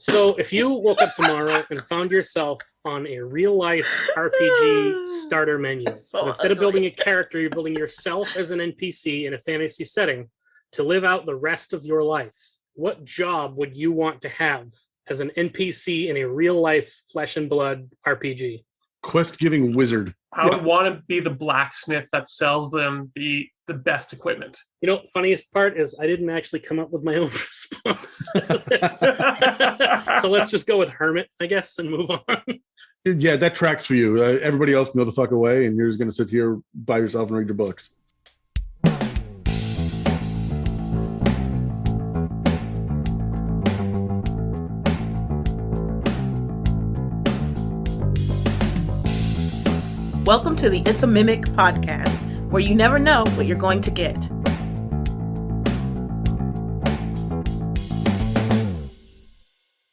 So if you woke up tomorrow and found yourself on a real-life RPG starter menu, but instead of building a character, you're building yourself as an NPC in a fantasy setting to live out the rest of your life, what job would you want to have as an NPC in a real-life flesh and blood RPG? Quest-giving wizard. I would want to be the blacksmith that sells them the best equipment. You know, funniest part is I didn't actually come up with my own response. So let's just go with hermit, I guess, and move on. Yeah, that tracks for you. Everybody else can go the fuck away, and you're just going to sit here by yourself and read your books. Welcome to the It's a Mimic podcast, where you never know what you're going to get.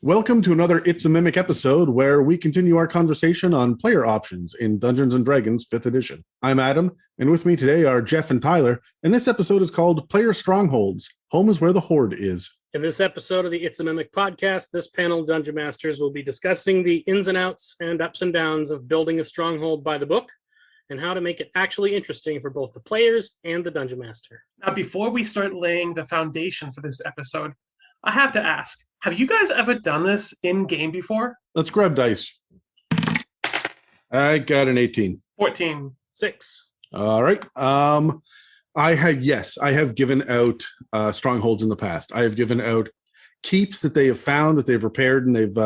Welcome to another It's a Mimic episode where we continue our conversation on player options in Dungeons & Dragons 5th edition. I'm Adam, and with me today are Jeff and Tyler, and this episode is called Player Strongholds. Home is where the Hoard is. In this episode of the It's a Mimic podcast, this panel of Dungeon Masters will be discussing the ins and outs and ups and downs of building a stronghold by the book and how to make it actually interesting for both the players and the Dungeon Master. Now, before we start laying the foundation for this episode, I have to ask, have you guys ever done this in-game before? Let's grab dice. I got an 18. 14. 6. All right. I have given out strongholds in the past. I have given out keeps that they have found, that they've repaired, and they've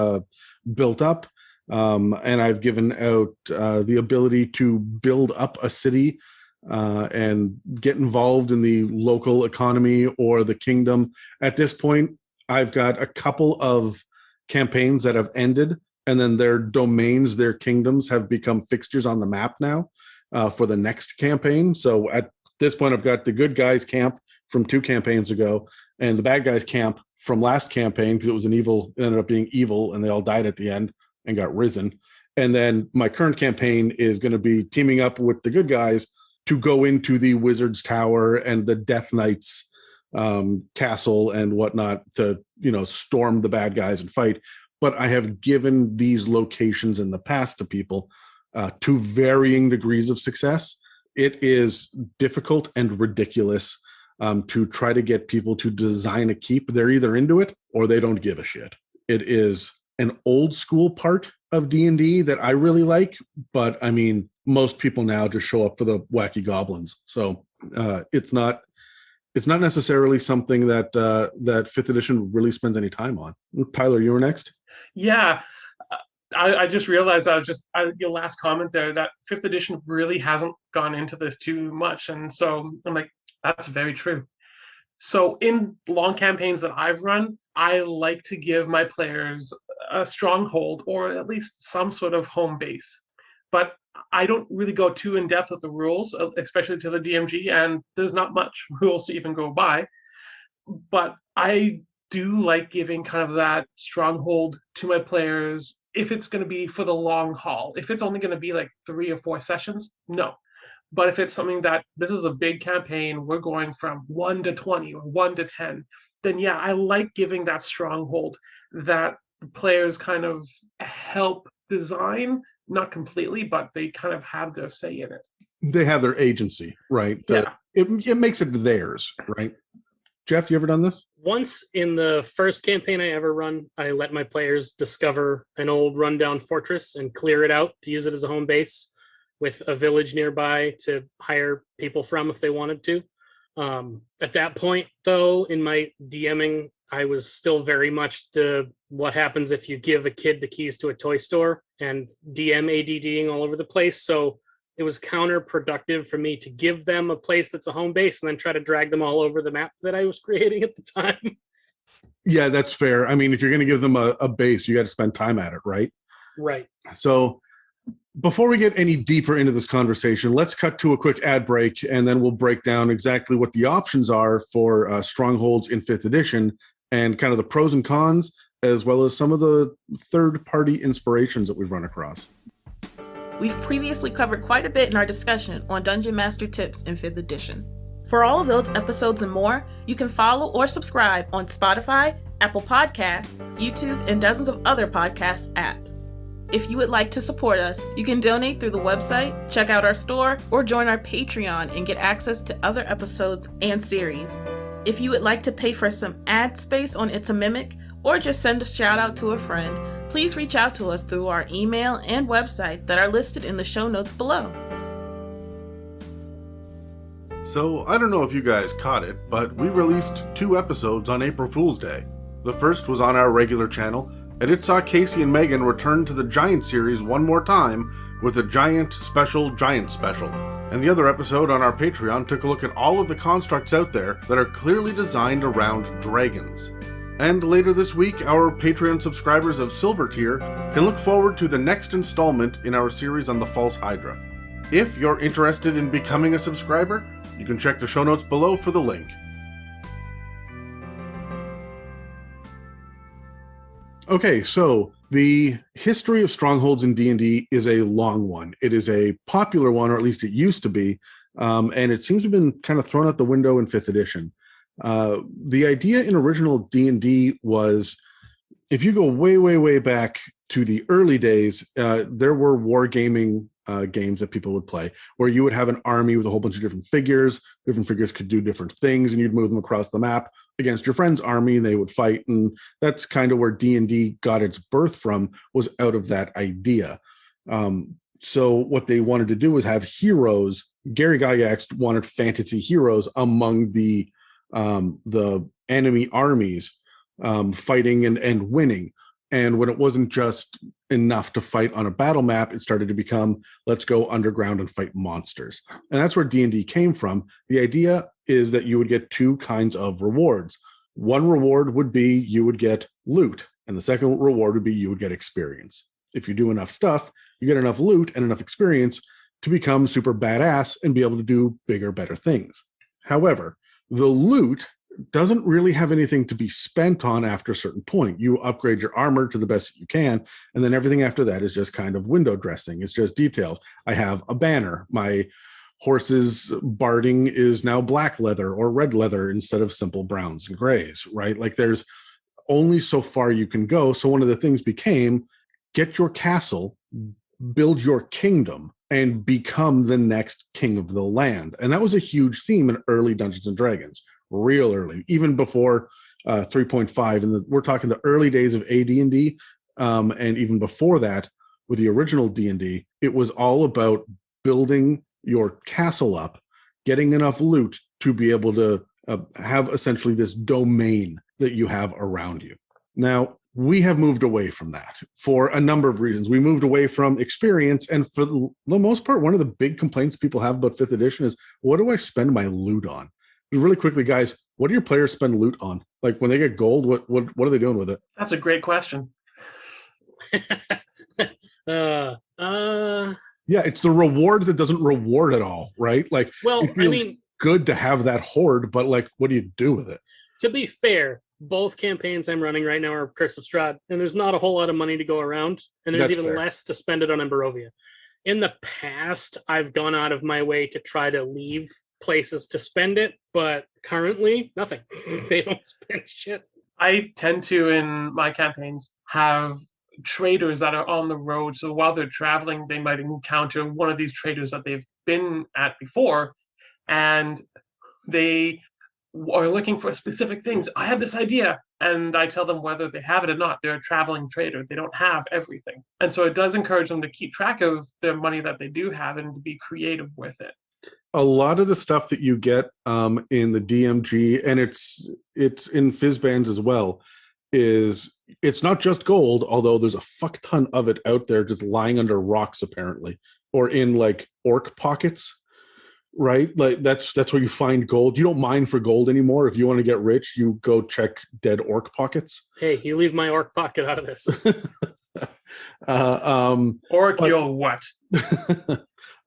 built up. And I've given out the ability to build up a city and get involved in the local economy or the kingdom. At this point, I've got a couple of campaigns that have ended, and then their domains, their kingdoms have become fixtures on the map now for the next campaign. So at this point, I've got the good guys camp from 2 campaigns ago and the bad guys camp from last campaign, because it ended up being evil and they all died at the end and got risen. And then my current campaign is going to be teaming up with the good guys to go into the Wizard's Tower and the Death Knights castle and whatnot to, storm the bad guys and fight. But I have given these locations in the past to people to varying degrees of success. It is difficult and ridiculous to try to get people to design a keep. They're either into it or they don't give a shit. It is an old school part of D&D that I really like, but I mean, most people now just show up for the wacky goblins. So it's not necessarily something that 5th edition really spends any time on. Tyler, you were next. Yeah. I just realized your last comment there, that 5th edition really hasn't gone into this too much. And so I'm like, that's very true. So in long campaigns that I've run, I like to give my players a stronghold or at least some sort of home base. But I don't really go too in depth with the rules, especially to the DMG, and there's not much rules to even go by. But I do like giving kind of that stronghold to my players if it's going to be for the long haul. If it's only going to be like 3 or 4 sessions, no. But if it's something that this is a big campaign, we're going from 1 to 20 or 1 to 10, then yeah, I like giving that stronghold that the players kind of help design. Not completely, but they kind of have their say in it. They have their agency, right? Yeah. It makes it theirs, right? Jeff, you ever done this? Once in the first campaign I ever run, I let my players discover an old rundown fortress and clear it out to use it as a home base with a village nearby to hire people from if they wanted to. At that point, though, in my DMing, I was still very much what happens if you give a kid the keys to a toy store and DM ADDing all over the place. So it was counterproductive for me to give them a place that's a home base and then try to drag them all over the map that I was creating at the time. Yeah, that's fair. I mean, if you're going to give them a base, you got to spend time at it, right? Right. So before we get any deeper into this conversation, let's cut to a quick ad break, and then we'll break down exactly what the options are for Strongholds in 5th edition and kind of the pros and cons, as well as some of the third-party inspirations that we've run across. We've previously covered quite a bit in our discussion on Dungeon Master tips in 5th edition. For all of those episodes and more, you can follow or subscribe on Spotify, Apple Podcasts, YouTube, and dozens of other podcast apps. If you would like to support us, you can donate through the website, check out our store, or join our Patreon and get access to other episodes and series. If you would like to pay for some ad space on It's a Mimic, or just send a shout out to a friend, please reach out to us through our email and website that are listed in the show notes below. So, I don't know if you guys caught it, but we released 2 episodes on April Fool's Day. The first was on our regular channel, and it saw Casey and Megan return to the Giant series one more time with a Giant Special. And the other episode on our Patreon took a look at all of the constructs out there that are clearly designed around dragons. And later this week, our Patreon subscribers of Silver Tier can look forward to the next installment in our series on the False Hydra. If you're interested in becoming a subscriber, you can check the show notes below for the link. Okay, so the history of strongholds in D&D is a long one. It is a popular one, or at least it used to be, and it seems to have been kind of thrown out the window in 5th edition. The idea in original D&D was, if you go way, way, way back to the early days, there were wargaming games that people would play, where you would have an army with a whole bunch of different figures. Different figures could do different things, and you'd move them across the map against your friend's army, and they would fight. And that's kind of where D&D got its birth from, was out of that idea. So what they wanted to do was have heroes. Gary Gygax wanted fantasy heroes among the enemy armies, fighting and winning. And when it wasn't just enough to fight on a battle map, it started to become, let's go underground and fight monsters. And that's where D&D came from. The idea is that you would get 2 kinds of rewards. One reward would be you would get loot, and the second reward would be you would get experience. If you do enough stuff, you get enough loot and enough experience to become super badass and be able to do bigger, better things. However, the loot doesn't really have anything to be spent on after a certain point. You upgrade your armor to the best that you can, and then everything after that is just kind of window dressing. It's just details. I have a banner. My horse's barding is now black leather or red leather instead of simple browns and grays, right? Like, there's only so far you can go. So one of the things became, get your castle, build your kingdom, and become the next king of the land. And that was a huge theme in early Dungeons and Dragons. Real early, even before 3.5, and we're talking the early days of AD&D, and even before that, with the original D&D, it was all about building your castle up, getting enough loot to be able to have essentially this domain that you have around you. Now, we have moved away from that for a number of reasons. We moved away from experience, and for the most part, one of the big complaints people have about 5th edition is, what do I spend my loot on? Really quickly, guys, what do your players spend loot on? Like, when they get gold, what are they doing with it? That's a great question. Yeah, it's the reward that doesn't reward at all, right? Like, well, it feels good to have that hoard, but like, what do you do with it? To be fair, both campaigns I'm running right now are Curse of Strahd, and there's not a whole lot of money to go around, and there's even less to spend it on Barovia. In the past, I've gone out of my way to try to leave places to spend it, but currently, nothing. They don't spend shit. I tend to, in my campaigns, have traders that are on the road. So while they're traveling, they might encounter one of these traders that they've been at before, and they are looking for specific things. I have this idea, and I tell them whether they have it or not. They're a traveling trader. They don't have everything. And so it does encourage them to keep track of the money that they do have and to be creative with it. A lot of the stuff that you get in the DMG, and it's in Fizzbands as well, is it's not just gold, although there's a fuck ton of it out there just lying under rocks, apparently, or in like orc pockets. Right, like that's where you find gold. You don't mine for gold anymore. If you want to get rich, you go check dead orc pockets. Hey, you leave my orc pocket out of this. Orc, you'll what?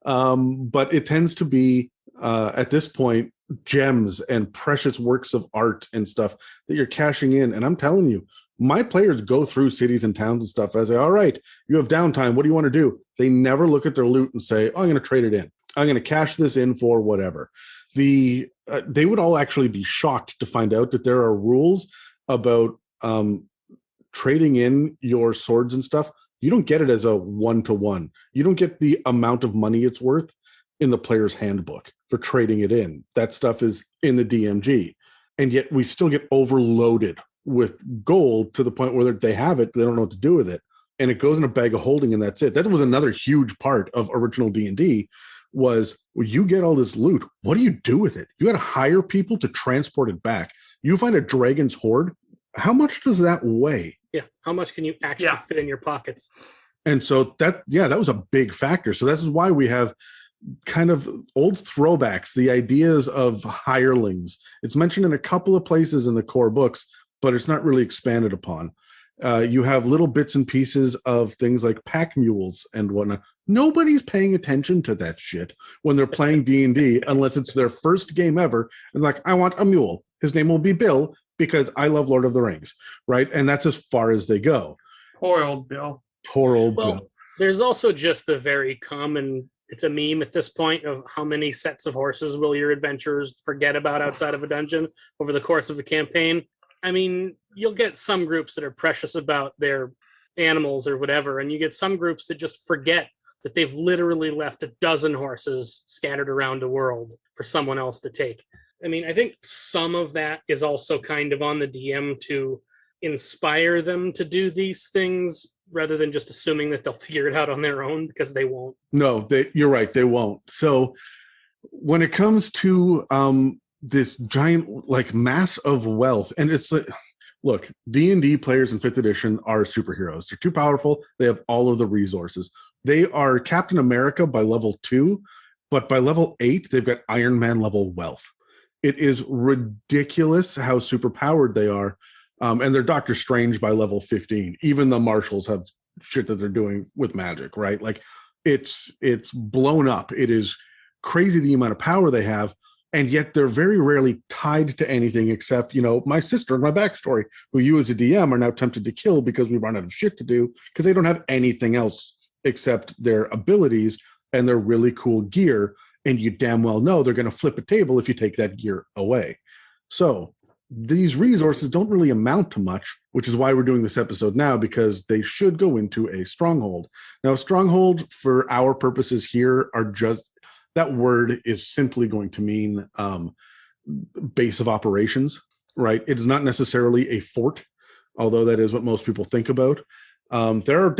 But it tends to be at this point gems and precious works of art and stuff that you're cashing in. And I'm telling you, my players go through cities and towns and stuff. I say, all right, you have downtime. What do you want to do? They never look at their loot and say, oh, I'm going to trade it in. I'm going to cash this in for whatever. They would all actually be shocked to find out that there are rules about trading in your swords and stuff, you don't get it as a 1-to-1. You don't get the amount of money it's worth in the player's handbook for trading it in. That stuff is in the DMG. And yet we still get overloaded with gold to the point where they have it, they don't know what to do with it. And it goes in a bag of holding, and that's it. That was another huge part of original D&D was, well, you get all this loot. What do you do with it? You got to hire people to transport it back. You find a dragon's hoard. How much does that weigh? Yeah. How much can you actually fit in your pockets? And so that was a big factor. So this is why we have kind of old throwbacks, the ideas of hirelings. It's mentioned in a couple of places in the core books, but it's not really expanded upon. You have little bits and pieces of things like pack mules and whatnot. Nobody's paying attention to that shit when they're playing D&D unless it's their first game ever. And like, I want a mule. His name will be Bill because I love Lord of the Rings, right? And that's as far as they go. Poor old Bill. Poor old Bill. There's also just the very common, it's a meme at this point, of how many sets of horses will your adventurers forget about outside of a dungeon over the course of a campaign. I mean, you'll get some groups that are precious about their animals or whatever, and you get some groups that just forget that they've literally left a dozen horses scattered around the world for someone else to take. I mean, I think some of that is also kind of on the DM to inspire them to do these things rather than just assuming that they'll figure it out on their own, because they won't. No, you're right, they won't. So when it comes to this giant like mass of wealth, and it's like, look, D&D players in 5th edition are superheroes. They're too powerful. They have all of the resources. They are Captain America by level 2, but by level 8, they've got Iron Man level wealth. It is ridiculous how superpowered they are. And they're Doctor Strange by level 15. Even the marshals have shit that they're doing with magic, right? Like it's blown up. It is crazy the amount of power they have. And yet they're very rarely tied to anything except, my sister and my backstory, who you as a DM are now tempted to kill because we run out of shit to do because they don't have anything else except their abilities and their really cool gear. And you damn well know they're going to flip a table if you take that gear away. So these resources don't really amount to much, which is why we're doing this episode now, because they should go into a stronghold. Now, stronghold, for our purposes here, are just, that word is simply going to mean base of operations, right? It is not necessarily a fort, although that is what most people think about. There are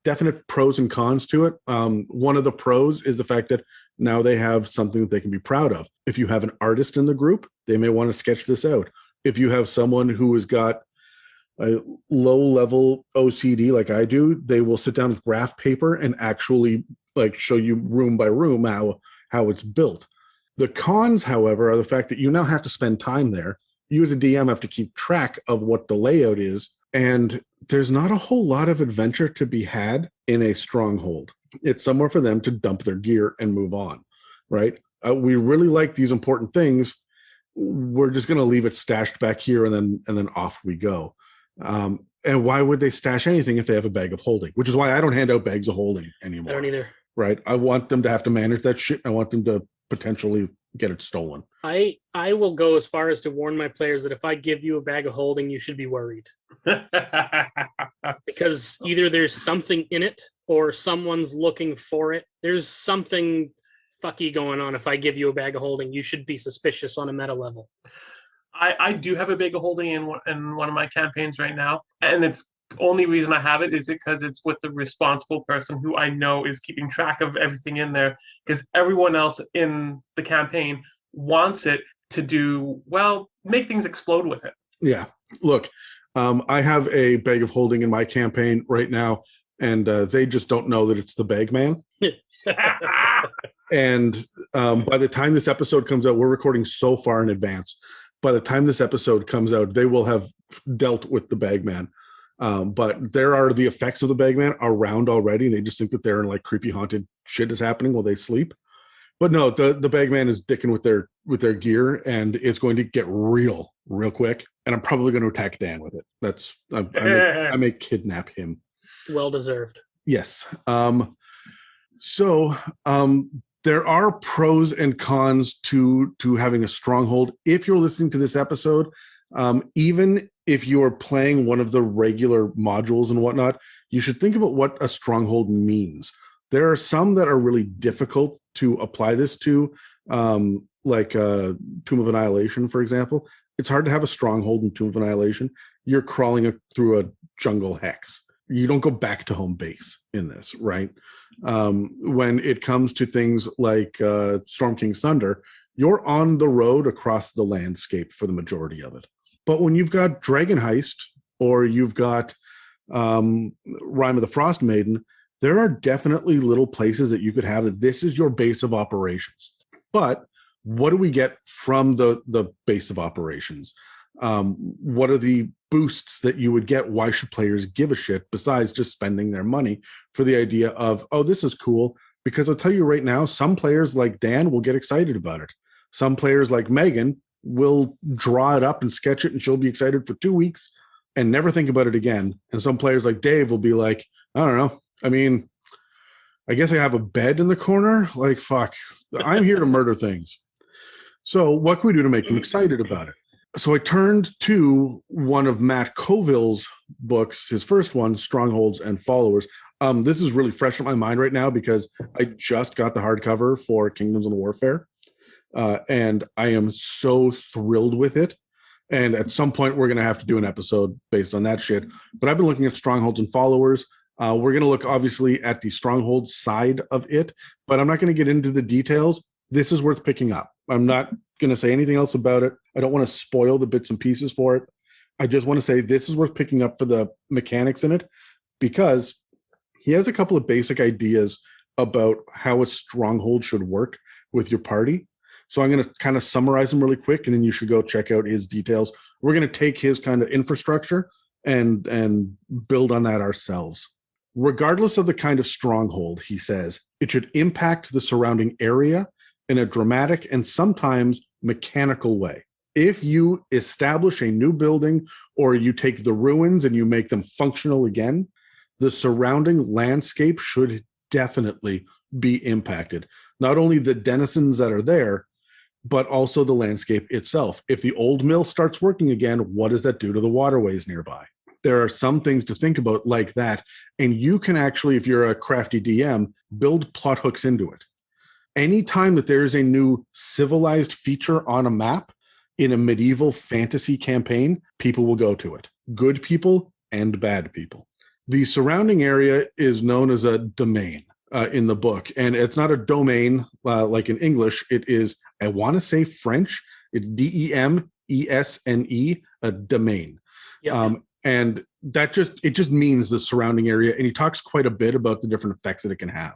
definite pros and cons to it. One of the pros is the fact that now they have something that they can be proud of. If you have an artist in the group, they may want to sketch this out. If you have someone who has got a low-level OCD like I do, they will sit down with graph paper and actually like show you room by room how it's built. The cons, however, are the fact that you now have to spend time there. You as a DM have to keep track of what the layout is, and there's not a whole lot of adventure to be had in a stronghold. It's somewhere for them to dump their gear and move on, right? We really like these important things. We're just going to leave it stashed back here, and then off we go. And why would they stash anything if they have a bag of holding? Which is why I don't hand out bags of holding anymore. I don't either. Right? I want them to have to manage that shit. I want them to potentially get it stolen. I will go as far as to warn my players that if I give you a bag of holding, you should be worried. Because either there's something in it or someone's looking for it. There's something fucky going on. If I give you a bag of holding, you should be suspicious on a meta level. I do have a bag of holding in one of my campaigns right now, and it's only reason I have it is because it's with the responsible person who I know is keeping track of everything in there, because everyone else in the campaign wants it to make things explode with it. Yeah. Look, I have a bag of holding in my campaign right now, and they just don't know that it's the bag man. And by the time this episode comes out, we're recording so far in advance. By the time this episode comes out, they will have dealt with the bag man. But there are the effects of the bag man around already. They just think that they're in like creepy haunted shit is happening while they sleep. But no, the bag man is dicking with their gear, and it's going to get real quick. And I'm probably going to attack Dan with it. I may kidnap him. Well deserved. Yes. So there are pros and cons to having a stronghold. If you're listening to this episode, even if you are playing one of the regular modules and whatnot, you should think about what a stronghold means. There are some that are really difficult to apply this to, like Tomb of Annihilation, for example. It's hard to have a stronghold in Tomb of Annihilation. You're crawling through a jungle hex. You don't go back to home base in this, right? When it comes to things like Storm King's Thunder, you're on the road across the landscape for the majority of it. But when you've got Dragon Heist or you've got Rime of the Frost Maiden, there are definitely little places that you could have that this is your base of operations. But what do we get from the base of operations? What are the boosts that you would get? Why should players give a shit besides just spending their money for the idea of, oh, this is cool? Because I'll tell you right now, some players like Dan will get excited about it. Some players like Megan will draw it up and sketch it, and she'll be excited for 2 weeks and never think about it again. And some players like Dave will be like, I don't know. I mean, I guess I have a bed in the corner. Like, fuck, I'm here to murder things. So what can we do to make them excited about it? So I turned to one of Matt Colville's books, his first one, Strongholds and Followers. This is really fresh in my mind right now because I just got the hardcover for Kingdoms and Warfare. And I am so thrilled with it. And at some point, we're going to have to do an episode based on that shit. But I've been looking at Strongholds and Followers. We're going to look, obviously, at the Strongholds side of it. But I'm not going to get into the details. This is worth picking up. I'm not going to say anything else about it. I don't want to spoil the bits and pieces for it. I just want to say this is worth picking up for the mechanics in it, because he has a couple of basic ideas about how a stronghold should work with your party. So I'm going to kind of summarize them really quick, and then you should go check out his details. We're going to take his kind of infrastructure and build on that ourselves. Regardless of the kind of stronghold, he says, it should impact the surrounding area in a dramatic and sometimes mechanical way. If you establish a new building or you take the ruins and you make them functional again, the surrounding landscape should definitely be impacted. Not only the denizens that are there, but also the landscape itself. If the old mill starts working again, what does that do to the waterways nearby? There are some things to think about like that. And you can actually, if you're a crafty DM, build plot hooks into it. Anytime that there's a new civilized feature on a map in a medieval fantasy campaign, people will go to it. Good people and bad people. The surrounding area is known as a domain in the book. And it's not a domain like in English. It is, I want to say French. It's DEMESNE, a domain. Yep. And that just means the surrounding area. And he talks quite a bit about the different effects that it can have.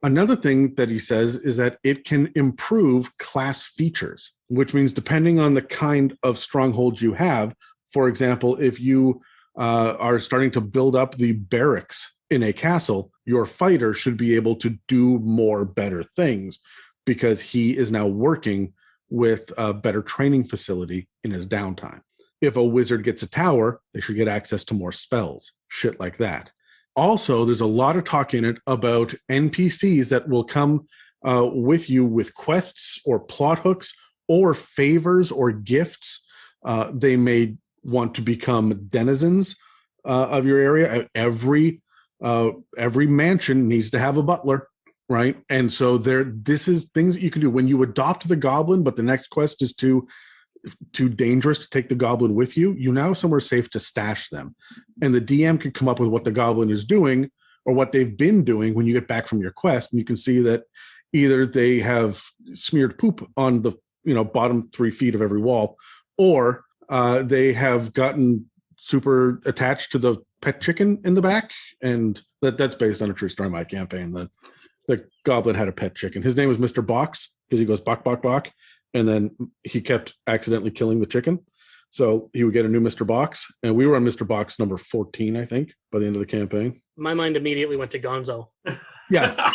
Another thing that he says is that it can improve class features, which means depending on the kind of stronghold you have, for example, if you are starting to build up the barracks in a castle, your fighter should be able to do more better things because he is now working with a better training facility in his downtime. If a wizard gets a tower, they should get access to more spells, shit like that. Also, there's a lot of talk in it about NPCs that will come with you with quests or plot hooks or favors or gifts. They may want to become denizens of your area. Every mansion needs to have a butler, right? And so this is things that you can do when you adopt the goblin, but the next quest is too dangerous to take the goblin with you. You now have somewhere safe to stash them. And the DM can come up with what the goblin is doing or what they've been doing when you get back from your quest. And you can see that either they have smeared poop on the bottom 3 feet of every wall, or they have gotten super attached to the pet chicken in the back. And that's based on a true story in my campaign. The goblin had a pet chicken. His name was Mr. Box because he goes bok, bok, bok. And then he kept accidentally killing the chicken. So he would get a new Mr. Box. And we were on Mr. Box number 14, I think, by the end of the campaign. My mind immediately went to Gonzo. Yeah.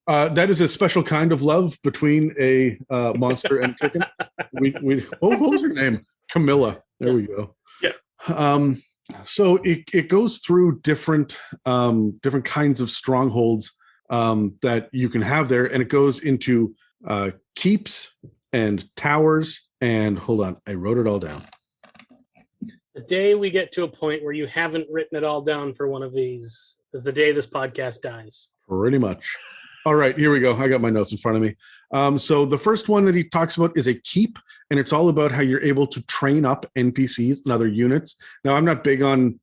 That is a special kind of love between a monster and a chicken. What was her name? Camilla. There we go. Yeah. So it goes through different kinds of strongholds that you can have there. And it goes into keeps and towers, and hold on, I wrote it all down. The day we get to a point where you haven't written it all down for one of these is the day this podcast dies. Pretty much. All right, here we go. I got my notes in front of me. So the first one that he talks about is a keep, and it's all about how you're able to train up NPCs and other units. Now, I'm not big on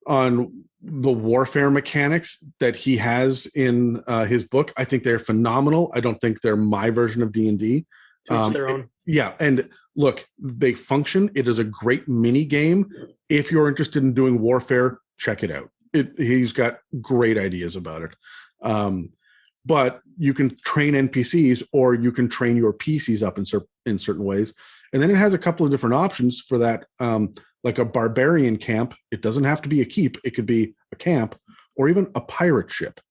the warfare mechanics that he has in his book. I think they're phenomenal. I don't think they're my version of D&D. To each their own. Yeah, and look, they function. It is a great mini game. If you're interested in doing warfare, check it out. He's got great ideas about it. But you can train NPCs, or you can train your PCs up in certain ways. And then it has a couple of different options for that, like a barbarian camp. It doesn't have to be a keep. It could be a camp or even a pirate ship.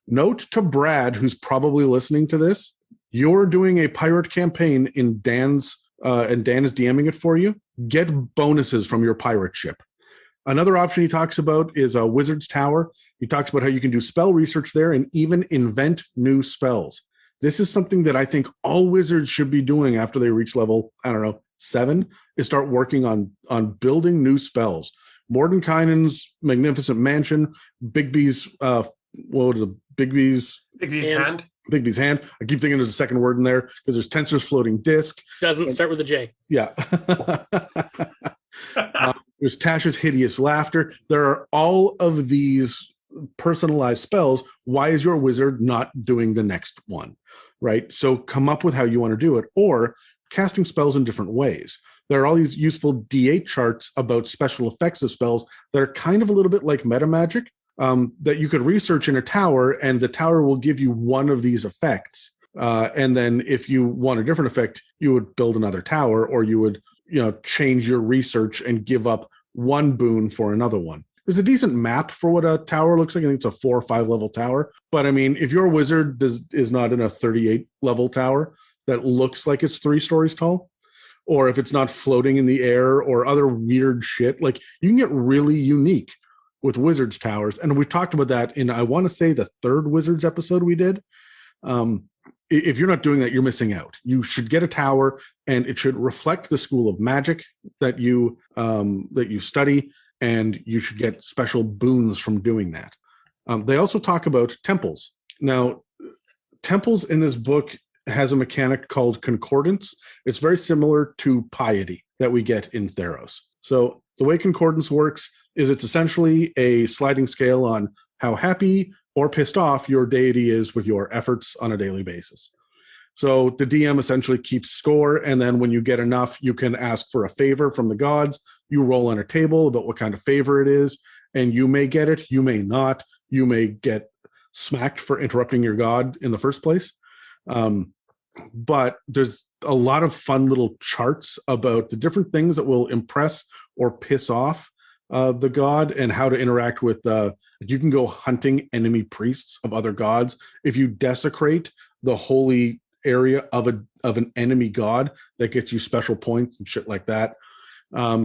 Note to Brad, who's probably listening to this, you're doing a pirate campaign in Dan's, and Dan is DMing it for you. Get bonuses from your pirate ship. Another option he talks about is a wizard's tower. He talks about how you can do spell research there and even invent new spells. This is something that I think all wizards should be doing after they reach level, 7, is start working on building new spells. Mordenkainen's magnificent mansion, Bigby's, Bigby's hand. Bigby's hand. I keep thinking there's a second word in there because there's Tensor's floating disc. Doesn't start with a J. Yeah. There's Tasha's hideous laughter. There are all of these personalized spells. Why is your wizard not doing the next one? Right? So come up with how you want to do it, or casting spells in different ways. There are all these useful D8 charts about special effects of spells that are kind of a little bit like meta magic. That you could research in a tower, and the tower will give you one of these effects. And then if you want a different effect, you would build another tower, or you would, change your research and give up one boon for another one. There's a decent map for what a tower looks like. I think it's a 4 or 5 level tower. But I mean, if your wizard is not in a 38 level tower that looks like it's 3 stories tall, or if it's not floating in the air or other weird shit, like, you can get really unique with Wizards Towers. And we talked about that in, I want to say, the 3rd Wizards episode we did. If you're not doing that, you're missing out. You should get a tower, and it should reflect the school of magic that you study, and you should get special boons from doing that. They also talk about temples. Now, temples in this book has a mechanic called concordance. It's very similar to piety that we get in Theros. So the way concordance works is it's essentially a sliding scale on how happy or pissed off your deity is with your efforts on a daily basis. So the DM essentially keeps score, and then when you get enough, you can ask for a favor from the gods. You roll on a table about what kind of favor it is, and you may get it, you may not. You may get smacked for interrupting your god in the first place. But there's a lot of fun little charts about the different things that will impress or piss off the god, and how to interact with you can go hunting enemy priests of other gods. If you desecrate the holy area of an enemy god, that gets you special points and shit like that.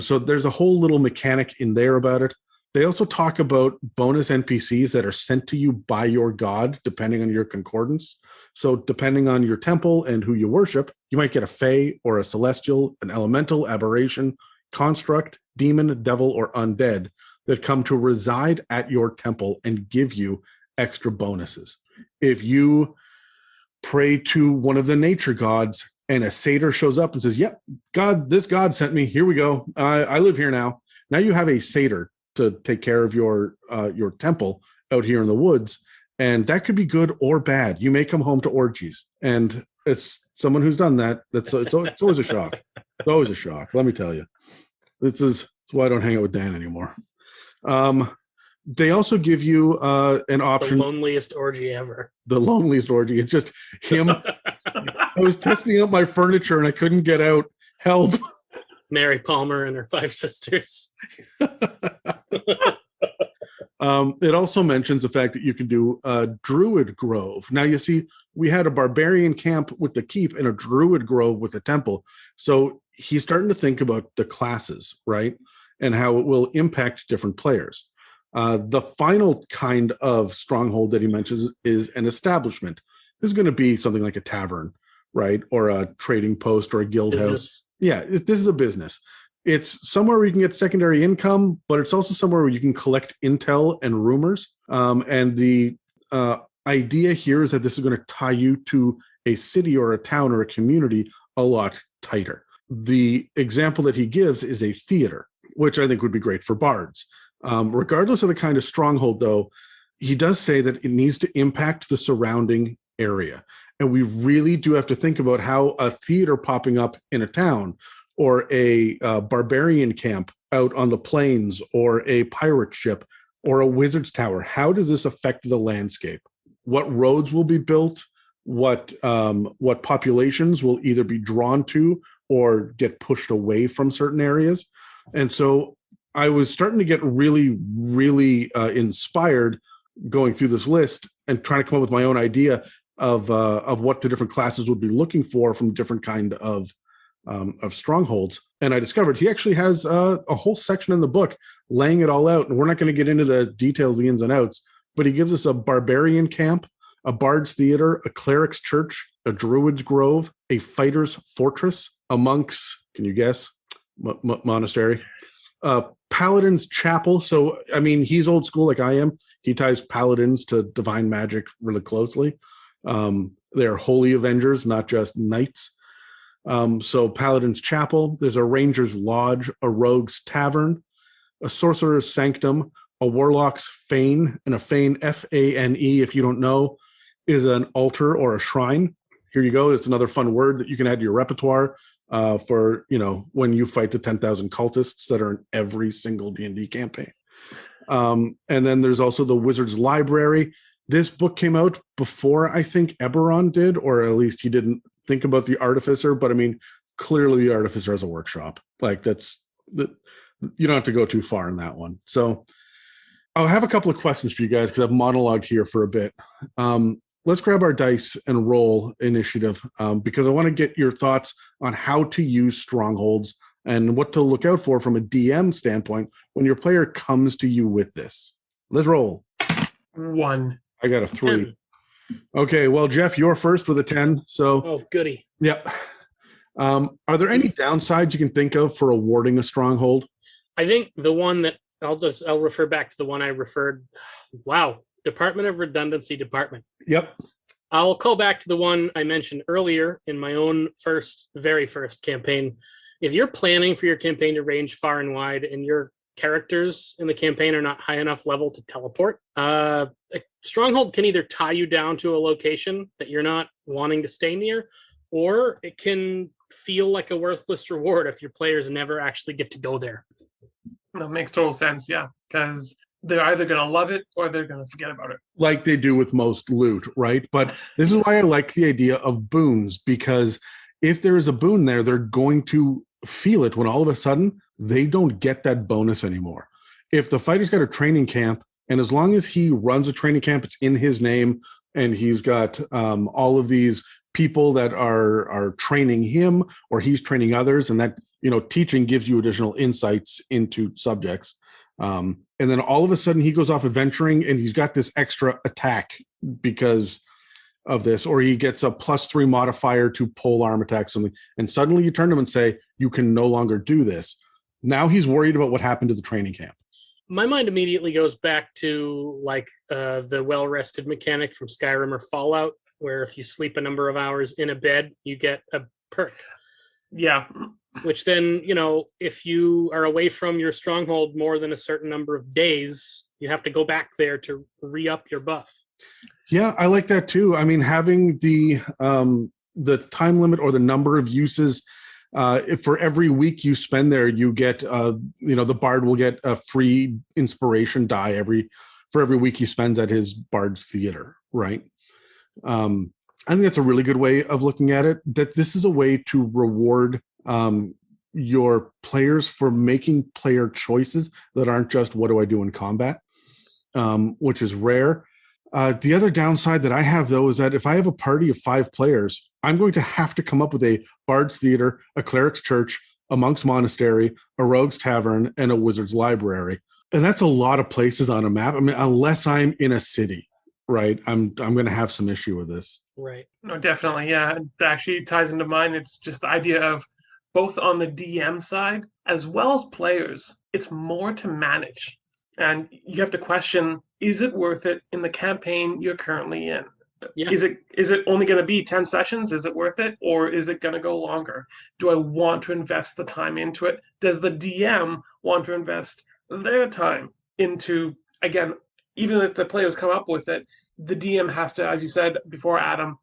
So there's a whole little mechanic in there about it. They also talk about bonus NPCs that are sent to you by your god, depending on your concordance. So depending on your temple and who you worship, you might get a fae or a celestial, an elemental, aberration, construct, demon, devil, or undead that come to reside at your temple and give you extra bonuses. If you pray to one of the nature gods and a satyr shows up and says, yep, God, this god sent me, here we go, I live here now. Now you have a satyr to take care of your temple out here in the woods, and that could be good or bad. You may come home to orgies, and it's someone who's done that. It's always a shock. It's always a shock, let me tell you. That's why I don't hang out with Dan anymore. They also give you an option. The loneliest orgy ever. The loneliest orgy. It's just him. I was testing out my furniture and I couldn't get out. Help. Mary Palmer and her 5 sisters. It also mentions the fact that you can do a druid grove. Now, you see, we had a barbarian camp with the keep and a druid grove with the temple. So he's starting to think about the classes, right? And how it will impact different players. The final kind of stronghold that he mentions is an establishment. This is going to be something like a tavern, right? Or a trading post or a guild house. Yeah, this is a business. It's somewhere where you can get secondary income, but it's also somewhere where you can collect intel and rumors. And the idea here is that this is going to tie you to a city or a town or a community a lot tighter. The example that he gives is a theater, which I think would be great for bards. Regardless of the kind of stronghold, though, he does say that it needs to impact the surrounding area. And we really do have to think about how a theater popping up in a town, or a barbarian camp out on the plains, or a pirate ship, or a wizard's tower, how does this affect the landscape? What roads will be built? What populations will either be drawn to or get pushed away from certain areas? And so I was starting to get really, really inspired going through this list and trying to come up with my own idea of what the different classes would be looking for from different kind of strongholds. And I discovered he actually has a whole section in the book laying it all out. And we're not going to get into the details, the ins and outs, but he gives us a barbarian camp, a bard's theater, a cleric's church, a druid's grove, a fighter's fortress, a monk's, can you guess, monastery, paladin's chapel. So, I mean, he's old school like I am. He ties paladins to divine magic really closely. They're holy avengers, not just knights. So paladin's chapel, there's a ranger's lodge, a rogue's tavern, a sorcerer's sanctum, a warlock's fane, and a fane, F-A-N-E, if you don't know, is an altar or a shrine. Here you go. It's another fun word that you can add to your repertoire for, when you fight the 10,000 cultists that are in every single D&D campaign. And then there's also the Wizard's Library. This book came out before, I think, Eberron did, or at least he didn't think about the Artificer. But I mean, clearly the Artificer has a workshop. Like you don't have to go too far in that one. So I'll have a couple of questions for you guys because I've monologued here for a bit. Let's grab our dice and roll initiative because I want to get your thoughts on how to use strongholds and what to look out for from a DM standpoint when your player comes to you with this. Let's roll. 1. I got a 3. Okay, well, Jeff, you're first with a 10. So, oh, goody. Yep. Are there any downsides you can think of for awarding a stronghold? I think the one that I'll refer back to the one I referred. Wow. Department of Redundancy Department. Yep. I'll call back to the one I mentioned earlier in my own very first campaign. If you're planning for your campaign to range far and wide and your characters in the campaign are not high enough level to teleport, a stronghold can either tie you down to a location that you're not wanting to stay near, or it can feel like a worthless reward if your players never actually get to go there. That makes total sense, yeah, because they're either going to love it or they're going to forget about it. Like they do with most loot, right? But this is why I like the idea of boons, because if there is a boon there, they're going to feel it when all of a sudden they don't get that bonus anymore. If the fighter's got a training camp, and as long as he runs a training camp, it's in his name, and he's got all of these people that are training him, or he's training others, and that, teaching gives you additional insights into subjects. And then all of a sudden he goes off adventuring and he's got this extra attack because of this, or he gets a +3 modifier to pole arm attack, something. And suddenly you turn to him and say, you can no longer do this. Now he's worried about what happened to the training camp. My mind immediately goes back to the well-rested mechanic from Skyrim or Fallout, where if you sleep a number of hours in a bed, you get a perk. Yeah. Which then, if you are away from your stronghold more than a certain number of days, you have to go back there to re-up your buff. Yeah, I like that too. I mean, having the time limit or the number of uses, if for every week you spend there, you get, the bard will get a free inspiration die for every week he spends at his bard's theater, right? I think that's a really good way of looking at it, that this is a way to reward your players for making player choices that aren't just what do I do in combat, which is rare. The other downside that I have, though, is that if I have a party of 5 players, I'm going to have to come up with a bard's theater, a cleric's church, a monk's monastery, a rogue's tavern, and a wizard's library. And that's a lot of places on a map. I mean, unless I'm in a city, right? I'm going to have some issue with this. Right. No, definitely. Yeah. It actually ties into mine. It's just the idea of both on the DM side, as well as players, it's more to manage. And you have to question, is it worth it in the campaign you're currently in? Yeah. Is it only going to be 10 sessions? Is it worth it? Or is it going to go longer? Do I want to invest the time into it? Does the DM want to invest their time into, again, even if the players come up with it, the DM has to, as you said before, Adam,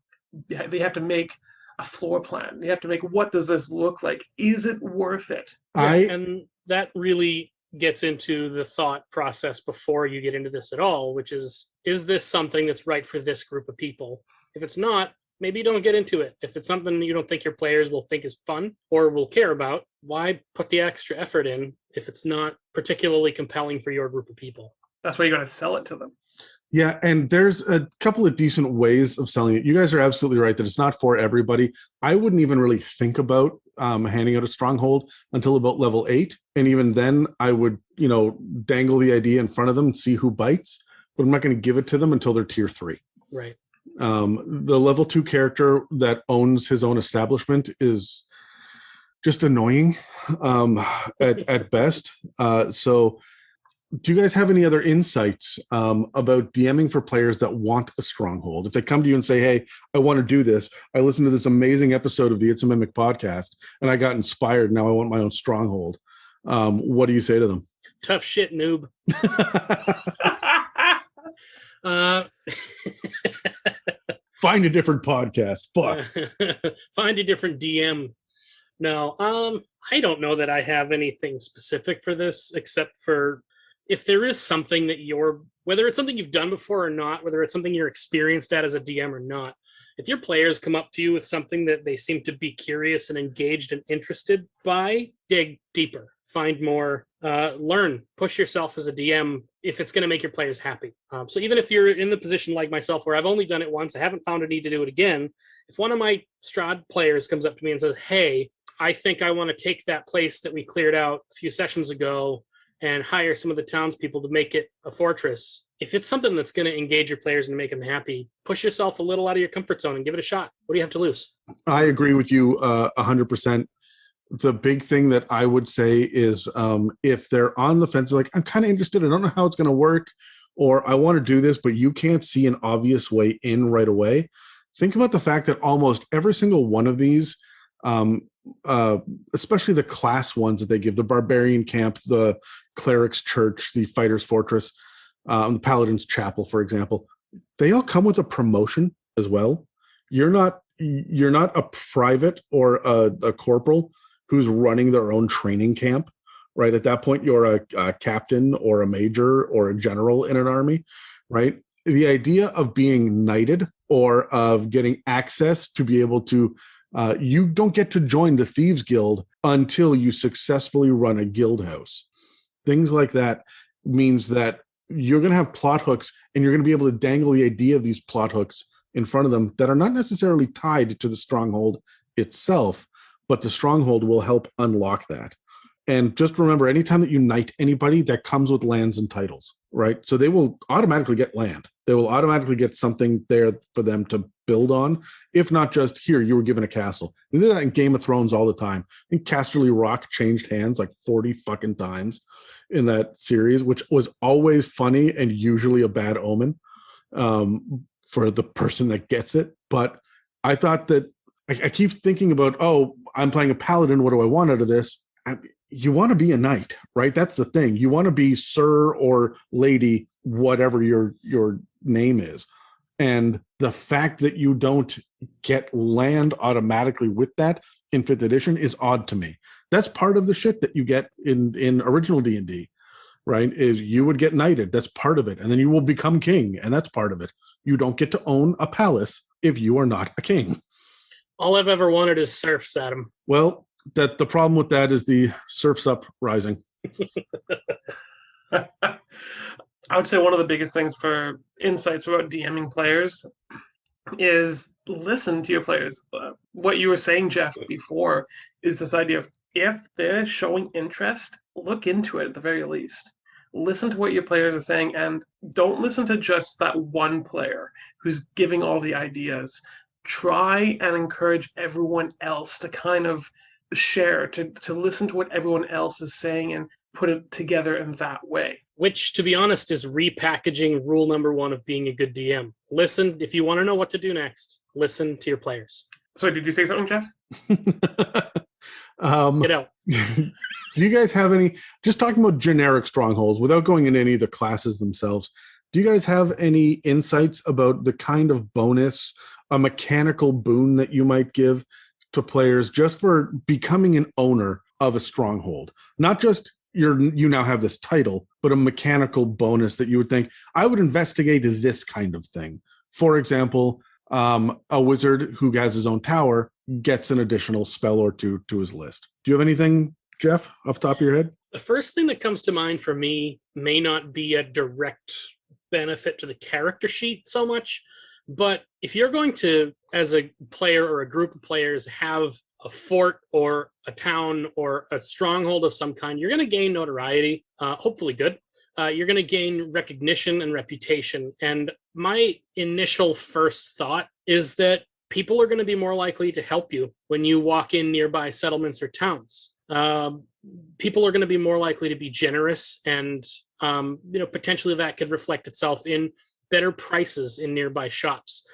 they have to make a floor plan. They have to make, what does this look like? Is it worth it? And that really gets into the thought process before you get into this at all, which is this something that's right for this group of people? If it's not, maybe don't get into it. If it's something you don't think your players will think is fun or will care about, why put the extra effort in if it's not particularly compelling for your group of people? That's why you got to sell it to them. Yeah, and there's a couple of decent ways of selling it. You guys are absolutely right that it's not for everybody. I wouldn't even really think about handing out a Stronghold until about level 8. And even then, I would, dangle the idea in front of them and see who bites. But I'm not going to give it to them until they're tier 3. Right. The level 2 character that owns his own establishment is just annoying at best. So do you guys have any other insights about DMing for players that want a Stronghold? If they come to you and say, hey, I want to do this. I listened to this amazing episode of the It's a Mimic podcast, and I got inspired. Now I want my own Stronghold. What do you say to them? Tough shit, noob. Find a different podcast. Fuck. Find a different DM. No, I don't know that I have anything specific for this, except for if there is something that whether it's something you've done before or not, whether it's something you're experienced at as a DM or not, if your players come up to you with something that they seem to be curious and engaged and interested by, dig deeper, find more, learn, push yourself as a DM if it's going to make your players happy. So even if you're in the position like myself where I've only done it once, I haven't found a need to do it again, if one of my Strahd players comes up to me and says, hey, I think I want to take that place that we cleared out a few sessions ago and hire some of the townspeople to make it a fortress. If it's something that's going to engage your players and make them happy, push yourself a little out of your comfort zone and give it a shot. What do you have to lose? I agree with you 100%. The big thing that I would say is if they're on the fence, like, I'm kind of interested, I don't know how it's going to work, or I want to do this, but you can't see an obvious way in right away. Think about the fact that almost every single one of these, especially the class ones that they give, the Barbarian Camp, the Cleric's Church, the Fighter's Fortress, the Paladin's Chapel, for example, they all come with a promotion as well. You're not a private or a corporal who's running their own training camp, right? At that point, you're a captain or a major or a general in an army, right? The idea of being knighted or of getting access to be able to, you don't get to join the Thieves Guild until you successfully run a guild house. Things like that means that you're going to have plot hooks, and you're going to be able to dangle the idea of these plot hooks in front of them that are not necessarily tied to the Stronghold itself, but the Stronghold will help unlock that. And just remember, anytime that you knight anybody, that comes with lands and titles, right? So they will automatically get land. They will automatically get something there for them to build on, if not just, here, you were given a castle. They do that in Game of Thrones all the time. I think Casterly Rock changed hands like 40 fucking times in that series, which was always funny and usually a bad omen for the person that gets it. But I thought that, I keep thinking about, oh, I'm playing a paladin. What do I want out of this? You want to be a knight, right? That's the thing. You want to be sir or lady, whatever your name is. And the fact that you don't get land automatically with that in 5th edition is odd to me. That's part of the shit that you get in original D&D, right? Is you would get knighted. That's part of it. And then you will become king. And that's part of it. You don't get to own a palace if you are not a king. All I've ever wanted is serfs, Adam. Well, the problem with that is the surf's up rising. I would say one of the biggest things for insights about DMing players is listen to your players. What you were saying, Jeff, before is this idea of, if they're showing interest, look into it at the very least. Listen to what your players are saying, and don't listen to just that one player who's giving all the ideas. Try and encourage everyone else to kind of share, to listen to what everyone else is saying and put it together in that way. Which, to be honest, is repackaging rule number one of being a good DM. Listen, if you want to know what to do next, listen to your players. So did you say something, Jeff? Get out. Do you guys have any, just talking about generic strongholds without going into any of the classes themselves, do you guys have any insights about the kind of bonus, a mechanical boon that you might give to players just for becoming an owner of a stronghold? Not just you now have this title, but a mechanical bonus that you would think, I would investigate this kind of thing. For example, a wizard who has his own tower gets an additional spell or two to his list. Do you have anything, Jeff, off the top of your head? The first thing that comes to mind for me may not be a direct benefit to the character sheet so much, but if you're going to, as a player or a group of players, have a fort or a town or a stronghold of some kind, you're going to gain notoriety, hopefully good. You're going to gain recognition and reputation. And my initial first thought is that people are going to be more likely to help you when you walk in nearby settlements or towns. People are going to be more likely to be generous, and potentially that could reflect itself in better prices in nearby shops.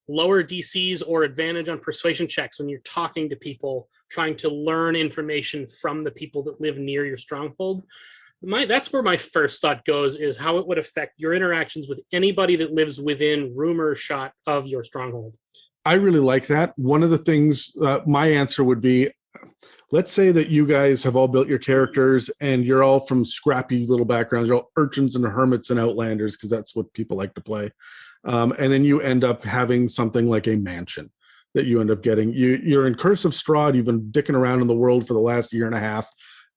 Lower DCs or advantage on persuasion checks when you're talking to people, trying to learn information from the people that live near your stronghold. That's where my first thought goes, is how it would affect your interactions with anybody that lives within rumor shot of your stronghold. I really like that. One of the things, my answer would be, let's say that you guys have all built your characters and you're all from scrappy little backgrounds. You're all urchins and hermits and outlanders, because that's what people like to play. And then you end up having something like a mansion that you end up getting. You're in Curse of Strahd. You've been dicking around in the world for the last year and a half.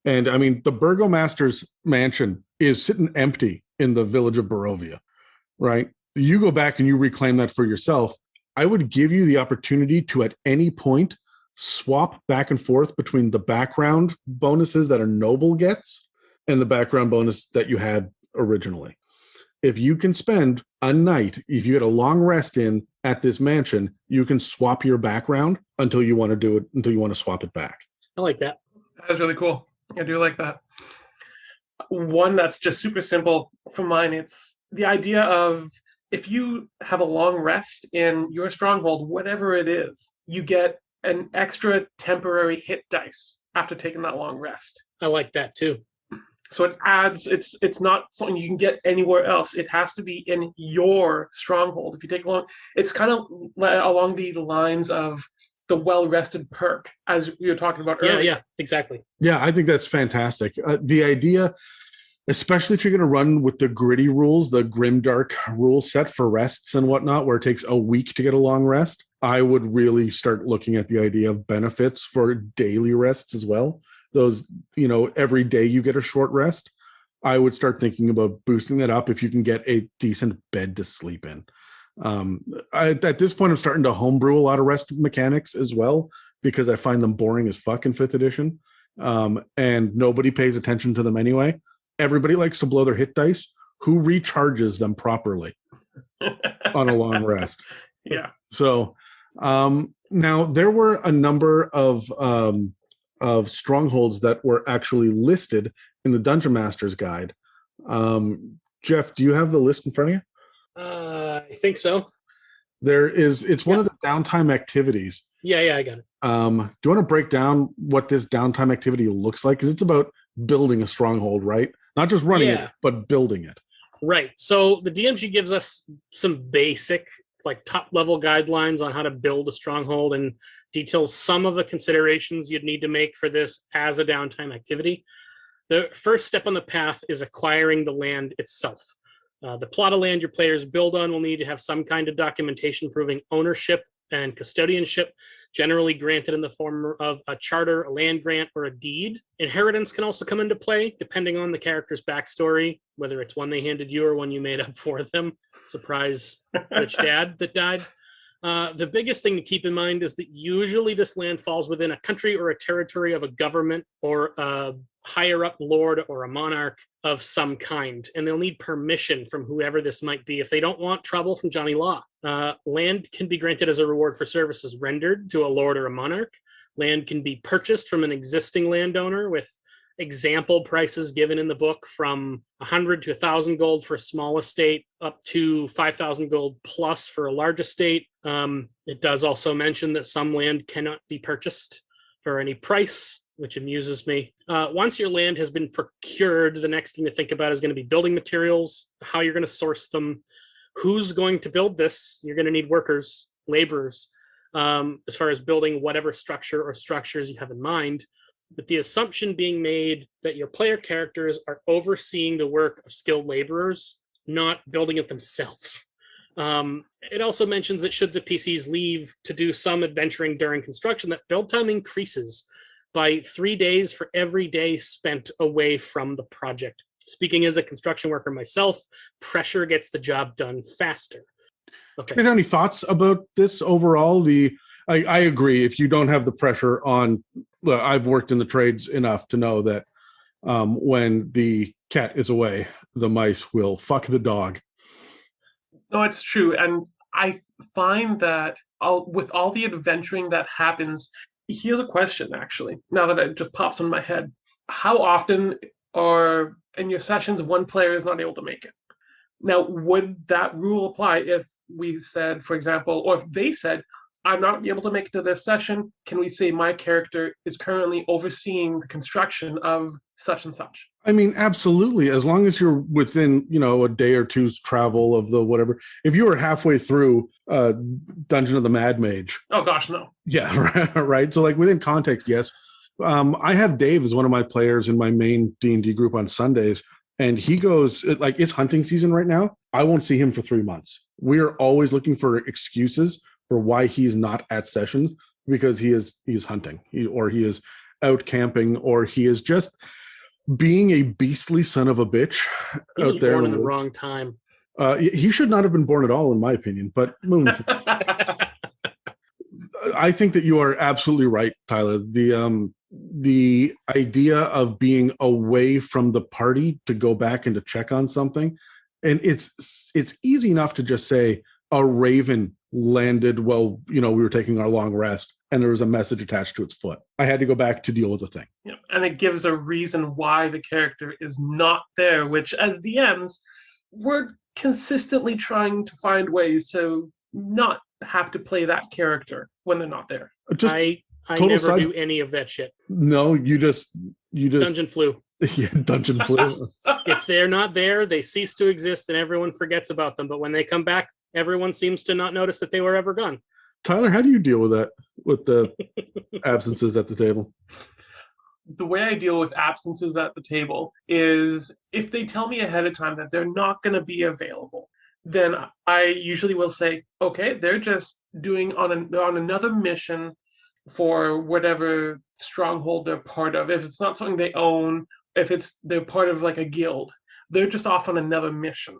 And I mean, the Burgomaster's mansion is sitting empty in the village of Barovia, right? You go back and you reclaim that for yourself. I would give you the opportunity to, at any point, swap back and forth between the background bonuses that a noble gets and the background bonus that you had originally. If you can spend a night, if you get a long rest in at this mansion, you can swap your background until you want to do it, until you want to swap it back. I like that. That is really cool. I do like that. One that's just super simple for mine, it's the idea of, if you have a long rest in your stronghold, whatever it is, you get an extra temporary hit dice after taking that long rest. I like that too. So it adds, it's not something you can get anywhere else. It has to be in your stronghold. If you take along, it's kind of along the lines of the well-rested perk, as we were talking about earlier. Yeah, exactly. Yeah, I think that's fantastic. The idea, especially if you're going to run with the gritty rules, the grimdark rule set for rests and whatnot, where it takes a week to get a long rest, I would really start looking at the idea of benefits for daily rests as well. Those, every day you get a short rest. I would start thinking about boosting that up if you can get a decent bed to sleep in. At this point, I'm starting to homebrew a lot of rest mechanics as well, because I find them boring as fuck in 5th edition. And nobody pays attention to them anyway. Everybody likes to blow their hit dice. Who recharges them properly on a long rest? Yeah. So now there were a number of strongholds that were actually listed in the Dungeon Master's Guide. Jeff, do you have the list in front of you? I think so. It's one of the downtime activities. Yeah, I got it. Do you want to break down what this downtime activity looks like? Because it's about building a stronghold, right? Not just running it, but building it. Right. So the DMG gives us some basic, top level guidelines on how to build a stronghold, and details some of the considerations you'd need to make for this as a downtime activity. The first step on the path is acquiring the land itself. The plot of land your players build on will need to have some kind of documentation proving ownership and custodianship, generally granted in the form of a charter, a land grant, or a deed. Inheritance can also come into play, depending on the character's backstory, whether it's one they handed you or one you made up for them. Surprise, rich dad that died. The biggest thing to keep in mind is that usually this land falls within a country or a territory of a government or a higher up lord or a monarch of some kind, and they'll need permission from whoever this might be if they don't want trouble from Johnny Law. Land can be granted as a reward for services rendered to a lord or a monarch. Land can be purchased from an existing landowner with example prices given in the book from 100 to 1,000 gold for a small estate, up to 5,000 gold plus for a large estate. It does also mention that some land cannot be purchased for any price, which amuses me. Once your land has been procured, the next thing to think about is going to be building materials, how you're going to source them, who's going to build this. You're going to need workers, laborers, as far as building whatever structure or structures you have in mind, with the assumption being made that your player characters are overseeing the work of skilled laborers, not building it themselves. It also mentions that should the PCs leave to do some adventuring during construction, that build time increases by 3 days for every day spent away from the project. Speaking as a construction worker myself, pressure gets the job done faster. Okay. Do you have any thoughts about this overall? I agree. If you don't have the pressure on, I've worked in the trades enough to know that when the cat is away, the mice will fuck the dog. No, it's true. And I find that with all the adventuring that happens, here's a question, actually, now that it just pops in my head. How often are in your sessions one player is not able to make it? Now, would that rule apply if we said, for example, or if they said, I'm not able to make it to this session, can we say my character is currently overseeing the construction of such and such? I mean, absolutely. As long as you're within, a day or two's travel of the whatever. If you were halfway through Dungeon of the Mad Mage. Oh, gosh, no. Yeah, right. So like within context, yes. I have Dave as one of my players in my main D&D group on Sundays. And he goes, it's hunting season right now. I won't see him for 3 months. We're always looking for excuses for why he's not at sessions, because he's hunting, he is out camping, or he is just being a beastly son of a bitch out there. Born in the wrong time. He should not have been born at all, in my opinion. But I think that you are absolutely right, Tyler. The idea of being away from the party to go back and to check on something, and it's easy enough to just say a raven landed while we were taking our long rest and there was a message attached to its foot. I had to go back to deal with the thing. Yeah, and it gives a reason why the character is not there, which as DMs, we're consistently trying to find ways to not have to play that character when they're not there. I never do any of that shit. No, you just Dungeon flu. Yeah, dungeon flu. If they're not there, they cease to exist and everyone forgets about them. But when they come back, everyone seems to not notice that they were ever gone. Tyler, how do you deal with that, with the absences at the table? The way I deal with absences at the table is if they tell me ahead of time that they're not going to be available, then I usually will say, okay, they're just doing on another mission for whatever stronghold they're part of. If it's not something they own, if they're part of like a guild, they're just off on another mission.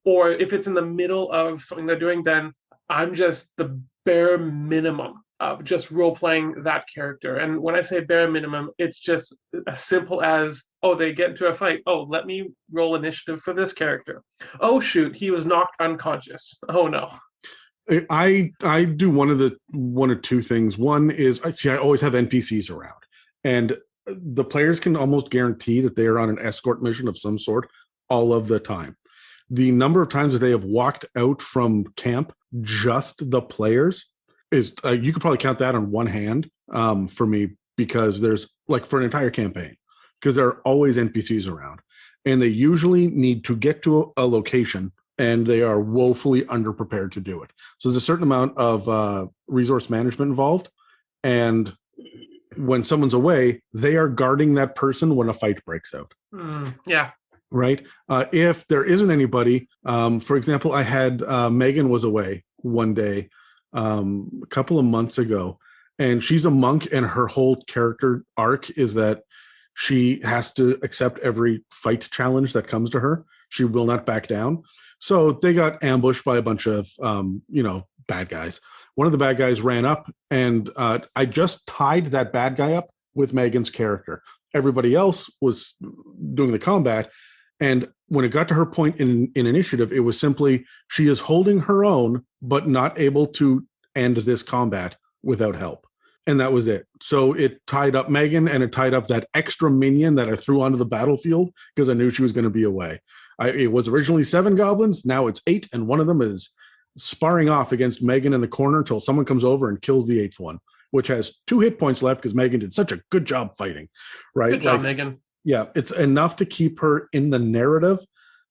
Or if it's in the middle of something they're doing, then I'm just the bare minimum of just role-playing that character. And when I say bare minimum, it's just as simple as, they get into a fight. Let me roll initiative for this character. Oh, shoot, he was knocked unconscious. Oh, no. I do one or two things. One is, I always have NPCs around. And the players can almost guarantee that they are on an escort mission of some sort all of the time. The number of times that they have walked out from camp, just the players, is you could probably count that on one hand for me, because there's for an entire campaign, because there are always NPCs around, and they usually need to get to a location, and they are woefully underprepared to do it. So there's a certain amount of resource management involved, and when someone's away, they are guarding that person when a fight breaks out. Yeah. Right. If there isn't anybody, for example, I had Megan was away one day a couple of months ago, and she's a monk, and her whole character arc is that she has to accept every fight challenge that comes to her. She will not back down. So they got ambushed by a bunch of, bad guys. one of the bad guys ran up, and I just tied that bad guy up with Megan's character. Everybody else was doing the combat, and when it got to her point in initiative, it was simply she is holding her own, but not able to end this combat without help. And that was it. So it tied up Megan, and it tied up that extra minion that I threw onto the battlefield because I knew she was going to be away. It was originally 7 goblins. Now it's 8, and one of them is sparring off against Megan in the corner until someone comes over and kills the 8th one, which has 2 hit points left because Megan did such a good job fighting. Right? Good job, Megan. Yeah, it's enough to keep her in the narrative,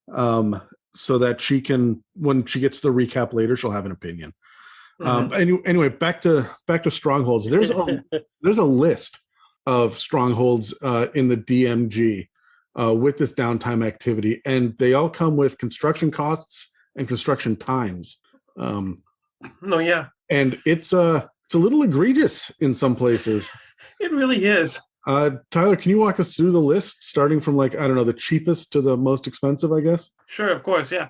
so that she can, when she gets the recap later, she'll have an opinion. Anyway, back to Strongholds. There's a list of Strongholds in the DMG with this downtime activity, and they all come with construction costs and construction times. Yeah, and it's a little egregious in some places. It really is. Tyler, can you walk us through the list, starting from the cheapest to the most expensive, I guess? Sure, of course, yeah.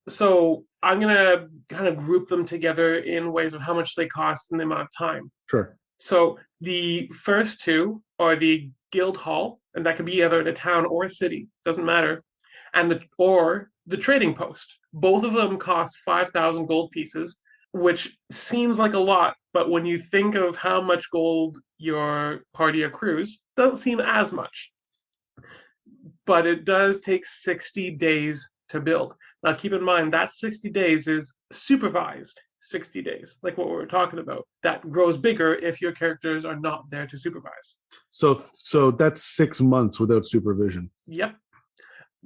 So I'm going to kind of group them together in ways of how much they cost and the amount of time. Sure. So the first 2 are the guild hall, and that could be either in a town or a city, doesn't matter, and the trading post. Both of them cost 5,000 gold pieces, which seems like a lot, but when you think of how much gold your party accrues, doesn't seem as much. But it does take 60 days to build. Now, keep in mind that 60 days is supervised 60 days, like what we were talking about. That grows bigger if your characters are not there to supervise. So that's 6 months without supervision. Yep.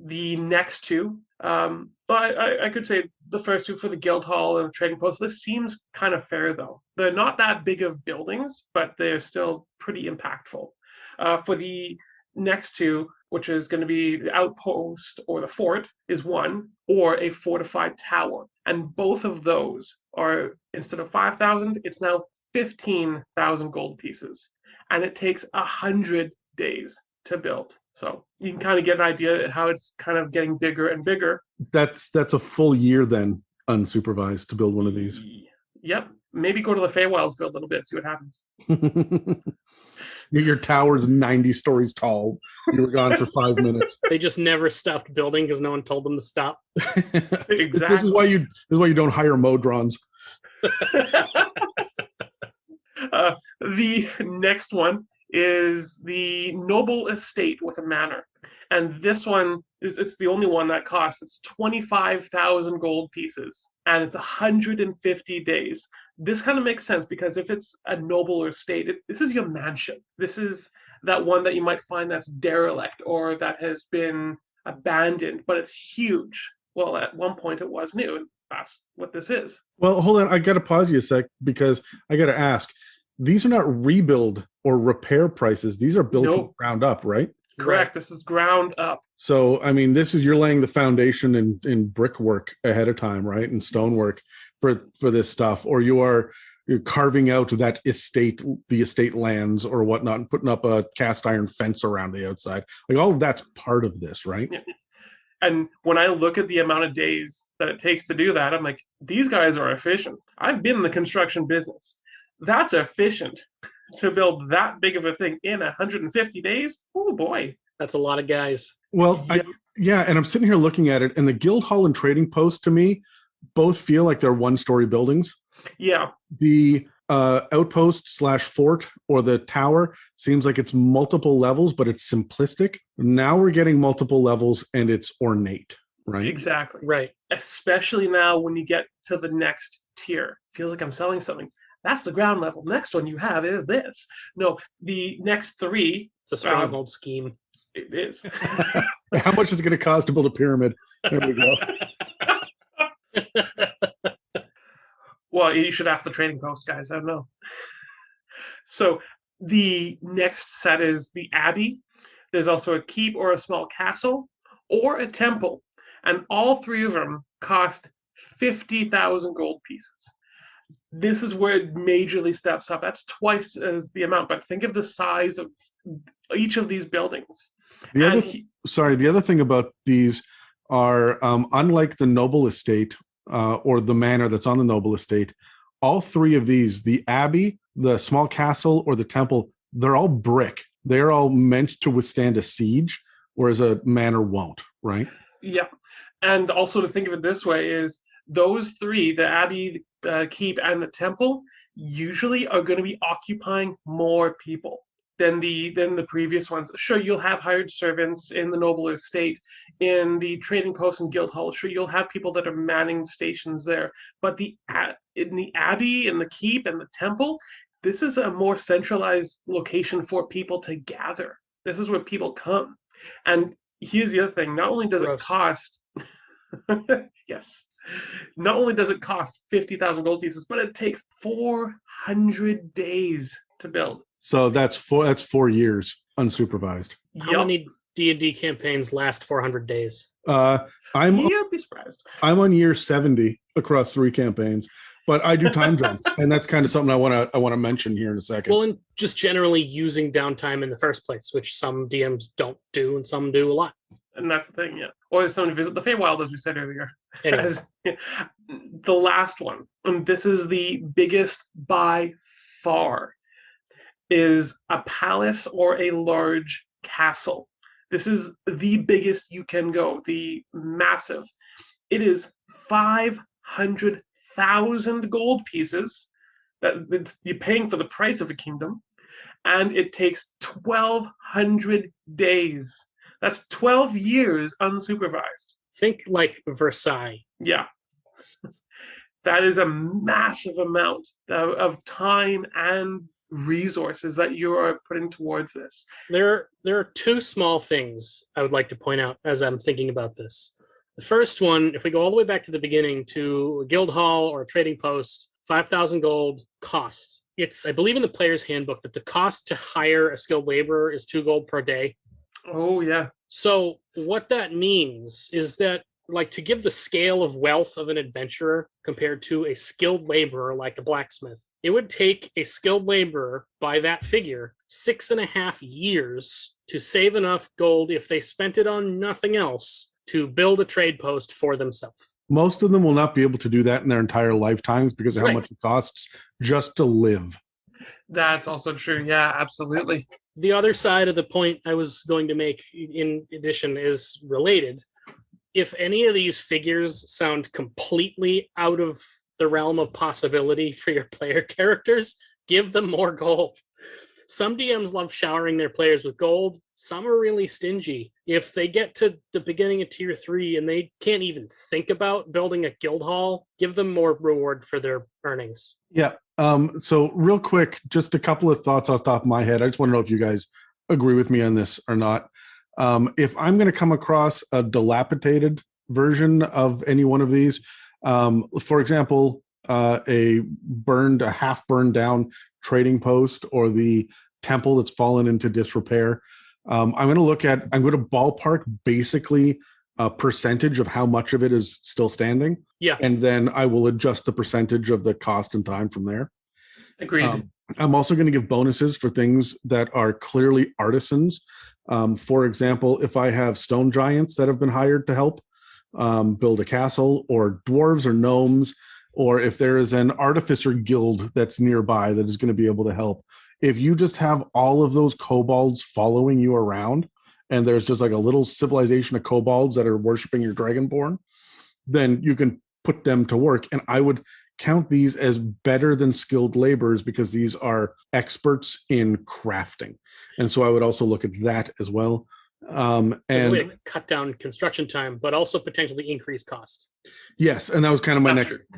The next 2, I could say the first 2 for the guild hall and the trading post. This seems kind of fair, though. They're not that big of buildings, but they're still pretty impactful. For the next 2, which is going to be the outpost or the fort, is 1, or a fortified tower. And both of those are, instead of 5,000, it's now 15,000 gold pieces. And it takes 100 days to build. So you can kind of get an idea of how it's kind of getting bigger and bigger. That's a full year then, unsupervised, to build one of these. Yep. Maybe go to the Feywild for a little bit, see what happens. Your tower's 90 stories tall. You were gone for 5 minutes. They just never stopped building because no one told them to stop. Exactly. This is why you don't hire Modrons. The next one is the noble estate with a manor. And this one it's the only one that costs. It's 25,000 gold pieces, and it's 150 days. This kind of makes sense because if it's a noble estate, this is your mansion. This is that one that you might find that's derelict or that has been abandoned, but it's huge. Well, at one point it was new, and that's what this is. Well, hold on. I got to pause you a sec because I got to ask. These are not rebuild or repair prices. These are built from ground up, right? Correct. This is ground up. So, I mean, you're laying the foundation in brickwork ahead of time, right? And stonework for this stuff, or you're carving out that estate, the estate lands or whatnot, and putting up a cast iron fence around the outside. Like all of that's part of this, right? Yeah. And when I look at the amount of days that it takes to do that, I'm like, these guys are efficient. I've been in the construction business. That's efficient to build that big of a thing in 150 days. Oh boy. That's a lot of guys. Well, yeah. And I'm sitting here looking at it, and the guild hall and trading post to me both feel like they're 1-story buildings. Yeah. The outpost / fort or the tower seems like it's multiple levels, but it's simplistic. Now we're getting multiple levels and it's ornate, right? Exactly. Right. Especially now when you get to the next tier. Feels like I'm selling something. That's the ground level. Next one you have is this. No, the next 3. It's a stronghold scheme. It is. How much is it going to cost to build a pyramid? There we go. Well, you should ask the trading post, guys. I don't know. So the next set is the abbey. There's also a keep or a small castle or a temple. And all 3 of them cost 50,000 gold pieces. This is where it majorly steps up. That's twice as the amount, but think of the size of each of these buildings. The other thing about these are, unlike the noble estate or the manor that's on the noble estate, all three of these, the abbey, the small castle, or the temple, they're all brick. They're all meant to withstand a siege, whereas a manor won't, right? Yeah. And also to think of it this way is those three, the abbey, keep, and the temple, usually are going to be occupying more people than the previous ones. Sure, you'll have hired servants in the noble estate, in the trading post and guild hall. Sure, you'll have people that are manning stations there. But in the abbey, in the keep, and the temple, this is a more centralized location for people to gather. This is where people come. And here's the other thing: not only does it cost, yes, not only does it cost 50,000 gold pieces, but it takes 400 days to build. So that's 4 years unsupervised. How many D&D campaigns last 400 days? You'd be surprised. I'm on year 70 across 3 campaigns, but I do time jumps, and that's kind of something I want to mention here in a second. Well, and just generally using downtime in the first place, which some DMs don't do, and some do a lot. And that's the thing, yeah. Or someone visit the Feywild, as we said earlier. Anyway. The last one, and this is the biggest by far, is a palace or a large castle. This is the biggest you can go, the massive. It is 500,000 gold pieces that you're paying for the price of a kingdom, and it takes 1,200 days. That's 12 years unsupervised. Think like Versailles. Yeah. That is a massive amount of time and resources that you are putting towards this. There are 2 small things I would like to point out as I'm thinking about this. The first one, if we go all the way back to the beginning to a guild hall or a trading post, 5,000 gold cost. It's, I believe, in the player's handbook that the cost to hire a skilled laborer is 2 gold per day. Oh, yeah. So what that means is that, like, to give the scale of wealth of an adventurer compared to a skilled laborer like a blacksmith, it would take a skilled laborer, by that figure, 6.5 years to save enough gold if they spent it on nothing else to build a trade post for themselves. Most of them will not be able to do that in their entire lifetimes because of how much it costs just to live. That's also true. Yeah, absolutely. The other side of the point I was going to make in addition is related. If any of these figures sound completely out of the realm of possibility for your player characters, give them more gold. Some DMs love showering their players with gold. Some are really stingy. If they get to the beginning of tier 3 and they can't even think about building a guild hall, give them more reward for their earnings. Yeah. So real quick, just a couple of thoughts off the top of my head. I just want to know if you guys agree with me on this or not. If I'm going to come across a dilapidated version of any one of these, for example, a half burned down trading post or the temple that's fallen into disrepair, I'm going to ballpark basically a percentage of how much of it is still standing. Yeah. And then I will adjust the percentage of the cost and time from there. Agreed. I'm also going to give bonuses for things that are clearly artisans. For example, if I have stone giants that have been hired to help build a castle, or dwarves or gnomes, or if there is an artificer guild that's nearby that is going to be able to help. If you just have all of those kobolds following you around, and there's just like a little civilization of kobolds that are worshiping your dragonborn, then you can put them to work. And I would count these as better than skilled laborers because these are experts in crafting. And so I would also look at that as well. And cut down construction time, but also potentially increase cost. Yes, and that was kind of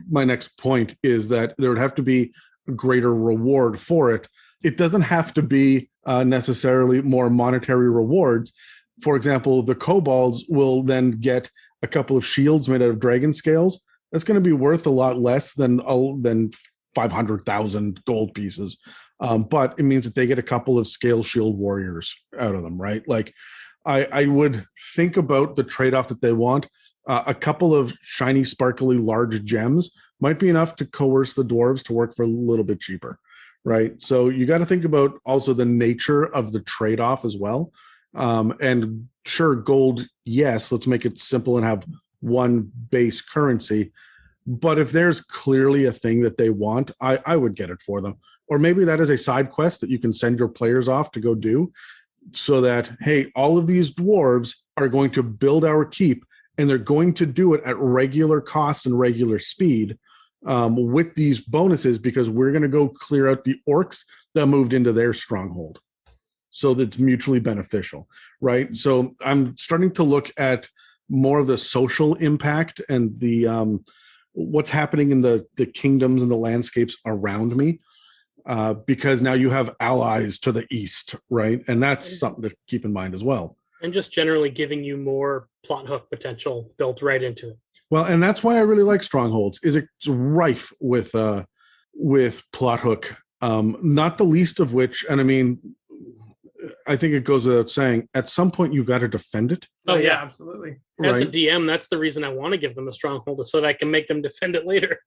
my next point, is that there would have to be a greater reward for it. It doesn't have to be necessarily more monetary rewards. For example, the kobolds will then get a couple of shields made out of dragon scales. That's going to be worth a lot less than 500,000 gold pieces. But it means that they get a couple of scale shield warriors out of them, right? Like, I would think about the trade-off that they want. A couple of shiny, sparkly, large gems might be enough to coerce the dwarves to work for a little bit cheaper, right? So you got to think about also the nature of the trade-off as well. And sure, gold, yes, let's make it simple and have one base currency. But if there's clearly a thing that they want, I would get it for them. Or maybe that is a side quest that you can send your players off to go do, so that, hey, all of these dwarves are going to build our keep, and they're going to do it at regular cost and regular speed, with these bonuses, because we're going to go clear out the orcs that moved into their stronghold. So that's mutually beneficial, right? So I'm starting to look at more of the social impact and the what's happening in the kingdoms and the landscapes around me, because now you have allies to the east, right? And that's something to keep in mind as well. And just generally giving you more plot hook potential built right into it. Well, and that's why I really like Strongholds, is it's rife with plot hook, not the least of which, and I mean, I think it goes without saying, at some point you've got to defend it. Oh yeah, absolutely. As a DM, that's the reason I want to give them a stronghold, so that I can make them defend it later.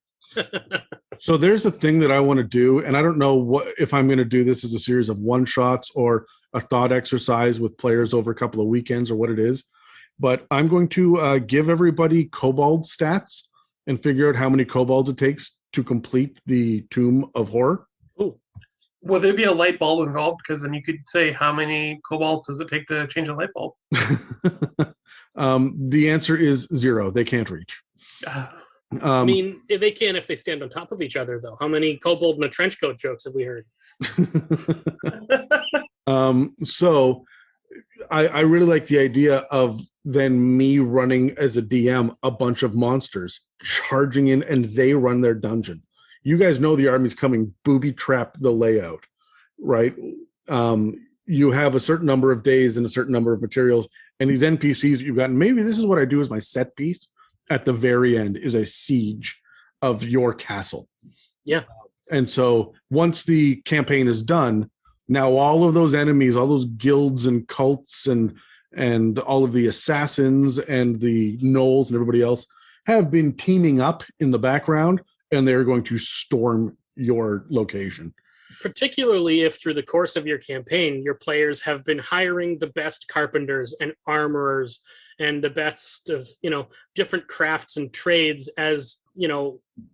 So there's a thing that I want to do, and I don't know if I'm going to do this as a series of one shots or a thought exercise with players over a couple of weekends or what it is, but I'm going to give everybody kobold stats and figure out how many kobolds it takes to complete the Tomb of Horror. Ooh. Will there be a light bulb involved? Because then you could say, how many kobolds does it take to change a light bulb? The answer is 0. They can't reach. I mean, they can if they stand on top of each other, though. How many kobold in a trench coat jokes have we heard? So I really like the idea of then me running as a DM a bunch of monsters charging in, and they run their dungeon. You guys know the army's coming, booby trap the layout, right? You have a certain number of days and a certain number of materials, and these NPCs you've gotten, maybe this is what I do as my set piece at the very end, is a siege of your castle. Yeah. And so once the campaign is done, now all of those enemies, all those guilds and cults and all of the assassins and the gnolls and everybody else have been teaming up in the background, and they're going to storm your location. Particularly if through the course of your campaign, your players have been hiring the best carpenters and armorers and the best of, different crafts and trades as,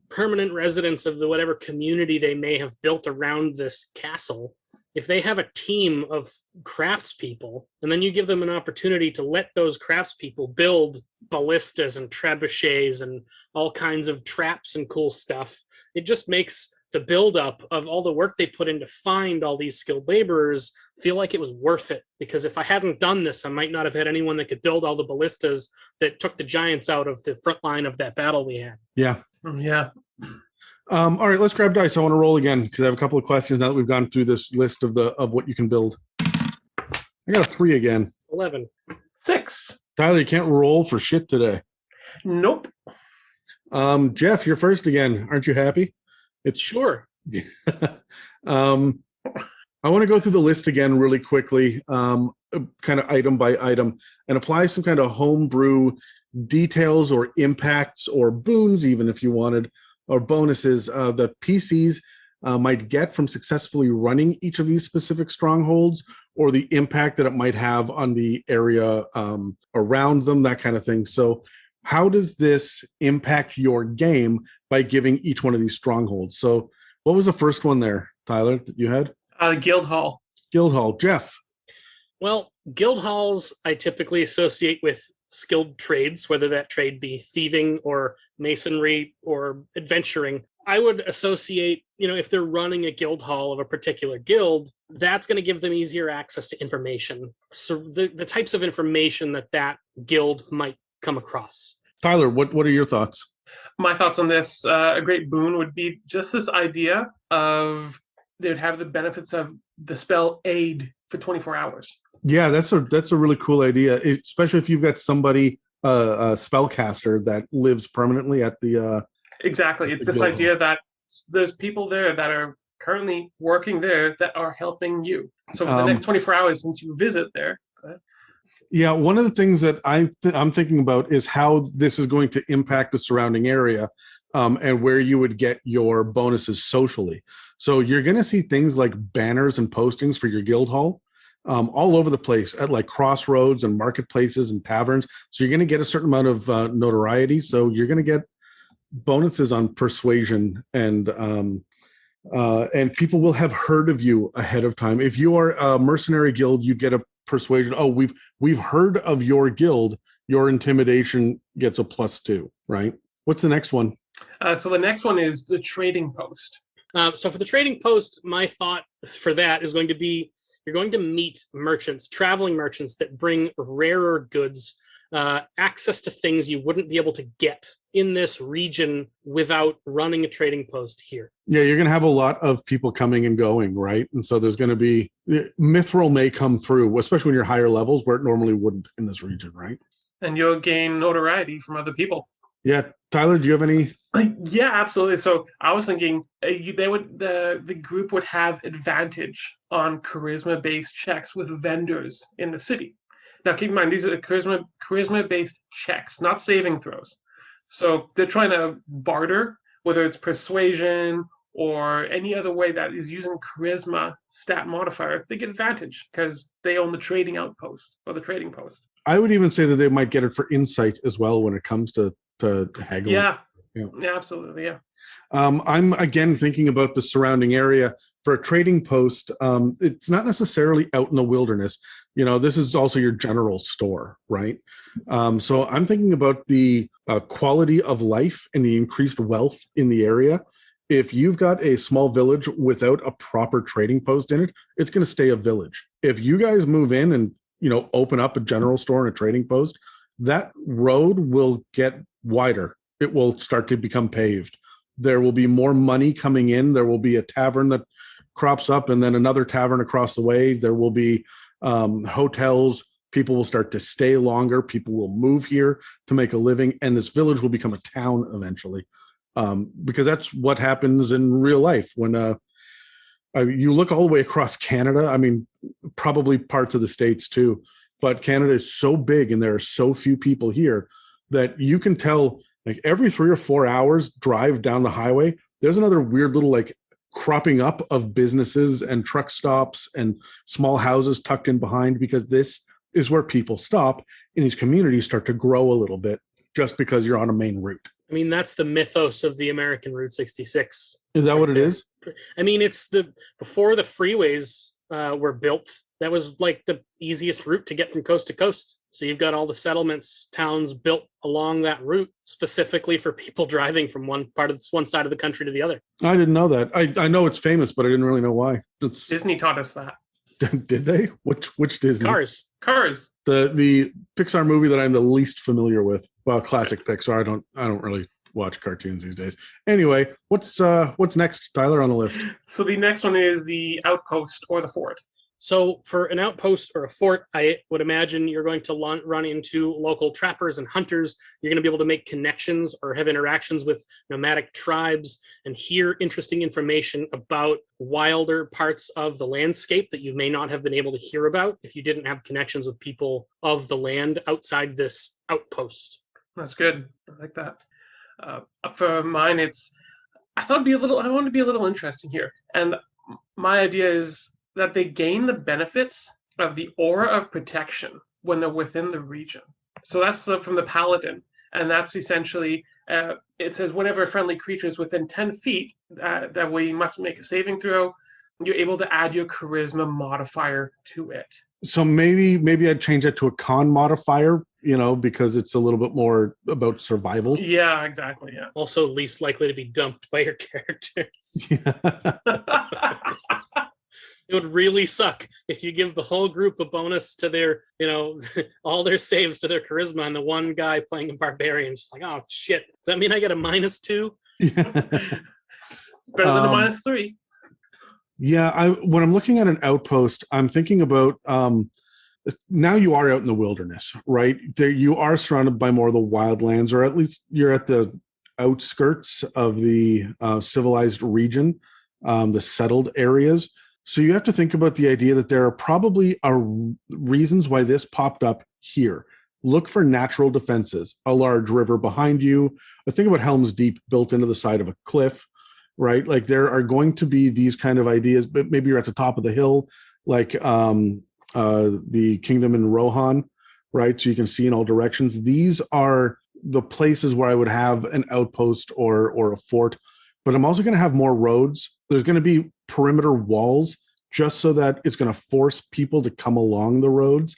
permanent residents of the whatever community they may have built around this castle. If they have a team of craftspeople, and then you give them an opportunity to let those craftspeople build ballistas and trebuchets and all kinds of traps and cool stuff, it just makes the buildup of all the work they put in to find all these skilled laborers feel like it was worth it. Because if I hadn't done this, I might not have had anyone that could build all the ballistas that took the giants out of the front line of that battle we had. Yeah. Yeah. All right, let's grab dice. I want to roll again because I have a couple of questions now that we've gone through this list of what you can build. I got a 3 again. 11. 6. Tyler, you can't roll for shit today. Nope. Jeff, you're first again. Aren't you happy? It's sure. I want to go through the list again really quickly, kind of item by item, and apply some kind of homebrew details or impacts or boons, even if you wanted, or bonuses that PCs might get from successfully running each of these specific strongholds, or the impact that it might have on the area around them, that kind of thing. So how does this impact your game by giving each one of these strongholds? So what was the first one there, Tyler, that you had? Guild Hall. Guild Hall. Jeff? Well, guild halls I typically associate with skilled trades, whether that trade be thieving or masonry or adventuring. I would associate, if they're running a guild hall of a particular guild, that's going to give them easier access to information. So the types of information that guild might come across. Tyler, what are your thoughts? My thoughts on this, a great boon would be just this idea of they would have the benefits of the spell aid for 24 hours. Yeah, that's a really cool idea, especially if you've got somebody, a spellcaster that lives permanently at the... Exactly. It's this idea that there's people there that are currently working there that are helping you. So for the next 24 hours, since you visit there... Yeah, one of the things that I'm thinking about is how this is going to impact the surrounding area, and where you would get your bonuses socially. So you're going to see things like banners and postings for your guild hall all over the place at like crossroads and marketplaces and taverns. So you're going to get a certain amount of notoriety. So you're going to get bonuses on persuasion, and people will have heard of you ahead of time. If you are a mercenary guild, you get a persuasion. Oh, we've heard of your guild. Your intimidation gets a +2, right? What's the next one? So the next one is the trading post. So for the trading post, my thought for that is going to be, you're going to meet merchants, traveling merchants that bring rarer goods, access to things you wouldn't be able to get in this region without running a trading post here. Yeah, you're going to have a lot of people coming and going, right? And so there's going to be, mithril may come through, especially when you're higher levels, where it normally wouldn't in this region, right? And you'll gain notoriety from other people. Yeah, Tyler, do you have any? Yeah, absolutely. So I was thinking the group would have advantage on charisma-based checks with vendors in the city. Now, keep in mind, these are charisma-based checks, not saving throws. So they're trying to barter, whether it's persuasion or any other way that is using charisma stat modifier. They get advantage because they own the trading outpost or the trading post. I would even say that they might get it for insight as well when it comes to haggling. Yeah, absolutely, yeah. I'm again thinking about the surrounding area for a trading post. It's not necessarily out in the wilderness. This is also your general store, right? So I'm thinking about the quality of life and the increased wealth in the area. If you've got a small village without a proper trading post in it, it's going to stay a village. If you guys move in and open up a general store and a trading post, that road will get wider. It will start to become paved. There will be more money coming in. There will be a tavern that crops up and then another tavern across the way. There will be hotels. People will start to stay longer. People will move here to make a living. And this village will become a town eventually, because that's what happens in real life. When you look all the way across Canada, I mean, probably parts of the States too, but Canada is so big and there are so few people here that you can tell, like every 3 or 4 hours drive down the highway, there's another weird little cropping up of businesses and truck stops and small houses tucked in behind, because this is where people stop and these communities start to grow a little bit just because you're on a main route. I mean, that's the mythos of the American Route 66. Is that what it is? I mean, it's before the freeways were built, that was like the easiest route to get from coast to coast. So you've got all the settlements, towns built along that route specifically for people driving from one side of the country to the other. I didn't know that. I know it's famous, but I didn't really know why. Disney taught us that. Did they? Which Disney? Cars. The Pixar movie that I'm the least familiar with. Well, classic Pixar. I don't really watch cartoons these days. Anyway, what's next, Tyler, on the list? So the next one is the outpost or the fort. So for an outpost or a fort, I would imagine you're going to run into local trappers and hunters. You're going to be able to make connections or have interactions with nomadic tribes and hear interesting information about wilder parts of the landscape that you may not have been able to hear about if you didn't have connections with people of the land outside this outpost. That's good. I like that. For mine, I want to be a little interesting here. And my idea is that they gain the benefits of the aura of protection when they're within the region. So that's from the paladin. And that's essentially, it says whenever a friendly creature is within 10 feet, that way you must make a saving throw. You're able to add your charisma modifier to it. So maybe I'd change that to a con modifier, because it's a little bit more about survival. Yeah, exactly. Yeah. Also least likely to be dumped by your characters. Yeah. It would really suck if you give the whole group a bonus to their, all their saves to their charisma, and the one guy playing a barbarian is like, oh shit, does that mean I get a -2? Yeah. Better than a -3. Yeah, when I'm looking at an outpost, I'm thinking about now you are out in the wilderness, right? You are surrounded by more of the wildlands, or at least you're at the outskirts of the civilized region, the settled areas. So you have to think about the idea that there are probably reasons why this popped up here. Look for natural defenses, a large river behind you. Think about Helm's Deep built into the side of a cliff, right? Like there are going to be these kind of ideas, but maybe you're at the top of the hill, like the kingdom in Rohan, right? So you can see in all directions. These are the places where I would have an outpost or a fort, but I'm also going to have more roads. There's going to be perimeter walls just so that it's going to force people to come along the roads.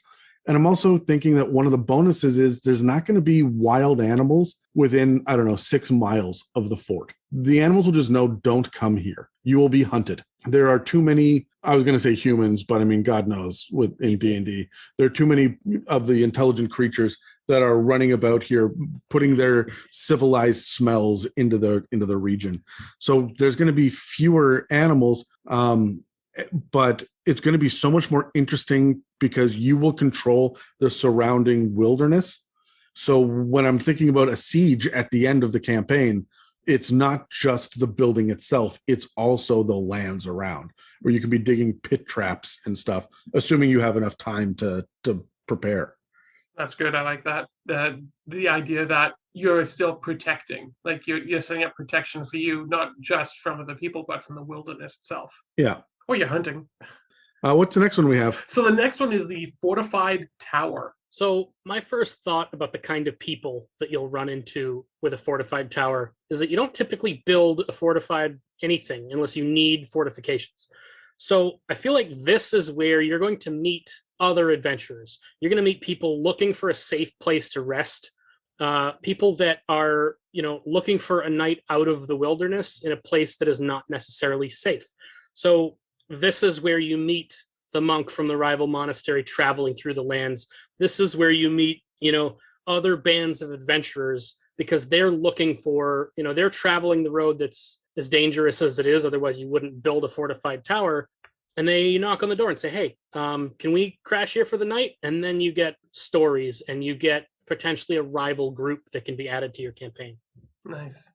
And I'm also thinking that one of the bonuses is there's not going to be wild animals within, 6 miles of the fort. The animals will just know, don't come here. You will be hunted. There are too many, I was going to say humans, but I mean, God knows in D&D, there are too many of the intelligent creatures that are running about here, putting their civilized smells into the region. So there's going to be fewer animals, but it's going to be so much more interesting because you will control the surrounding wilderness. So when I'm thinking about a siege at the end of the campaign, it's not just the building itself, it's also the lands around, where you can be digging pit traps and stuff, assuming you have enough time to prepare. That's good. I like that. The idea that you're still protecting, like you're setting up protection for you, not just from other people, but from the wilderness itself. Yeah. Or you're hunting. What's the next one we have? So the next one is the fortified tower. So my first thought about the kind of people that you'll run into with a fortified tower is that you don't typically build a fortified anything unless you need fortifications. So I feel like this is where you're going to meet other adventurers. You're going to meet people looking for a safe place to rest, people that are, looking for a night out of the wilderness in a place that is not necessarily safe. So this is where you meet the monk from the rival monastery traveling through the lands. This is where you meet, other bands of adventurers, because they're looking for, they're traveling the road that's as dangerous as it is. Otherwise, you wouldn't build a fortified tower. And they knock on the door and say, hey, can we crash here for the night? And then you get stories and you get potentially a rival group that can be added to your campaign. Nice.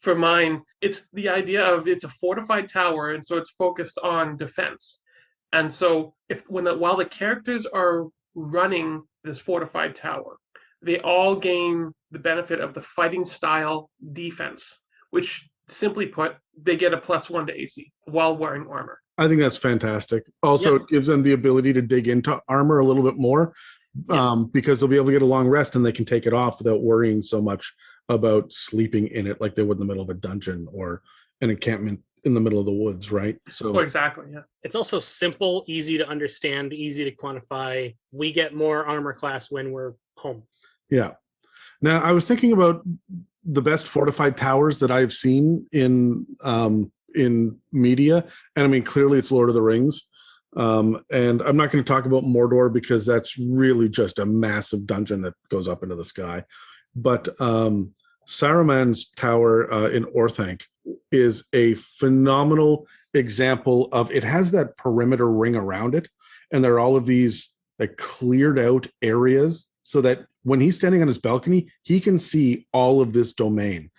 For mine, it's the idea of it's a fortified tower, and so it's focused on defense. And so while the characters are running this fortified tower, they all gain the benefit of the fighting style defense, which simply put, they get a +1 to AC while wearing armor. I think that's fantastic. Also, It gives them the ability to dig into armor a little bit more, because they'll be able to get a long rest and they can take it off without worrying so much about sleeping in it like they would in the middle of a dungeon or an encampment in the middle of the woods, right? So exactly, yeah. It's also simple, easy to understand, easy to quantify. We get more armor class when we're home. Yeah. Now, I was thinking about the best fortified towers that I've seen in media, and I mean, clearly it's Lord of the Rings. And I'm not going to talk about Mordor because that's really just a massive dungeon that goes up into the sky. But Saruman's tower in Orthanc is a phenomenal example of, it has that perimeter ring around it, and there are all of these cleared out areas so that when he's standing on his balcony, he can see all of this domain.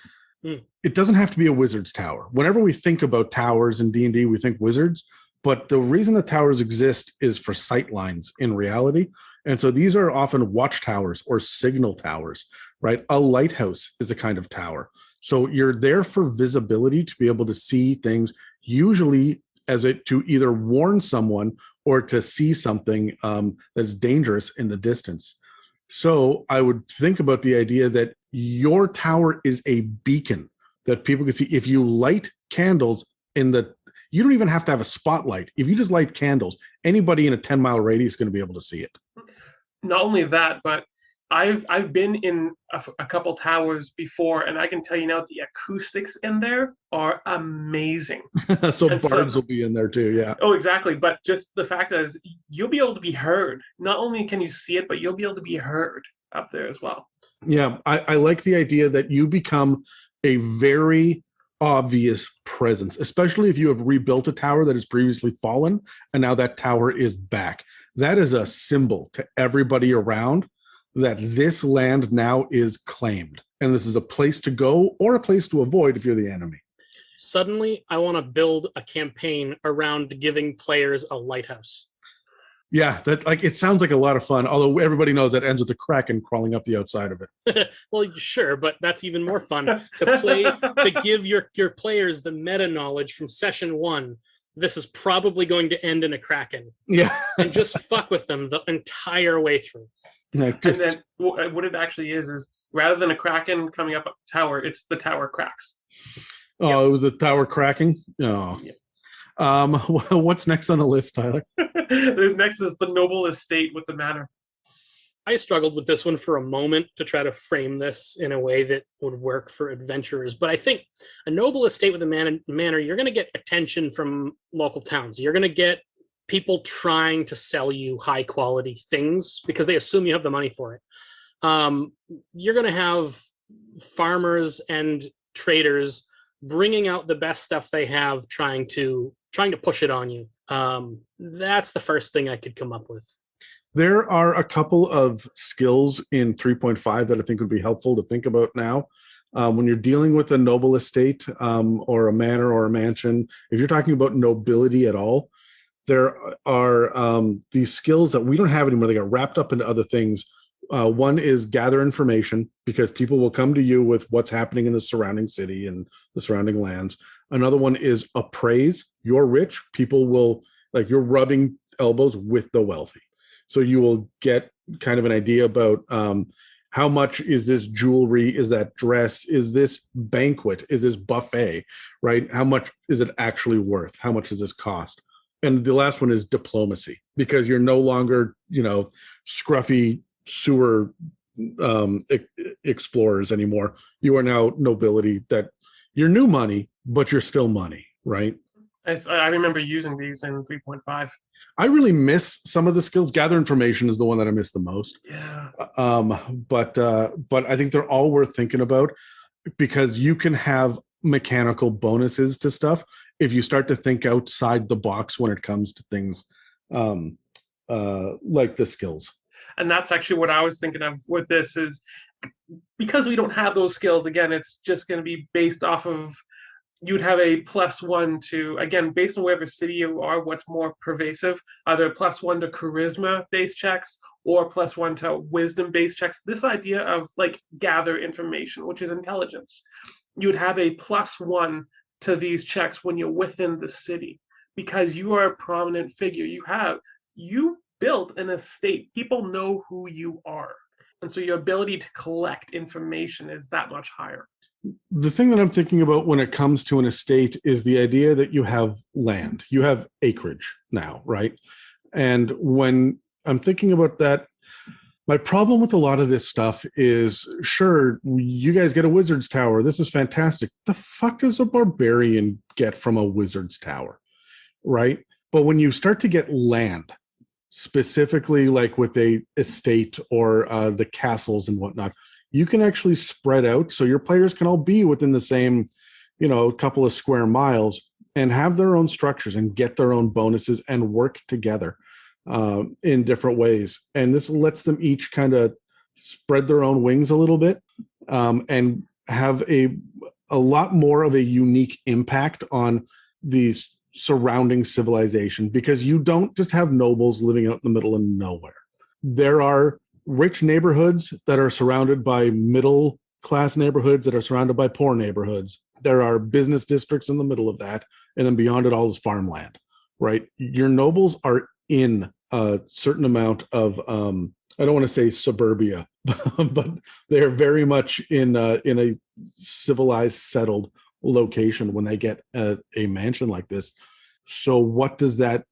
It doesn't have to be a wizard's tower. Whenever we think about towers in D&D, we think wizards, but the reason the towers exist is for sight lines in reality. And so these are often watchtowers or signal towers, right? A lighthouse is a kind of tower. So you're there for visibility, to be able to see things, usually to either warn someone or to see something that's dangerous in the distance. So I would think about the idea that your tower is a beacon that people can see. If you light candles you don't even have to have a spotlight. If you just light candles, anybody in a 10-mile radius is going to be able to see it. Not only that, but I've been in a couple towers before, and I can tell you now the acoustics in there are amazing. So bards will be in there too, yeah. Oh, exactly. But just the fact that you'll be able to be heard. Not only can you see it, but you'll be able to be heard up there as well. Yeah, I like the idea that you become a very obvious presence, especially if you have rebuilt a tower that has previously fallen and now that tower is back. That is a symbol to everybody around that this land now is claimed, and this is a place to go or a place to avoid if you're the enemy. Suddenly, I want to build a campaign around giving players a lighthouse. Yeah, it sounds like a lot of fun, although everybody knows that ends with the Kraken crawling up the outside of it. Well, sure, but that's even more fun to give your players the meta knowledge from session 1. This is probably going to end in a Kraken. Yeah. And just fuck with them the entire way through. Yeah, and then what it actually is rather than a kraken coming up the tower, it's the tower cracks. Oh, It was the tower cracking. Oh, Yep. What's next on the list, Tyler? Next is the noble estate with the manor. I struggled with this one for a moment to try to frame this in a way that would work for adventurers. But I think a noble estate with a manor, you're going to get attention from local towns. You're going to get people trying to sell you high quality things because they assume you have the money for it. You're going to have farmers and traders bringing out the best stuff they have, trying to push it on you. That's the first thing I could come up with. There are a couple of skills in 3.5 that I think would be helpful to think about now. When you're dealing with a noble estate or a manor or a mansion, if you're talking about nobility at all, there are these skills that we don't have anymore. They got wrapped up into other things. One is gather information, because people will come to you with what's happening in the surrounding city and the surrounding lands. Another one is appraise. You're rich. People will, like, you're rubbing elbows with the wealthy. So you will get kind of an idea about how much is this jewelry, is that dress, is this banquet, is this buffet, right? How much is it actually worth? How much does this cost? And the last one is diplomacy, because you're no longer, scruffy sewer explorers anymore. You are now nobility, that you're new money, but you're still money, right? I remember using these in 3.5. I really miss some of the skills. Gather information is the one that I miss the most. Yeah. But I think they're all worth thinking about, because you can have mechanical bonuses to stuff if you start to think outside the box when it comes to things like the skills. And that's actually what I was thinking of with this, is because we don't have those skills, again, it's just going to be based off of, you'd have a +1 to, again, based on wherever city you are, what's more pervasive, either +1 to charisma based checks or +1 to wisdom based checks. This idea of like gather information, which is intelligence, you'd have a +1 to these checks when you're within the city, because you are a prominent figure. You built an estate. People know who you are. And so your ability to collect information is that much higher. The thing that I'm thinking about when it comes to an estate is the idea that you have land, you have acreage now, right? And when I'm thinking about that, my problem with a lot of this stuff is, sure, you guys get a wizard's tower. This is fantastic. The fuck does a barbarian get from a wizard's tower, right? But when you start to get land, specifically like with a estate or the castles and whatnot, you can actually spread out, so your players can all be within the same, couple of square miles and have their own structures and get their own bonuses and work together in different ways. And this lets them each kind of spread their own wings a little bit and have a lot more of a unique impact on these surrounding civilization, because you don't just have nobles living out in the middle of nowhere. There are rich neighborhoods that are surrounded by middle class neighborhoods that are surrounded by poor neighborhoods. There are business districts in the middle of that, and then beyond it all is farmland, right? Your nobles are in a certain amount of I don't want to say suburbia, but they're very much in a civilized, settled location when they get a mansion like this. So what does that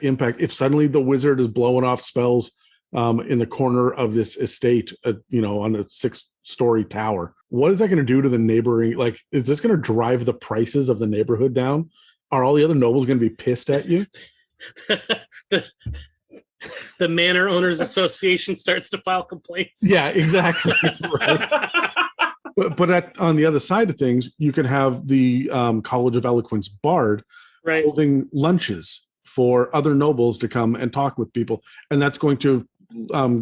impact if suddenly the wizard is blowing off spells in the corner of this estate, on a 6-story tower? What is that going to do to the neighboring? Like, is this going to drive the prices of the neighborhood down? Are all the other nobles going to be pissed at you? The Manor Owners Association starts to file complaints. Yeah, exactly. Right. But on the other side of things, you can have the College of Eloquence Bard holding lunches for other nobles to come and talk with people. And that's going to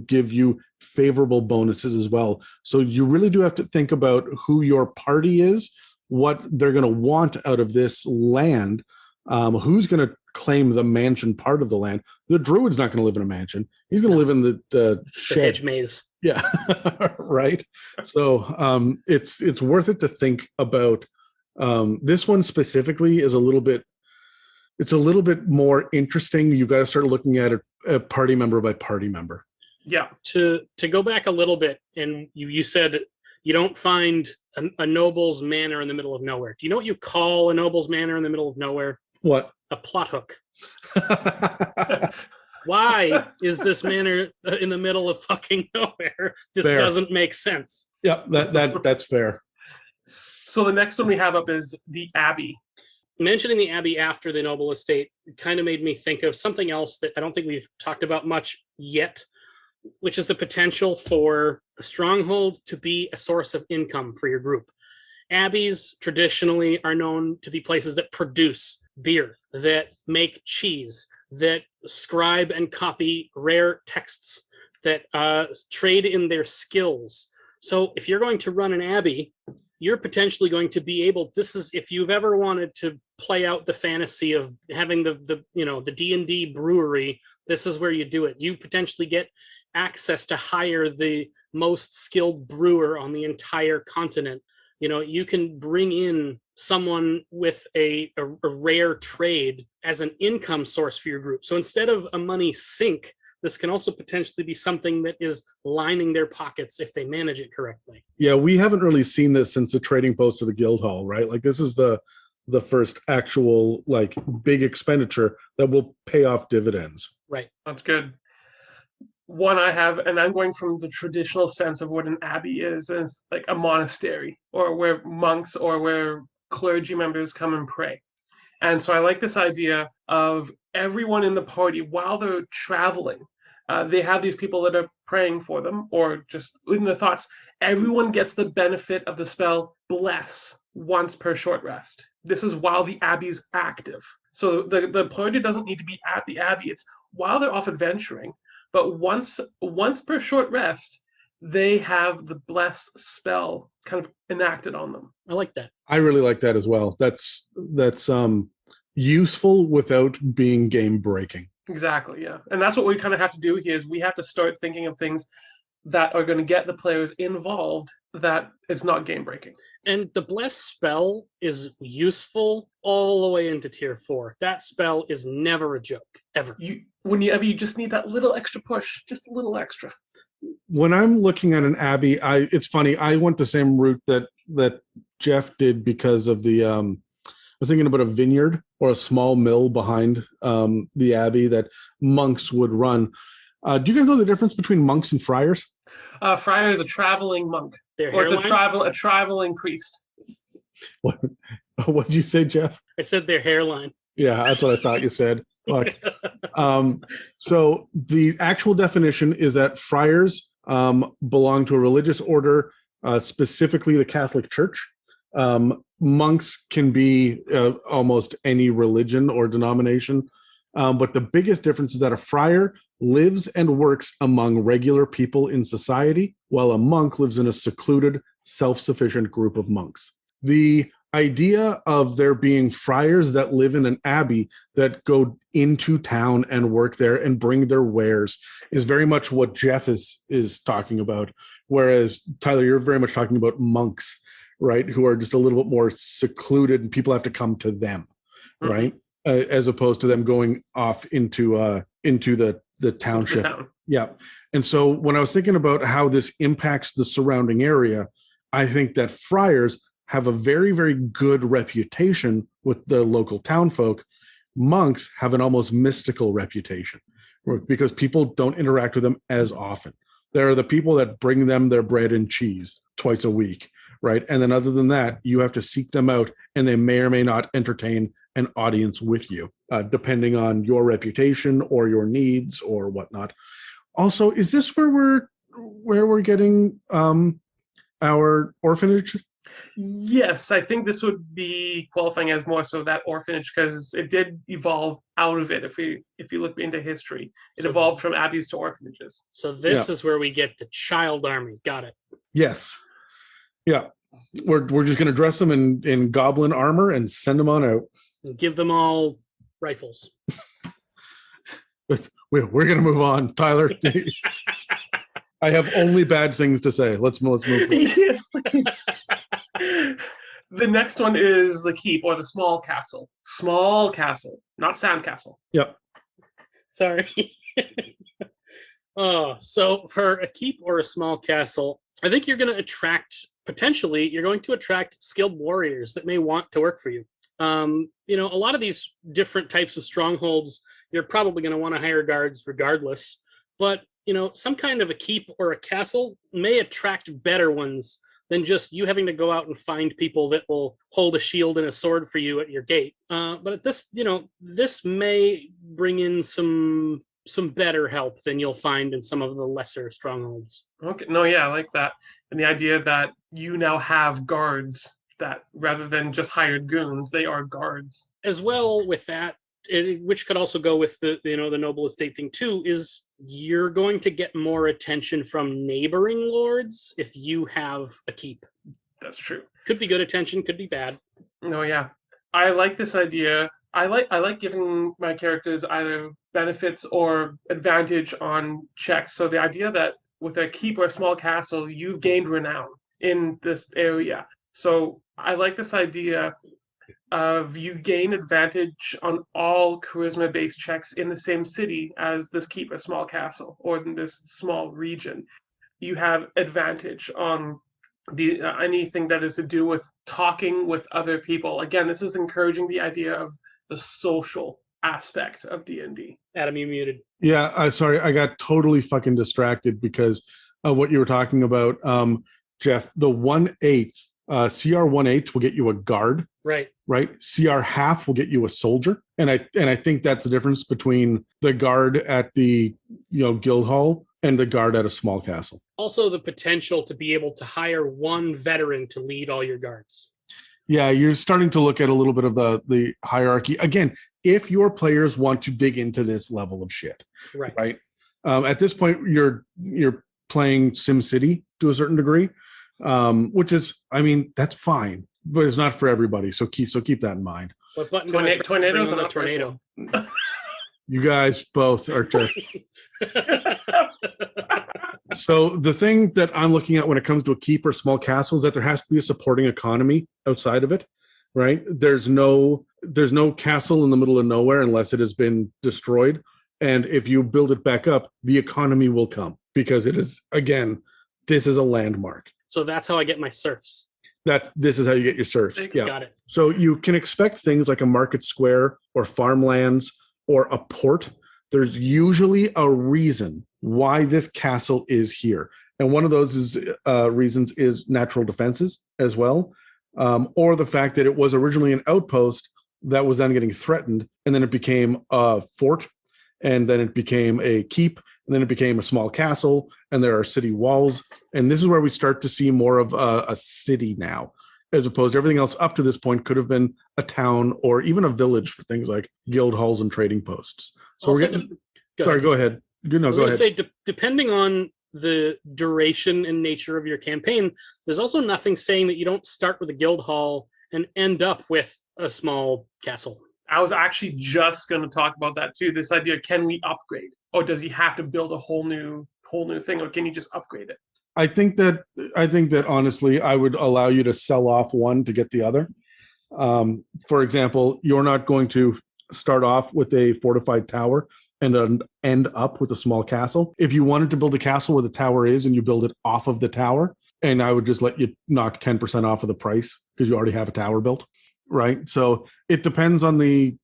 give you favorable bonuses as well. So you really do have to think about who your party is, what they're going to want out of this land, who's going to claim the mansion part of the land. The druid's not going to live in a mansion. He's going to live in the shed. The hedge maze. Yeah. Right. So it's worth it to think about. This one specifically is a little bit more interesting. You've got to start looking at it party member by party member. Yeah. To go back a little bit, and you said you don't find a noble's manor in the middle of nowhere. Do you know what you call a noble's manor in the middle of nowhere? What? A plot hook. Why is this manor in the middle of fucking nowhere? This Fair. doesn't make sense. Yeah, that's fair. So the next one we have up is the Abbey. Mentioning the Abbey after the noble estate kind of made me think of something else that I don't think we've talked about much yet, which is the potential for a stronghold to be a source of income for your group. Abbeys traditionally are known to be places that produce beer, that make cheese, that scribe and copy rare texts, that trade in their skills. So if you're going to run an abbey, you're potentially going to be able, this is, if you've ever wanted to play out the fantasy of having the D&D brewery, this is where you do it. You potentially get access to hire the most skilled brewer on the entire continent. You can bring in someone with a rare trade as an income source for your group. So instead of a money sink, this can also potentially be something that is lining their pockets if they manage it correctly. Yeah, we haven't really seen this since the trading post of the guild hall, right? Like this is the first actual like big expenditure that will pay off dividends. Right. That's good. One I have, and I'm going from the traditional sense of what an abbey is like a monastery or where monks or where clergy members come and pray. And so I like this idea of everyone in the party, while they're traveling, they have these people that are praying for them or just in their thoughts. Everyone gets the benefit of the spell Bless once per short rest. This is while the abbey's active. So the party doesn't need to be at the abbey. It's while they're off adventuring. But once per short rest, they have the Bless spell kind of enacted on them. I like that. I really like that as well. That's useful without being game breaking. Exactly, yeah. And that's what we kind of have to do here is we have to start thinking of things that are going to get the players involved that it's not game breaking. And the Bless spell is useful all the way into tier 4. That spell is never a joke, ever. Whenever you just need that little extra push, just a little extra. When I'm looking at an abbey, it's funny. I went the same route that Jeff did because of the. I was thinking about a vineyard or a small mill behind the abbey that monks would run. Do you guys know the difference between monks and friars? Friar is a traveling monk, Or it's a traveling priest. What did you say, Jeff? I said their hairline. Yeah, that's what I thought you said. Fuck. So the actual definition is that friars belong to a religious order, specifically the Catholic Church. Monks can be almost any religion or denomination. But the biggest difference is that a friar lives and works among regular people in society, while a monk lives in a secluded, self-sufficient group of monks. The idea of there being friars that live in an abbey that go into town and work there and bring their wares is very much what Jeff is talking about. Whereas, Tyler, you're very much talking about monks, right? Who are just a little bit more secluded and people have to come to them, right? As opposed to them going off into the township. Yeah. And so when I was thinking about how this impacts the surrounding area, I think that friars have a very, very good reputation with the local townfolk. Monks have an almost mystical reputation because people don't interact with them as often. There are the people that bring them their bread and cheese twice a week, right? And then other than that, you have to seek them out and they may or may not entertain an audience with you, depending on your reputation or your needs or whatnot. Also, is this where we're getting our orphanage? Yes, I think this would be qualifying as more so that orphanage because it did evolve out of it. If you look into history, it evolved from abbeys to orphanages. So this is where we get the child army. Got it. Yes. Yeah. We're just going to dress them in goblin armor and send them on out. Give them all rifles. But we're going to move on, Tyler. I have only bad things to say. Let's move. Yes, please. The next one is the keep or the small castle. Small castle, not sand castle. Yep. Sorry. So for a keep or a small castle, I think you're going to attract, potentially, you're going to attract skilled warriors that may want to work for you. A lot of these different types of strongholds, you're probably going to want to hire guards regardless. But, some kind of a keep or a castle may attract better ones than just you having to go out and find people that will hold a shield and a sword for you at your gate. But this may bring in some better help than you'll find in some of the lesser strongholds. Okay. No, yeah, I like that. And the idea that you now have guards that rather than just hired goons, they are guards. As well with that, which could also go with the noble estate thing too, is you're going to get more attention from neighboring lords if you have a keep. That's true. Could be good attention, could be bad. No, yeah. I like this idea. I like giving my characters either benefits or advantage on checks. So the idea that with a keep or a small castle, you've gained renown in this area. So I like this idea of you gain advantage on all charisma-based checks in the same city as this keep or small castle or in this small region. You have advantage on the anything that is to do with talking with other people. Again, this is encouraging the idea of the social aspect of D&D. Adam, you muted. Yeah, sorry, I got totally fucking distracted because of what you were talking about, Jeff. The 1/8, CR 1/8 will get you a guard. Right. CR half will get you a soldier, and I think that's the difference between the guard at the guild hall and the guard at a small castle. Also, the potential to be able to hire one veteran to lead all your guards. Yeah, you're starting to look at a little bit of the hierarchy again. If your players want to dig into this level of shit, right? At this point, you're playing SimCity to a certain degree, which is, that's fine, but it's not for everybody. So keep that in mind. What button tornadoes on a tornado? You guys both are just. So the thing that I'm looking at when it comes to a keep or small castle is that there has to be a supporting economy outside of it, right? There's no castle in the middle of nowhere unless it has been destroyed. And if you build it back up, the economy will come because it is, again, this is a landmark. So that's how I get my serfs. This is how you get your serfs. Yeah. Got it. So you can expect things like a market square or farmlands or a port. There's usually a reason why this castle is here. And one of those reasons is natural defenses as well, or the fact that it was originally an outpost that was then getting threatened, and then it became a fort, and then it became a keep, and then it became a small castle, and there are city walls. And this is where we start to see more of a city now, as opposed to everything else up to this point could have been a town or even a village for things like guild halls and trading posts. So also, we're getting... Sorry, go ahead. I was going to say, depending on the duration and nature of your campaign, there's also nothing saying that you don't start with a guild hall and end up with a small castle. I was actually just going to talk about that too. This idea, can we upgrade? Or does he have to build a whole new thing, or can you just upgrade it? I think that honestly, I would allow you to sell off one to get the other. For example, you're not going to start off with a fortified tower and then end up with a small castle. If you wanted to build a castle where the tower is and you build it off of the tower, and I would just let you knock 10% off of the price because you already have a tower built, right? So it depends on the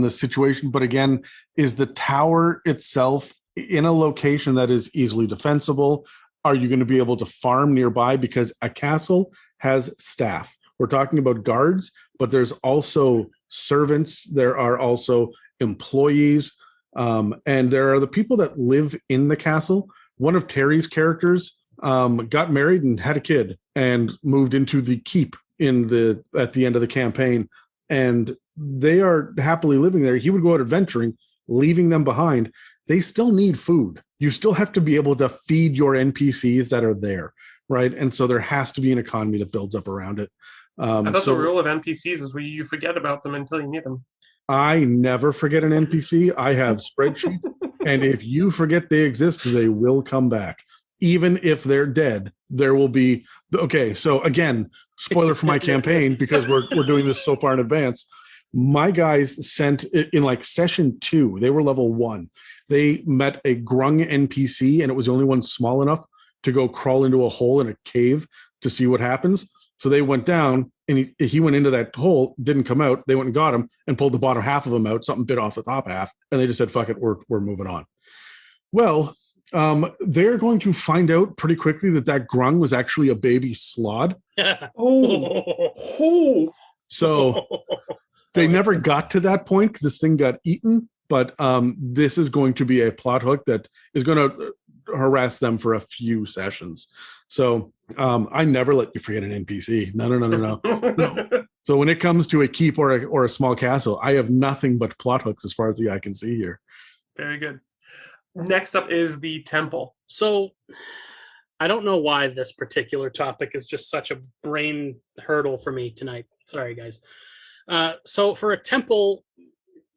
situation. But again, is the tower itself in a location that is easily defensible? Are you going to be able to farm nearby? Because a castle has staff. We're talking about guards, but there's also servants. There are also employees. And there are the people that live in the castle. One of Terry's characters got married and had a kid and moved into the keep at the end of the campaign. And they are happily living there. He would go out adventuring, leaving them behind. They still need food. You still have to be able to feed your NPCs that are there, right? And so there has to be an economy that builds up around it. I thought the rule of NPCs is where you forget about them until you need them. I never forget an NPC. I have spreadsheets, and if you forget they exist, they will come back. Even if they're dead, there will be... Okay, so again, spoiler for my campaign, because we're doing this so far in advance. My guys sent in like session 2, they were level 1. They met a grung NPC, and it was the only one small enough to go crawl into a hole in a cave to see what happens. So they went down, and he went into that hole, didn't come out. They went and got him and pulled the bottom half of him out. Something bit off the top half, and they just said, "Fuck it, we're moving on." Well, they're going to find out pretty quickly that grung was actually a baby slod. So they never got to that point because this thing got eaten. But this is going to be a plot hook that is going to harass them for a few sessions. So I never let you forget an NPC. No. So when it comes to a keep or a small castle, I have nothing but plot hooks as far as the eye can see here. Very good. Next up is the temple. So I don't know why this particular topic is just such a brain hurdle for me tonight. Sorry, guys. So for a temple,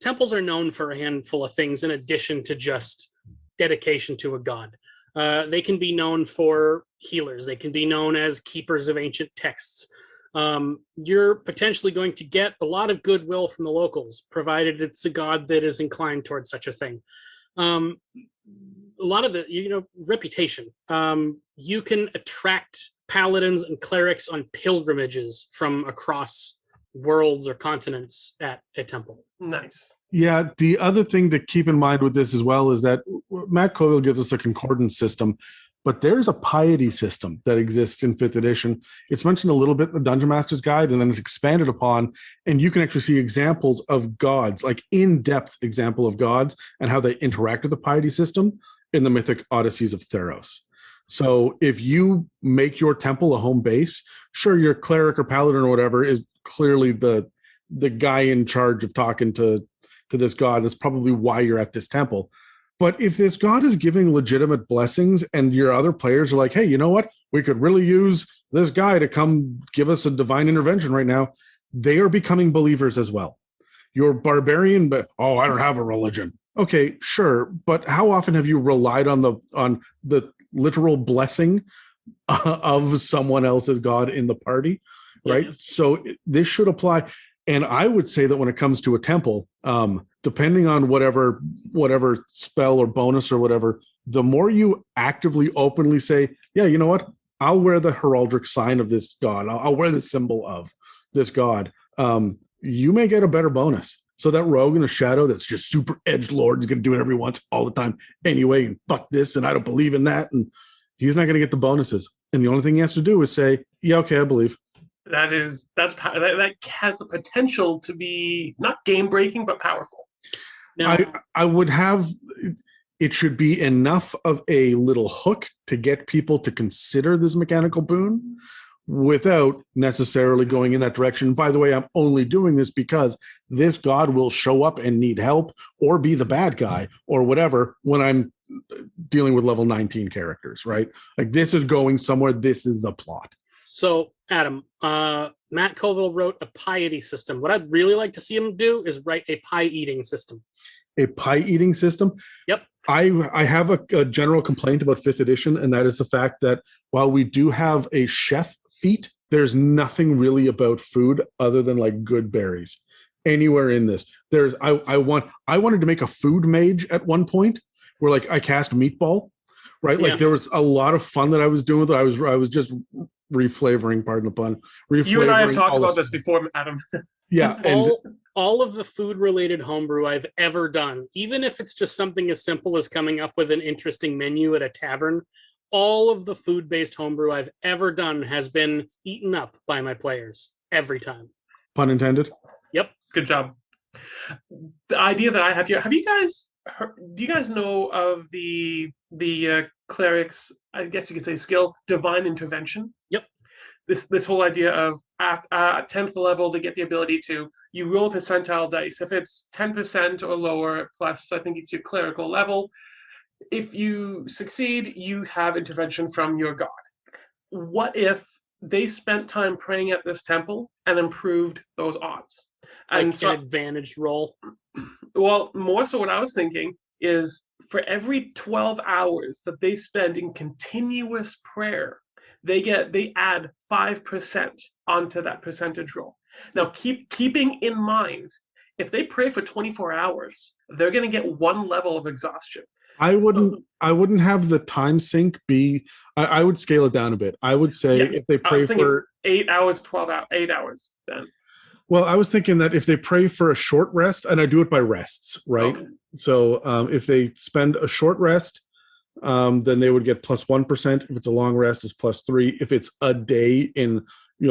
temples are known for a handful of things in addition to just dedication to a god. They can be known for healers. They can be known as keepers of ancient texts. You're potentially going to get a lot of goodwill from the locals, provided it's a god that is inclined towards such a thing. A lot of the, reputation. You can attract paladins and clerics on pilgrimages from across worlds or continents at a temple. Nice. Yeah, the other thing to keep in mind with this as well is that Matt Colville gives us a concordance system, but there's a piety system that exists in 5th edition. It's mentioned a little bit in the Dungeon Master's Guide, and then it's expanded upon, and you can actually see examples of gods, like in-depth example of gods and how they interact with the piety system in the Mythic Odysseys of Theros. So if you make your temple a home base, sure, your cleric or paladin or whatever is clearly the guy in charge of talking to this god. That's probably why you're at this temple. But if this god is giving legitimate blessings and your other players are like, hey, you know what? We could really use this guy to come give us a divine intervention right now. They are becoming believers as well. You're barbarian, but, I don't have a religion. Okay, sure. But how often have you relied on the literal blessing of someone else's god in the party? Right. Yeah. So this should apply. And I would say that when it comes to a temple, depending on whatever spell or bonus or whatever, the more you actively, openly say, yeah, you know what? I'll wear the heraldic sign of this god. I'll wear the symbol of this god. You may get a better bonus. So that rogue in the shadow that's just super edgelord is going to do it every once, all the time anyway, and fuck this, and I don't believe in that. And he's not going to get the bonuses. And the only thing he has to do is say, yeah, okay, I believe. That has the potential to be not game breaking, but powerful. Now, I would have, it should be enough of a little hook to get people to consider this mechanical boon without necessarily going in that direction. By the way, I'm only doing this because this god will show up and need help or be the bad guy or whatever when I'm dealing with level 19 characters, right? Like this is going somewhere. This is the plot. So, Adam, Matt Colville wrote a piety system. What I'd really like to see him do is write a pie eating system. A pie eating system? Yep. I have a general complaint about 5th edition, and that is the fact that while we do have a chef feat, there's nothing really about food other than like good berries anywhere in this. I wanted to make a food mage at one point where like I cast meatball, right? Like there was a lot of fun that I was doing with it. I was just reflavoring, pardon the pun. You and I have talked about this before, Adam. Yeah. All of the food-related homebrew I've ever done, even if it's just something as simple as coming up with an interesting menu at a tavern, all of the food-based homebrew I've ever done has been eaten up by my players every time. Pun intended. Yep. Good job. The idea that I have here, do you guys know of the cleric's, I guess you could say, skill, divine intervention? Yep. This whole idea of at 10th level they get the ability to, you roll a percentile dice. If it's 10% or lower, plus I think it's your clerical level, if you succeed, you have intervention from your god. What if they spent time praying at this temple and improved those odds? And so, an advantage roll? Well, more so what I was thinking is for every 12 hours that they spend in continuous prayer, they add 5% onto that percentage roll. Now, keeping in mind if they pray for 24 hours, they're going to get one level of exhaustion. I wouldn't have the time sink be. I would scale it down a bit. I would say if they pray for 8 hours, 12 hours, 8 hours, then. Well, I was thinking that if they pray for a short rest, and I do it by rests, right? Okay. So if they spend a short rest, then they would get plus 1%. If it's a long rest, it's plus 3. If it's a day in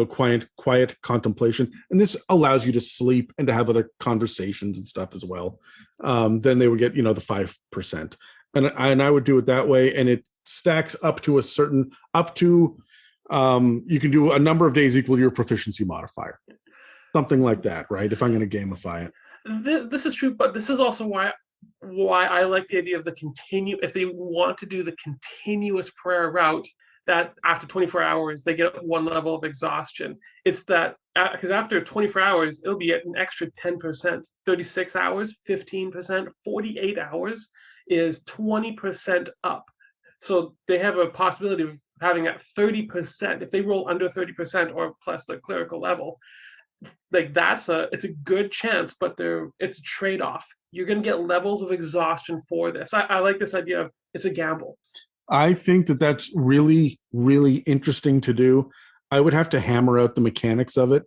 quiet contemplation, and this allows you to sleep and to have other conversations and stuff as well, then they would get the 5%. And I would do it that way, and it stacks up to you can do a number of days equal to your proficiency modifier. Something like that, right? If I'm going to gamify it. This is true, but this is also why I like the idea of if they want to do the continuous prayer route, that after 24 hours, they get one level of exhaustion. It's that, because after 24 hours, it'll be at an extra 10%, 36 hours, 15%, 48 hours is 20% up. So they have a possibility of having at 30%, if they roll under 30% or plus the clerical level, like it's a good chance, but it's a trade-off. You're going to get levels of exhaustion for this. I like this idea of it's a gamble. I think that's really, really interesting to do. I would have to hammer out the mechanics of it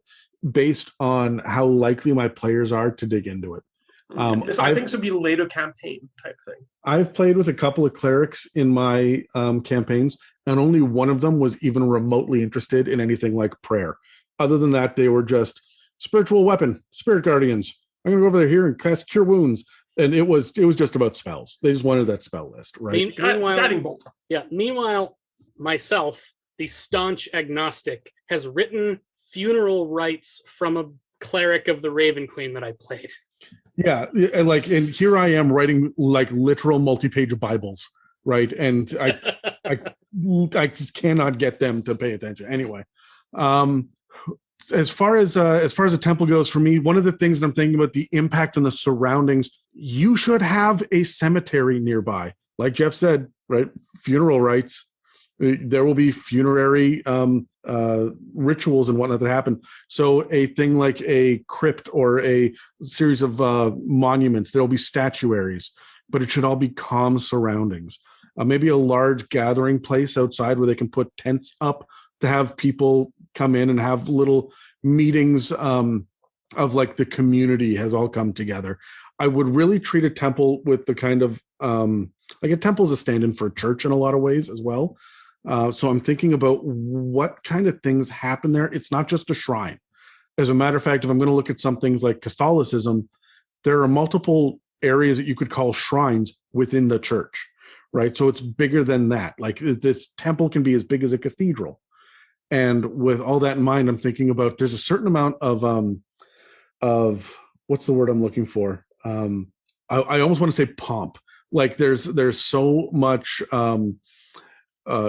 based on how likely my players are to dig into it. I think this would be a later campaign type thing. I've played with a couple of clerics in my campaigns, and only one of them was even remotely interested in anything like prayer. Other than that, they were just spiritual weapon, spirit guardians. I'm going to go over here and cast cure wounds. And it was just about spells. They just wanted that spell list, right? Meanwhile, myself, the staunch agnostic, has written funeral rites from a cleric of the Raven Queen that I played. Yeah, and here I am writing like literal multi-page Bibles, right? And I just cannot get them to pay attention. Anyway, as far as the temple goes, for me, one of the things that I'm thinking about the impact on the surroundings, you should have a cemetery nearby. Like Jeff said, right? Funeral rites. There will be funerary rituals and whatnot that happen. So a thing like a crypt or a series of monuments, there will be statuaries, but it should all be calm surroundings. Maybe a large gathering place outside where they can put tents up to have people come in and have little meetings of like the community has all come together. I would really treat a temple with the kind of like a temple is a stand-in for a church in a lot of ways as well. So I'm thinking about what kind of things happen there. It's not just a shrine. As a matter of fact, if I'm going to look at some things like Catholicism, there are multiple areas that you could call shrines within the church, right? So it's bigger than that. Like this temple can be as big as a cathedral. And with all that in mind, I'm thinking about there's a certain amount of what's the word I'm looking for? I almost want to say pomp. Like there's so much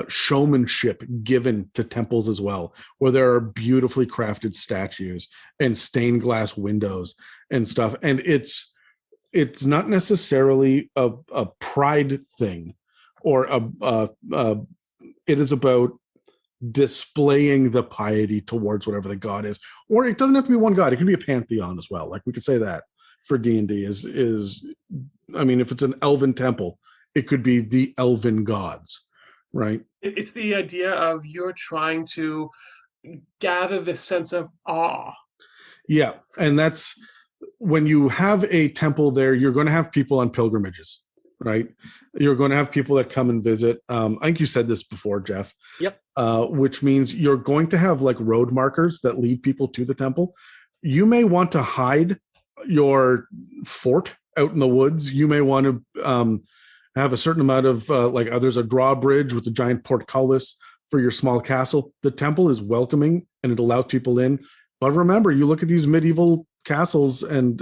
showmanship given to temples as well, where there are beautifully crafted statues and stained glass windows and stuff. And it's not necessarily a pride thing, or it is about displaying the piety towards whatever the god is. Or it doesn't have to be one god. It can be a pantheon as well. Like we could say that for D&D is I mean, if it's an elven temple, it could be the elven gods, right? It's the idea of you're trying to gather this sense of awe. Yeah. And that's when you have a temple there, you're going to have people on pilgrimages, right? You're going to have people that come and visit. I think you said this before, Jeff. Yep. Which means you're going to have like road markers that lead people to the temple. You may want to hide your fort out in the woods. You may want to have a certain amount of there's a drawbridge with a giant portcullis for your small castle. The temple is welcoming and it allows people in. But remember, you look at these medieval castles and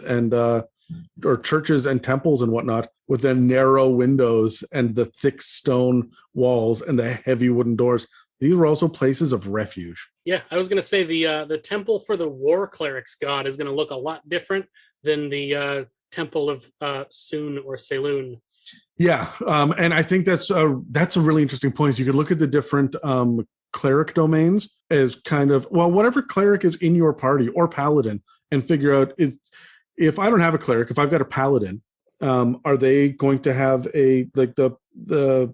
or churches and temples and whatnot with the narrow windows and the thick stone walls and the heavy wooden doors. These were also places of refuge. Yeah, I was going to say the temple for the war cleric's god is going to look a lot different than the temple of Soon or Saloon. Yeah, and I think that's a really interesting point. Is you could look at the different cleric domains as kind of, well, whatever cleric is in your party or paladin, and figure out if I don't have a cleric, if I've got a paladin, are they going to have the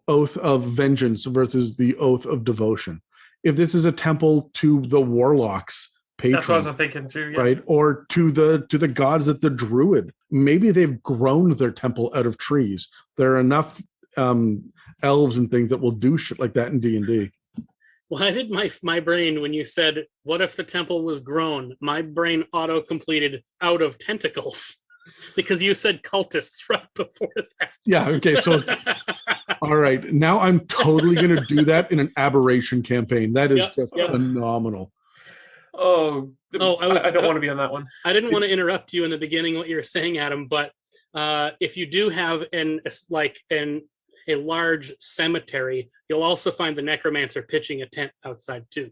oath of vengeance versus the oath of devotion? If this is a temple to the warlock's patron, that's what I was thinking too. Yeah. right? Or to the gods that the druid, maybe they've grown their temple out of trees. There are enough elves and things that will do shit like that in D&D. Why did my brain, when you said, what if the temple was grown? My brain auto-completed out of tentacles because you said cultists right before that. Yeah, okay, so, all right. Now I'm totally going to do that in an aberration campaign. That is just phenomenal. I don't want to be on that one. I didn't want to interrupt you in the beginning what you were saying, Adam, but if you do have a large cemetery, you'll also find the necromancer pitching a tent outside too.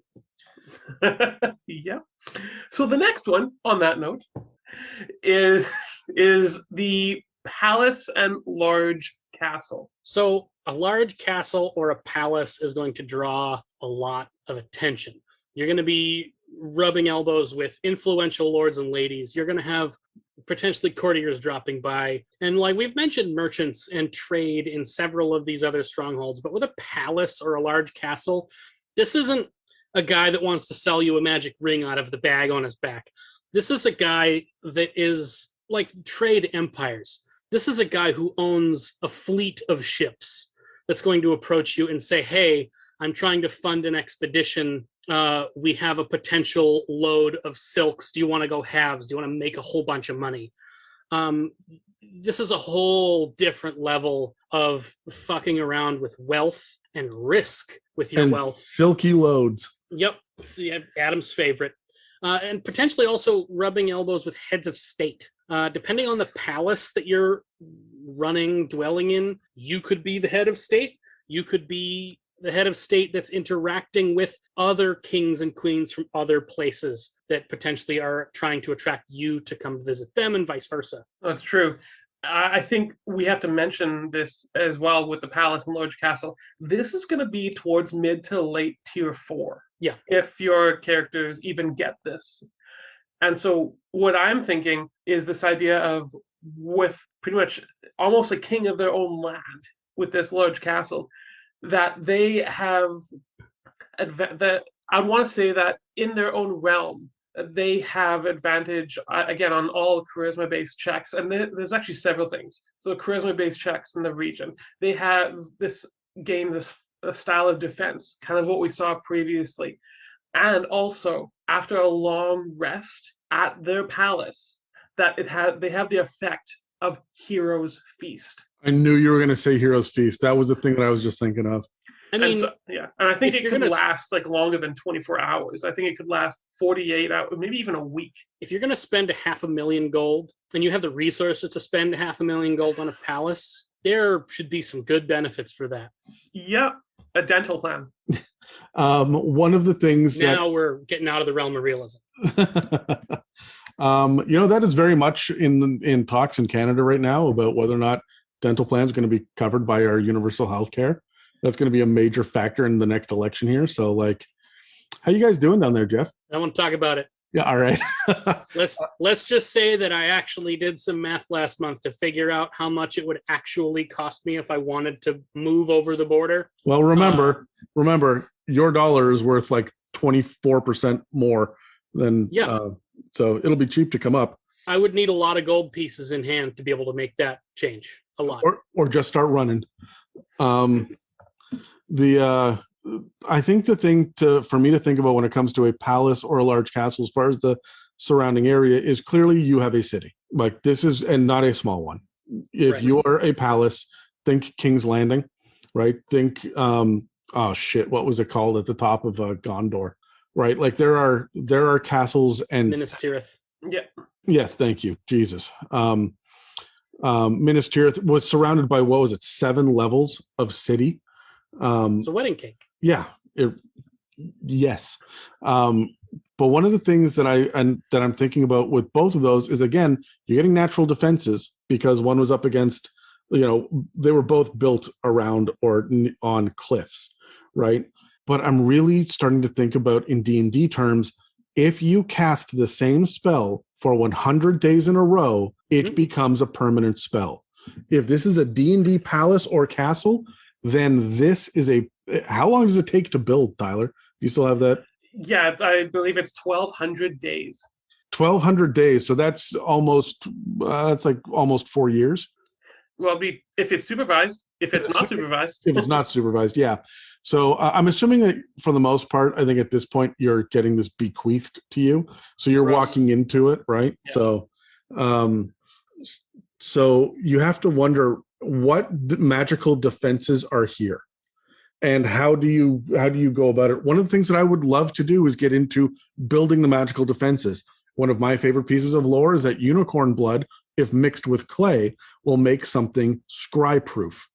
Yeah. So the next one on that note is the palace and large castle. So a large castle or a palace is going to draw a lot of attention. You're going to be rubbing elbows with influential lords and ladies. You're going to have potentially courtiers dropping by. And like we've mentioned merchants and trade in several of these other strongholds, but with a palace or a large castle, this isn't a guy that wants to sell you a magic ring out of the bag on his back. This is a guy that is like trade empires. This is a guy who owns a fleet of ships that's going to approach you and say, hey, I'm trying to fund an expedition. We have a potential load of silks. Do you want to go halves? Do you want to make a whole bunch of money? This is a whole different level of fucking around with wealth and risk with your wealth. Silky loads. Yep. See, Adam's favorite. And potentially also rubbing elbows with heads of state. Depending on the palace that you're dwelling in, you could be the head of state. You could be the head of state that's interacting with other kings and queens from other places that potentially are trying to attract you to come visit them and vice versa. That's true. I think we have to mention this as well with the palace and large castle. This is going to be towards mid to late tier 4. Yeah. If your characters even get this. And so what I'm thinking is this idea of with pretty much almost a king of their own land with this large castle, that they have that I want to say that in their own realm they have advantage again on all charisma based checks, and there's actually several things. So charisma based checks in the region, they have this style of defense, kind of what we saw previously, and also after a long rest at their palace, that they have the effect of Hero's Feast. I knew you were going to say Hero's Feast. That was the thing that I was just thinking of. I mean, and I think it could last like longer than 24 hours. I think it could last 48 hours, maybe even a week. If you're going to spend $500,000 gold and you have the resources to spend $500,000 gold on a palace, there should be some good benefits for that. Yep, a dental plan. One of the things now we're getting out of the realm of realism. That is very much in talks in Canada right now about whether or not dental plans going to be covered by our universal health care. That's going to be a major factor in the next election here. So, like, how you guys doing down there, Jeff? I want to talk about it. Yeah, all right. let's just say that I actually did some math last month to figure out how much it would actually cost me if I wanted to move over the border. Well, remember, your dollar is worth like 24% more than so it'll be cheap to come up. I would need a lot of gold pieces in hand to be able to make that change. A lot. Or just start running. I think the thing for me to think about when it comes to a palace or a large castle, as far as the surrounding area, is clearly you have a city. Like this is, and not a small one. If you are a palace, think King's Landing, right? Think, what was it called at the top of Gondor, right? Like there are castles and Minas Tirith. Yeah. Yes, thank you, Jesus. Minas Tirith was surrounded by 7 levels of city. It's a wedding cake. Yeah. Yes. But one of the things that I'm thinking about with both of those is, again, you're getting natural defenses because one was up against, they were both built around or on cliffs, right? But I'm really starting to think about in D&D terms, if you cast the same spell for 100 days in a row, it becomes a permanent spell. If this is a D&D palace or castle, then this is a... How long does it take to build, Tyler? You still have that? Yeah, I believe it's 1,200 days. 1,200 days. So that's almost, that's like almost 4 years. Well, if it's supervised. If it's not supervised. If it's not supervised, yeah. So I'm assuming that for the most part, I think at this point you're getting this bequeathed to you. So you're walking into it, right? Yeah. So you have to wonder what magical defenses are here, and how do you go about it? One of the things that I would love to do is get into building the magical defenses. One of my favorite pieces of lore is that unicorn blood, if mixed with clay, will make something scry-proof.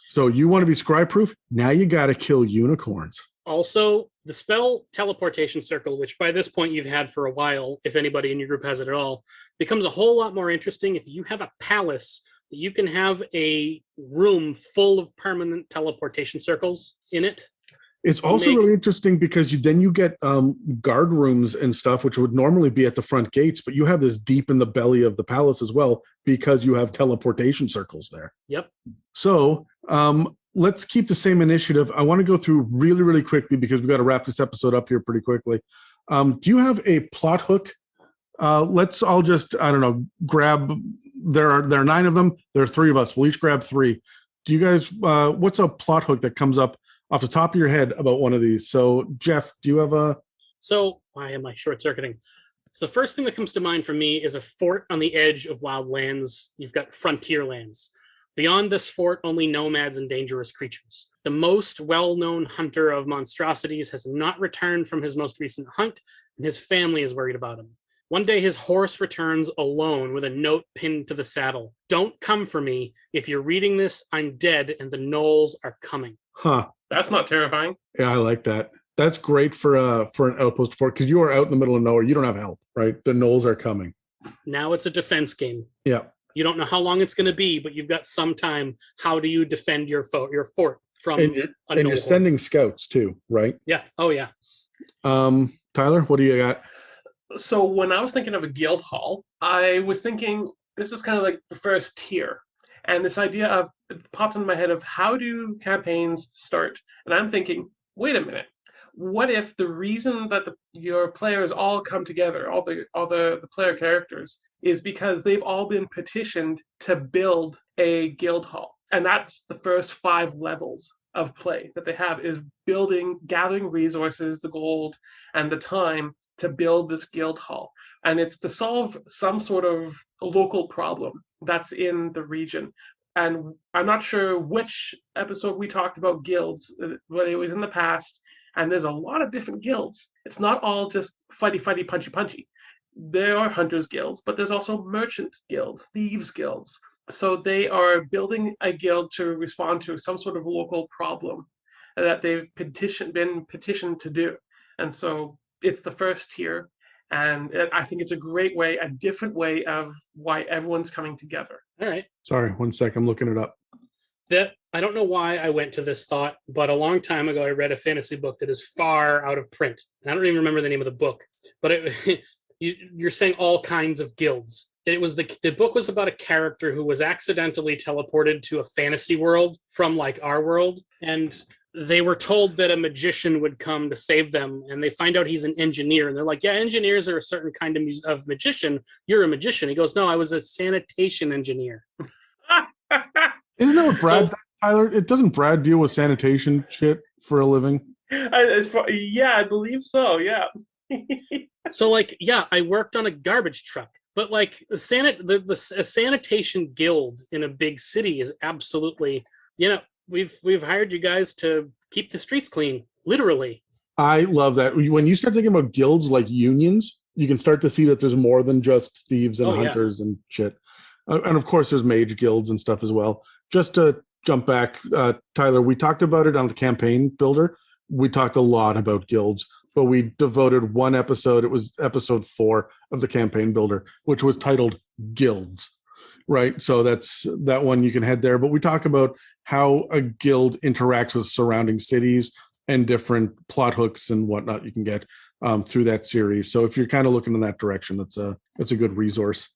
So you want to be scry-proof? Now you got to kill unicorns. Also, the spell Teleportation Circle, which by this point you've had for a while, if anybody in your group has it at all, becomes a whole lot more interesting if you have a palace that you can have a room full of permanent teleportation circles in it. It's also really interesting because you get guard rooms and stuff, which would normally be at the front gates, but you have this deep in the belly of the palace as well because you have teleportation circles there. Yep. So let's keep the same initiative. I want to go through really, really quickly because we've got to wrap this episode up here pretty quickly. Do you have a plot hook? Let's all just, I don't know, grab... There are 9 of them. There are 3 of us. We'll each grab 3. Do you guys... what's a plot hook that comes up off the top of your head about one of these? So, Jeff, do you have a... So, why am I short-circuiting? So the first thing that comes to mind for me is a fort on the edge of wild lands. You've got frontier lands. Beyond this fort, only nomads and dangerous creatures. The most well-known hunter of monstrosities has not returned from his most recent hunt, and his family is worried about him. One day his horse returns alone with a note pinned to the saddle. Don't come for me. If you're reading this, I'm dead and the gnolls are coming. Huh. That's not terrifying. Yeah, I like that. That's great for an outpost fort because you are out in the middle of nowhere. You don't have help, right? The gnolls are coming. Now it's a defense game. Yeah. You don't know how long it's going to be, but you've got some time. How do you defend your fort from and you're sending scouts too, right? Yeah. Oh, yeah. Tyler, what do you got? So when I was thinking of a guild hall, I was thinking this is kind of like the first tier. And this idea of it popped into my head of how do campaigns start? And I'm thinking, wait a minute. What if the reason that your players all come together, all the player characters, is because they've all been petitioned to build a guild hall? And that's the first 5 levels of play that they have, is gathering resources, the gold and the time to build this guild hall. And it's to solve some sort of local problem that's in the region. And I'm not sure which episode we talked about guilds, but it was in the past. And there's a lot of different guilds. It's not all just fighty, punchy. There are hunters guilds, but there's also merchant guilds, thieves guilds. So they are building a guild to respond to some sort of local problem that they've been petitioned to do. And so it's the first tier. And I think it's a different way of why everyone's coming together. All right. Sorry, 1 sec. I'm looking it up. I don't know why I went to this thought, but a long time ago, I read a fantasy book that is far out of print. And I don't even remember the name of the book, but you're saying all kinds of guilds. It was the book was about a character who was accidentally teleported to a fantasy world from like our world. And they were told that a magician would come to save them. And they find out he's an engineer. And they're like, yeah, engineers are a certain kind of magician. You're a magician. He goes, no, I was a sanitation engineer. Isn't that what Brad does, Tyler? Doesn't Brad deal with sanitation shit for a living? Yeah, I believe so. Yeah. So I worked on a garbage truck, but like a sanitation guild in a big city is absolutely, we've hired you guys to keep the streets clean, literally. I love that. When you start thinking about guilds like unions, you can start to see that there's more than just thieves and hunters and shit. And of course, there's mage guilds and stuff as well. Just to jump back, Tyler, we talked about it on the campaign builder. We talked a lot about guilds, but we devoted one episode. It was episode 4 of the campaign builder, which was titled Guilds, right? So that's that one. You can head there. But we talk about how a guild interacts with surrounding cities and different plot hooks and whatnot you can get. through that series. So if you're kind of looking in that direction, that's a good resource.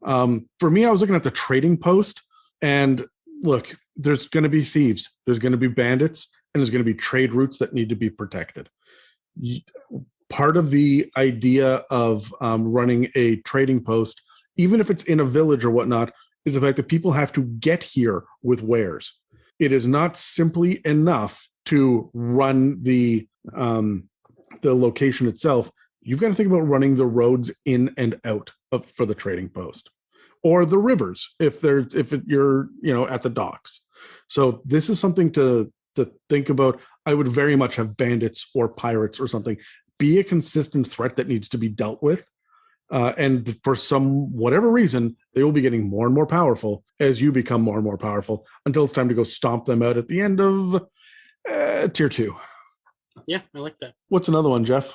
For me, I was looking at the trading post, and look, there's going to be thieves, there's going to be bandits, and there's going to be trade routes that need to be protected. Part of the idea of running a trading post, even if it's in a village or whatnot, is the fact that people have to get here with wares. It is not simply enough to run the location itself. You've got to think about running the roads in and out for the trading post, or the rivers if you're at the docks. So this is something to think about. I would very much have bandits or pirates or something be a consistent threat that needs to be dealt with. And for whatever reason, they will be getting more and more powerful as you become more and more powerful until it's time to go stomp them out at the end of tier 2. Yeah, I like that. What's another one, Jeff?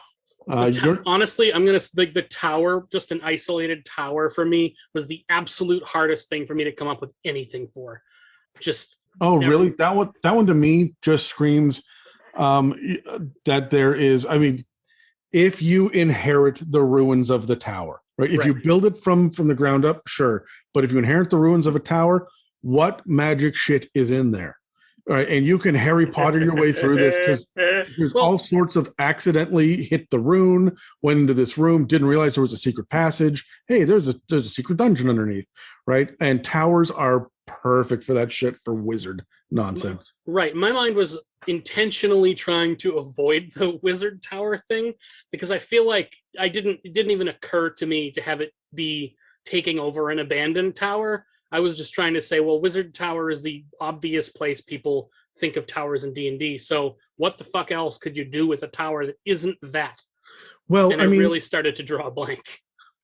Honestly, I'm going to like the tower, just an isolated tower for me was the absolute hardest thing for me to come up with anything for. Just really? That one to me just screams that there is, I mean, if you inherit the ruins of the tower, right? If you build it from the ground up, sure. But if you inherit the ruins of a tower, what magic shit is in there? All right, and you can Harry Potter your way through this because there's all sorts of accidentally hit the rune, went into this room, didn't realize there was a secret passage. Hey, there's a secret dungeon underneath, right? And towers are perfect for that shit for wizard nonsense. Right. My mind was intentionally trying to avoid the wizard tower thing because I feel like it didn't even occur to me to have it be taking over an abandoned tower. I was just trying to say, well, wizard tower is the obvious place people think of towers in D&D. So what the fuck else could you do with a tower that isn't that? Well, and I really started to draw a blank.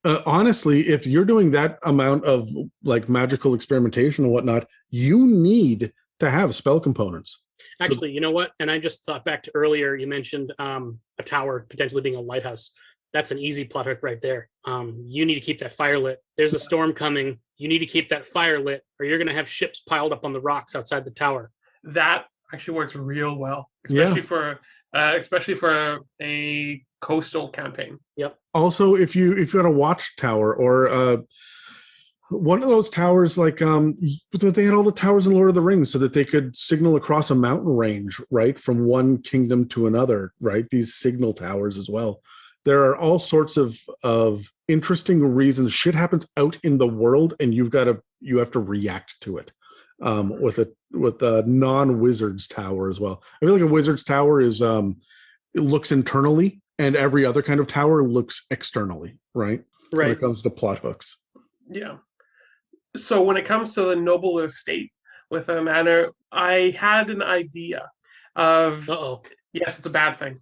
Honestly, if you're doing that amount of like magical experimentation and whatnot, you need to have spell components. Actually, you know what? And I just thought back to earlier, you mentioned a tower potentially being a lighthouse. That's an easy plot hook right there. You need to keep that fire lit. There's a storm coming. You need to keep that fire lit, or you're going to have ships piled up on the rocks outside the tower. That actually works real well, especially for a coastal campaign. Yep. Also, if you had a watchtower or one of those towers, like they had all the towers in Lord of the Rings, so that they could signal across a mountain range, right, from one kingdom to another. Right, these signal towers as well. There are all sorts of interesting reasons. Shit happens out in the world, and you have to react to it with a non-wizard's tower as well. I feel like a wizard's tower is it looks internally, and every other kind of tower looks externally, right? When it comes to plot hooks. Yeah. So when it comes to the noble estate with a manor, I had an idea of. Yes, it's a bad thing.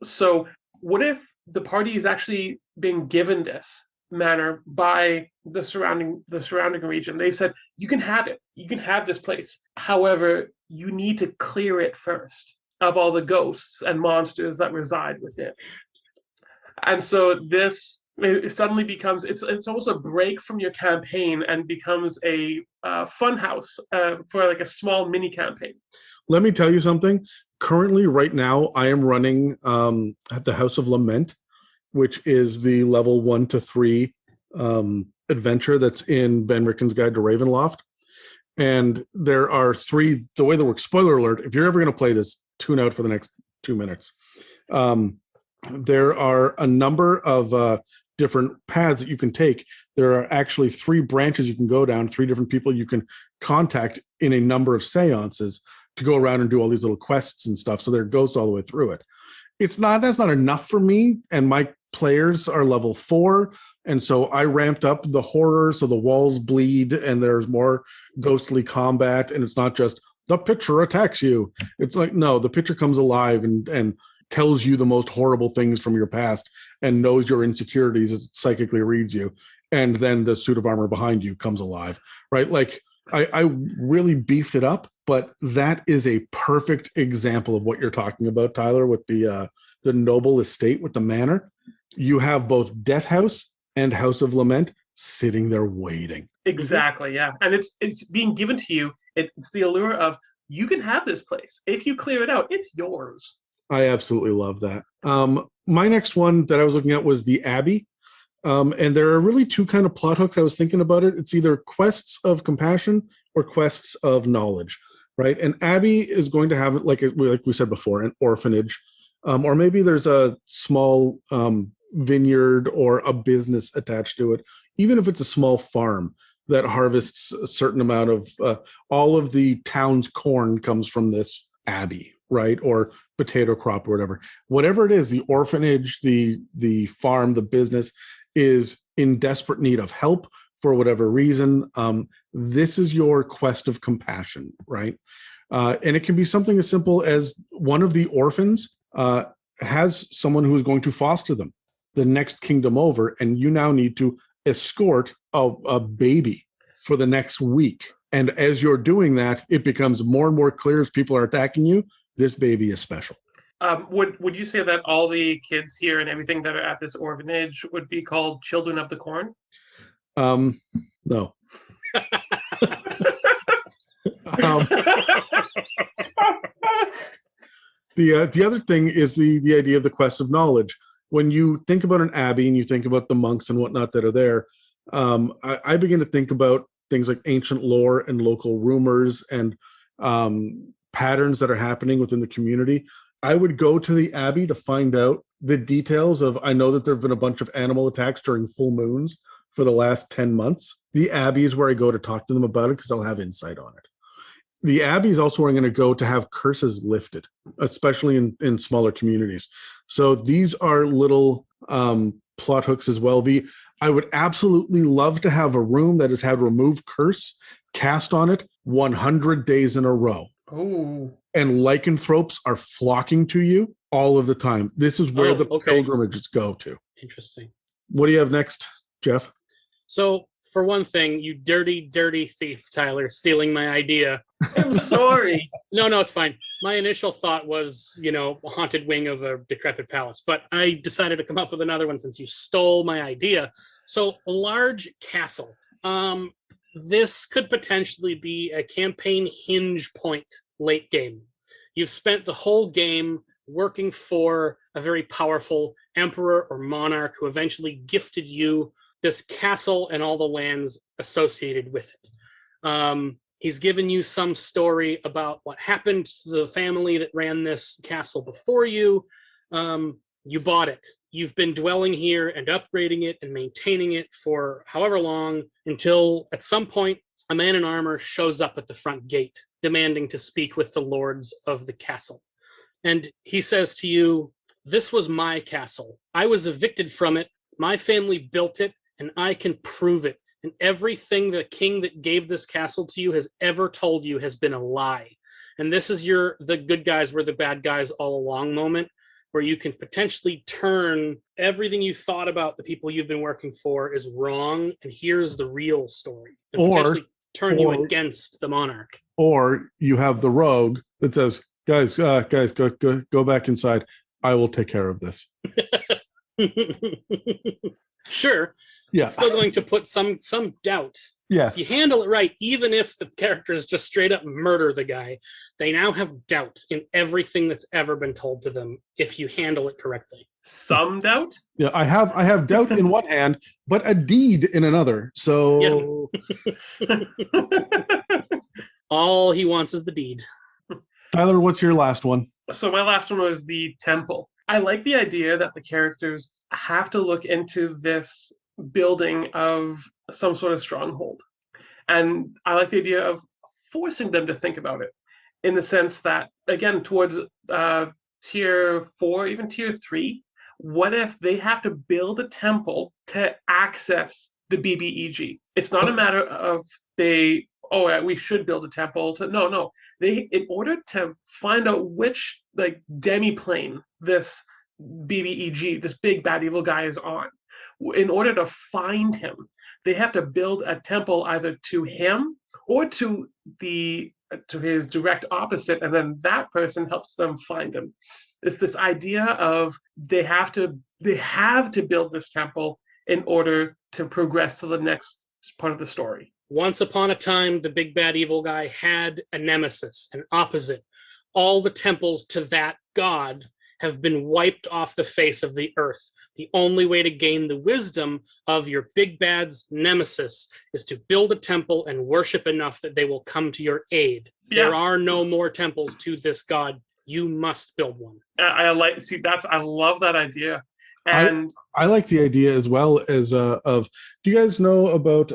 So what if the party is actually being given this manor by the surrounding region? They said, you can have it. You can have this place. However, you need to clear it first of all the ghosts and monsters that reside within. And so it suddenly becomes, it's almost a break from your campaign and becomes a fun house for like a small mini campaign. Let me tell you something. Currently, right now, I am running at the House of Lament, which is the level 1 to 3 adventure that's in Ben Ricken's Guide to Ravenloft. And there are 3, the way that works, spoiler alert, if you're ever going to play this, tune out for the next 2 minutes. There are a number of different paths that you can take. There are actually 3 branches you can go down, 3 different people you can contact in a number of seances to go around and do all these little quests and stuff. So there it goes all the way through it. That's not enough for me, and my players are level 4, and so I ramped up the horror, so the walls bleed and there's more ghostly combat, and it's not just the picture attacks you. It's like, no, the picture comes alive and tells you the most horrible things from your past and knows your insecurities as it psychically reads you, and then the suit of armor behind you comes alive, right? Like I really beefed it up, but that is a perfect example of what you're talking about, Tyler, with the noble estate with the manor. You have both Death House and House of Lament sitting there waiting. Exactly, yeah. And it's being given to you. It's the allure of, you can have this place. If you clear it out, it's yours. I absolutely love that. My next one that I was looking at was the Abbey. And there are really two kind of plot hooks. I was thinking about it. It's either quests of compassion or quests of knowledge, right? And Abbey is going to have, like we said before, an orphanage, or maybe there's a small vineyard or a business attached to it, even if it's a small farm that harvests a certain amount of all of the town's corn comes from this abbey, right? Or potato crop or whatever it is, the orphanage, the farm, the business is in desperate need of help for whatever reason. This is your quest of compassion, right? And it can be something as simple as one of the orphans has someone who is going to foster them the next kingdom over, and you now need to escort a baby for the next week. And as you're doing that, it becomes more and more clear as people are attacking you, this baby is special. Would you say that all the kids here and everything that are at this orphanage would be called Children of the Corn? No. The other thing is the idea of the quest of knowledge. When you think about an abbey and you think about the monks and whatnot that are there, I begin to think about things like ancient lore and local rumors and patterns that are happening within the community. I would go to the abbey to find out the details of, I know that there have been a bunch of animal attacks during full moons for the last 10 months. The abbey is where I go to talk to them about it because I'll have insight on it. The abbey is also where I'm going to go to have curses lifted, especially in smaller communities. So these are little plot hooks as well. I would absolutely love to have a room that has had remove curse cast on it 100 days in a row. Oh. And lycanthropes are flocking to you all of the time. This is where the pilgrimages go to. Interesting. What do you have next, Jeff? So, for one thing, you dirty, dirty thief, Tyler, stealing my idea. I'm sorry. No, it's fine. My initial thought was, a haunted wing of a decrepit palace, but I decided to come up with another one since you stole my idea. So, a large castle. This could potentially be a campaign hinge point late game. You've spent the whole game working for a very powerful emperor or monarch who eventually gifted you this castle and all the lands associated with it. He's given you some story about what happened to the family that ran this castle before you. You bought it. You've been dwelling here and upgrading it and maintaining it for however long until at some point a man in armor shows up at the front gate demanding to speak with the lords of the castle. And he says to you, "This was my castle. I was evicted from it. My family built it, and I can prove it. And everything the king that gave this castle to you has ever told you has been a lie. And this is the good guys were the bad guys all along moment, where you can potentially turn everything you thought about the people you've been working for is wrong, and here's the real story. And potentially turn you against the monarch." Or you have the rogue that says, guys, go back inside. I will take care of this. Sure. Yeah. It's still going to put some doubt. Yes. You handle it right, even if the characters just straight up murder the guy, they now have doubt in everything that's ever been told to them if you handle it correctly. Some doubt? Yeah, I have doubt in one hand, but a deed in another. So yeah. All he wants is the deed. Tyler, what's your last one? So my last one was the temple. I like the idea that the characters have to look into this building of some sort of stronghold. And I like the idea of forcing them to think about it in the sense that, again, towards tier 4, even tier 3, what if they have to build a temple to access the BBEG? It's not a matter of we should build a temple to no. They, in order to find out which demi-plane this BBEG, this big bad evil guy is on, in order to find him, they have to build a temple either to him or to his direct opposite, and then that person helps them find him. It's this idea of they have to build this temple in order to progress to the next part of the story. Once upon a time, the big bad evil guy had a nemesis, an opposite, all the temples to that god have been wiped off the face of the earth. The only way to gain the wisdom of your big bad's nemesis is to build a temple and worship enough that they will come to your aid. Yeah. There are no more temples to this god. You must build one. I love that idea. And I like the idea as well as of, do you guys know about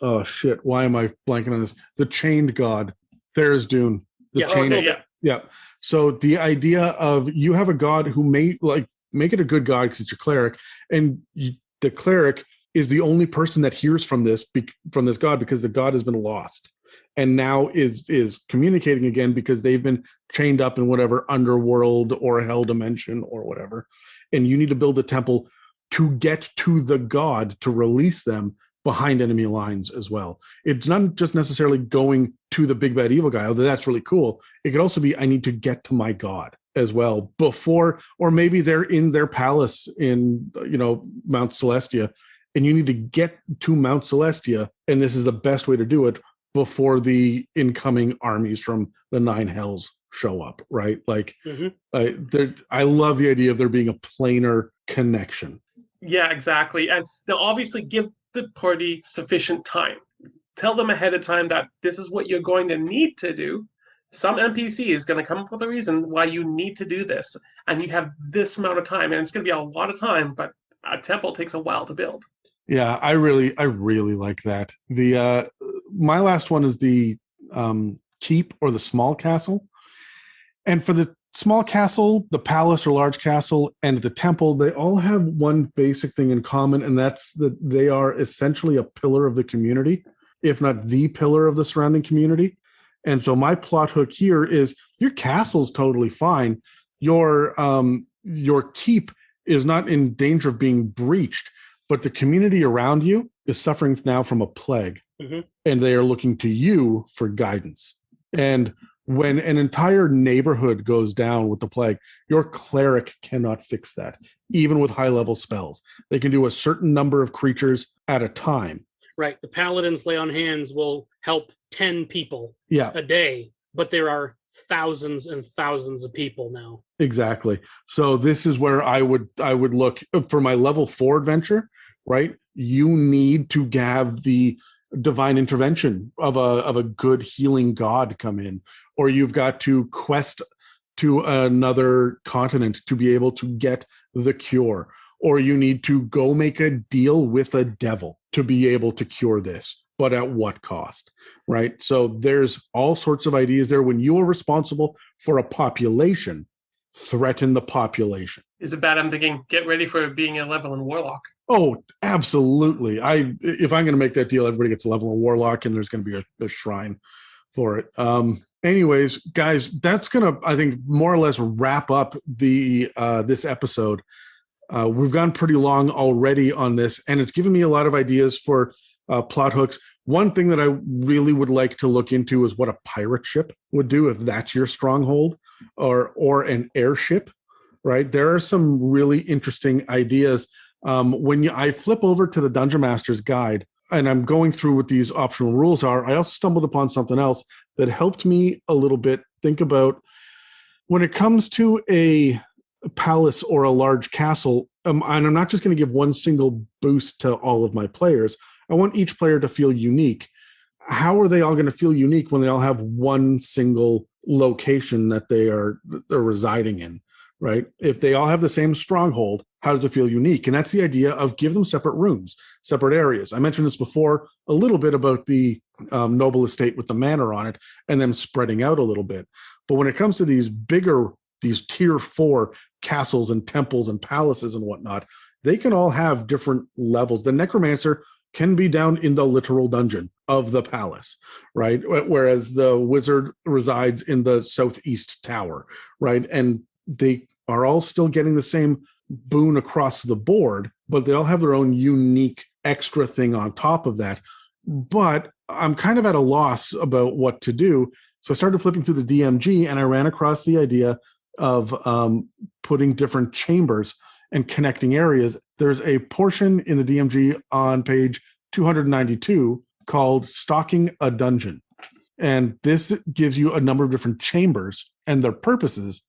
oh shit, why am I blanking on this? The chained god, Tharizdun. Yeah. So the idea of you have a god who make it a good god because it's your cleric, and the cleric is the only person that hears from this god because the god has been lost and now is communicating again because they've been chained up in whatever underworld or hell dimension or whatever. And you need to build a temple to get to the god to release them behind enemy lines as well. It's not just necessarily going to the big bad evil guy, although that's really cool. It could also be, I need to get to my god as well before, or maybe they're in their palace in, Mount Celestia, and you need to get to Mount Celestia, and this is the best way to do it before the incoming armies from the Nine Hells show up, right? Like, I love the idea of there being a planar connection. Yeah, exactly. And they'll obviously give the party sufficient time. Tell them ahead of time that this is what you're going to need to do. Some NPC is going to come up with a reason why you need to do this, and you have this amount of time, and it's going to be a lot of time, but a temple takes a while to build. Yeah, I really like that. The my last one is the keep or the small castle. And for the small castle, the palace or large castle, and the temple, they all have one basic thing in common, and that's that they are essentially a pillar of the community, if not the pillar of the surrounding community. And so my plot hook here is your castle's totally fine. Your keep is not in danger of being breached, but the community around you is suffering now from a plague, and they are looking to you for guidance. And when an entire neighborhood goes down with the plague, your cleric cannot fix that, even with high-level spells. They can do a certain number of creatures at a time. Right. The paladins lay on hands will help 10 people a day, but there are thousands and thousands of people now. Exactly. So this is where I would look for my level 4 adventure, right? You need to have the divine intervention of a good healing god come in, or you've got to quest to another continent to be able to get the cure, or you need to go make a deal with a devil to be able to cure this, but at what cost, right? So there's all sorts of ideas there. When you are responsible for a population, threaten the population. Is it bad? I'm thinking, get ready for being a level in Warlock. Oh, absolutely. If I'm going to make that deal, everybody gets a level in Warlock, and there's going to be a shrine for it. Anyways, guys, that's going to, I think, more or less wrap up the this episode. We've gone pretty long already on this, and it's given me a lot of ideas for plot hooks. One thing that I really would like to look into is what a pirate ship would do if that's your stronghold, or an airship, right? There are some really interesting ideas. When I flip over to the Dungeon Master's Guide, and I'm going through what these optional rules are, I also stumbled upon something else that helped me a little bit think about when it comes to a palace or a large castle, and I'm not just going to give one single boost to all of my players. I want each player to feel unique. How are they all going to feel unique when they all have one single location that they're residing in, right? If they all have the same stronghold, how does it feel unique? And that's the idea of give them separate rooms, separate areas. I mentioned this before a little bit about the noble estate with the manor on it and them spreading out a little bit. But when it comes to these tier 4 castles and temples and palaces and whatnot, they can all have different levels. The necromancer can be down in the literal dungeon of the palace, right? Whereas the wizard resides in the southeast tower, right? And they are all still getting the same boon across the board, but they all have their own unique extra thing on top of that. But I'm kind of at a loss about what to do. So I started flipping through the DMG, and I ran across the idea of putting different chambers and connecting areas. There's a portion in the DMG on page 292 called Stalking a Dungeon. And this gives you a number of different chambers and their purposes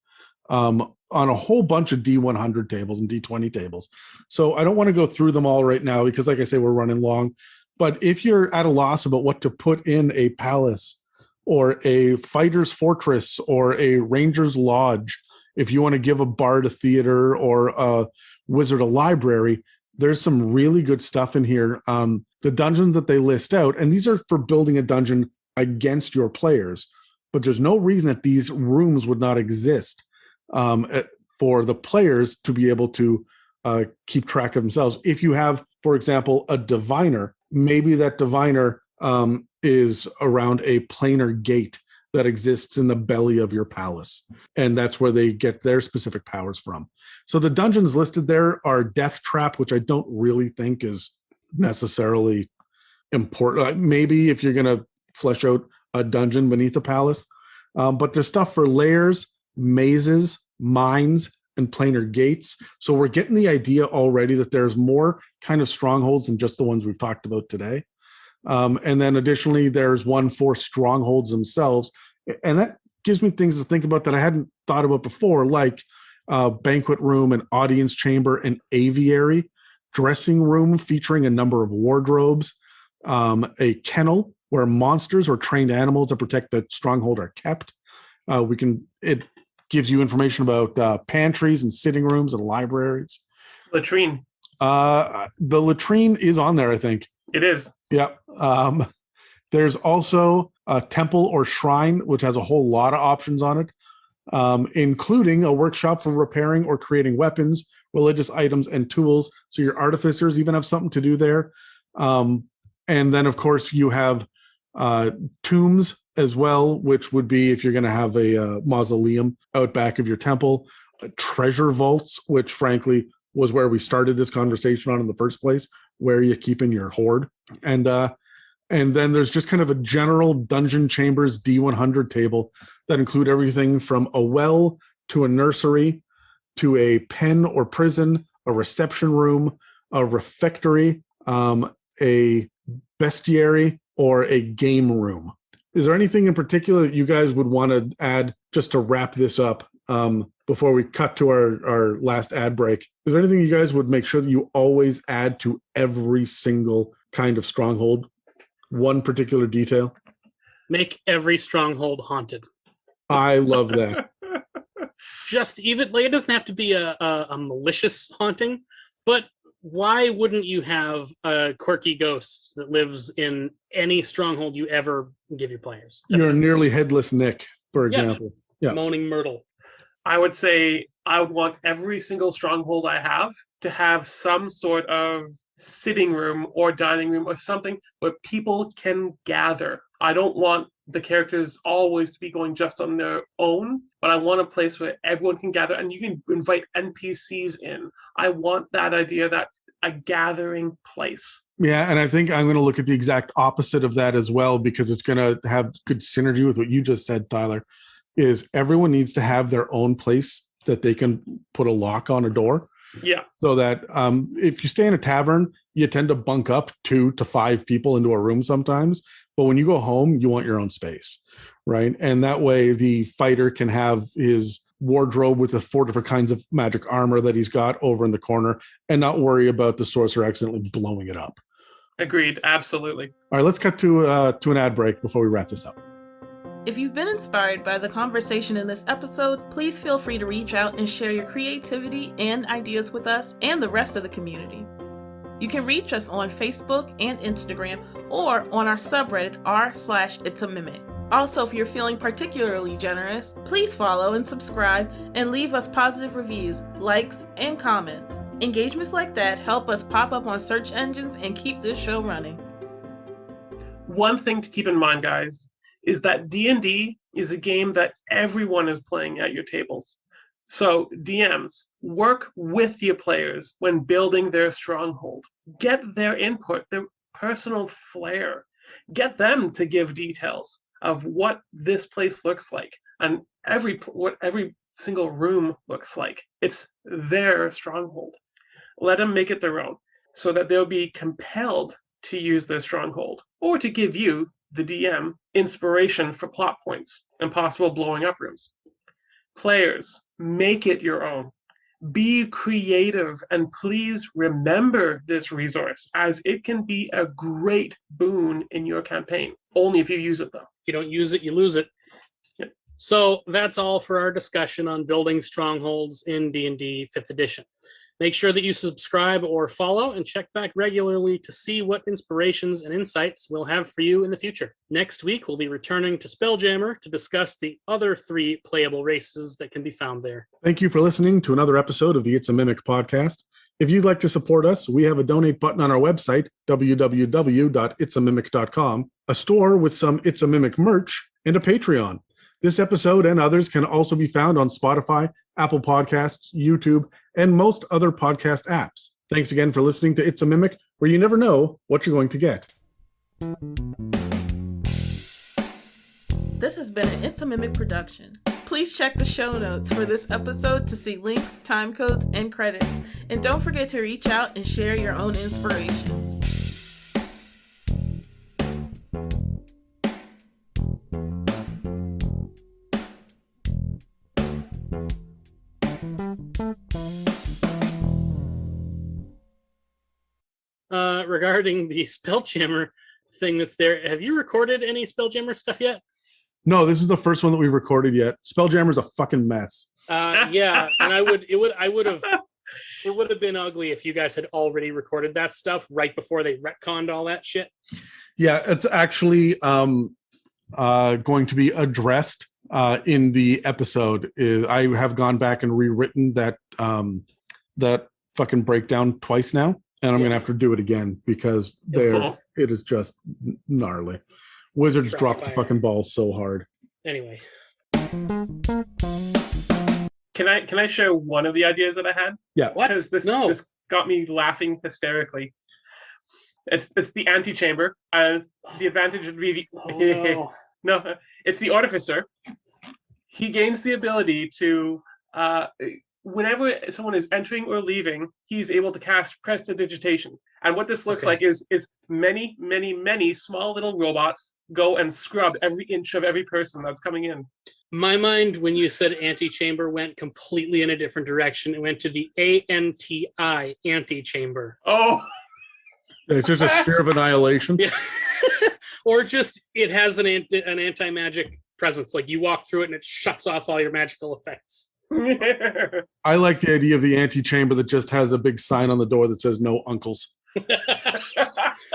on a whole bunch of D100 tables and D20 tables. So I don't want to go through them all right now because, like I say, we're running long. But if you're at a loss about what to put in a palace or a fighter's fortress or a ranger's lodge, if you want to give a bard a theater or a wizard a library, there's some really good stuff in here. The dungeons that they list out, and these are for building a dungeon against your players, but there's no reason that these rooms would not exist for the players to be able to keep track of themselves. If you have, for example, a diviner, maybe that diviner is around a planar gate that exists in the belly of your palace, and that's where they get their specific powers from. So the dungeons listed there are Death Trap, which I don't really think is necessarily important. Maybe if you're going to flesh out a dungeon beneath a palace, but there's stuff for layers, mazes, mines, and planar gates. So we're getting the idea already that there's more kind of strongholds than just the ones we've talked about today. And then additionally, there's one for strongholds themselves. And that gives me things to think about that I hadn't thought about before, like banquet room, an audience chamber, an aviary, dressing room featuring a number of wardrobes, a kennel where monsters or trained animals that protect the stronghold are kept. It gives you information about pantries and sitting rooms and libraries. Latrine. The latrine is on there, I think. It is. Yeah. There's also a temple or shrine, which has a whole lot of options on it, including a workshop for repairing or creating weapons, religious items, and tools. So your artificers even have something to do there. And then, of course, you have tombs as well, which would be if you're going to have a mausoleum out back of your temple. Treasure vaults, which frankly was where we started this conversation on in the first place, where you keep in your hoard. And then there's just kind of a general dungeon chambers D100 table that include everything from a well to a nursery to a pen or prison, a reception room, a refectory, a bestiary, or a game room. Is there anything in particular that you guys would want to add just to wrap this up before we cut to our last ad break? Is there anything you guys would make sure that you always add to every single kind of stronghold? One particular detail? Make every stronghold haunted. I love that. Just even, like, it doesn't have to be a malicious haunting, but why wouldn't you have a quirky ghost that lives in any stronghold you ever give your players? You're nearly headless Nick, for example. Yeah. Moaning Myrtle. I would say I would want every single stronghold I have to have some sort of sitting room or dining room or something where people can gather. I don't want the characters always to be going just on their own, but I want a place where everyone can gather and you can invite NPCs in. I want that idea, that a gathering place. Yeah, and I think I'm going to look at the exact opposite of that as well, because it's going to have good synergy with what you just said, Tyler, is everyone needs to have their own place that they can put a lock on a door. Yeah. So that if you stay in a tavern, you tend to bunk up 2 to 5 people into a room sometimes. But when you go home, you want your own space, right? And that way the fighter can have his wardrobe with the 4 different kinds of magic armor that he's got over in the corner and not worry about the sorcerer accidentally blowing it up. Agreed. Absolutely. All right, let's cut to an ad break before we wrap this up. If you've been inspired by the conversation in this episode, please feel free to reach out and share your creativity and ideas with us and the rest of the community. You can reach us on Facebook and Instagram or on our subreddit r/itsAmimic. Also, if you're feeling particularly generous, please follow and subscribe and leave us positive reviews, likes, and comments. Engagements like that help us pop up on search engines and keep this show running. One thing to keep in mind, guys, is that D&D is a game that everyone is playing at your tables. So DMs, work with your players when building their stronghold. Get their input, their personal flair. Get them to give details of what this place looks like and what every single room looks like. It's their stronghold. Let them make it their own so that they'll be compelled to use their stronghold, or to give you, the DM, inspiration for plot points and possible blowing up rooms. Players, make it your own. Be creative, and please remember this resource, as it can be a great boon in your campaign. Only if you use it, though. If you don't use it, you lose it. Yep. So that's all for our discussion on building strongholds in D&D 5th edition. Make sure that you subscribe or follow, and check back regularly to see what inspirations and insights we'll have for you in the future. Next week, we'll be returning to Spelljammer to discuss the other 3 playable races that can be found there. Thank you for listening to another episode of the It's a Mimic podcast. If you'd like to support us, we have a donate button on our website, www.itsamimic.com, a store with some It's a Mimic merch, and a Patreon. This episode and others can also be found on Spotify, Apple Podcasts, YouTube, and most other podcast apps. Thanks again for listening to It's a Mimic, where you never know what you're going to get. This has been an It's a Mimic production. Please check the show notes for this episode to see links, time codes, and credits. And don't forget to reach out and share your own inspirations. Regarding the Spelljammer thing that's there, have you recorded any Spelljammer stuff yet? No, this is the first one that we've recorded yet. Spelljammer's a fucking mess. Yeah, and it would have been ugly if you guys had already recorded that stuff right before they retconned all that shit. Yeah, it's actually going to be addressed in the episode. I have gone back and rewritten that fucking breakdown twice now, and I'm going to have to do it again because it is just gnarly. Wizards dropped the fucking ball so hard. Anyway. Can I share one of the ideas that I had? Yeah. What? This got me laughing hysterically. It's the antechamber, and the advantage would be no, it's the artificer. He gains the ability to whenever someone is entering or leaving, he's able to cast prestidigitation. And what this looks like is many, many, many small little robots go and scrub every inch of every person that's coming in. My mind, when you said antechamber, went completely in a different direction. It went to the ANTI, antechamber. Oh! It's just a sphere of annihilation. Yeah. Or just it has an anti-magic presence. Like you walk through it and it shuts off all your magical effects. I like the idea of the antechamber that just has a big sign on the door that says no uncles.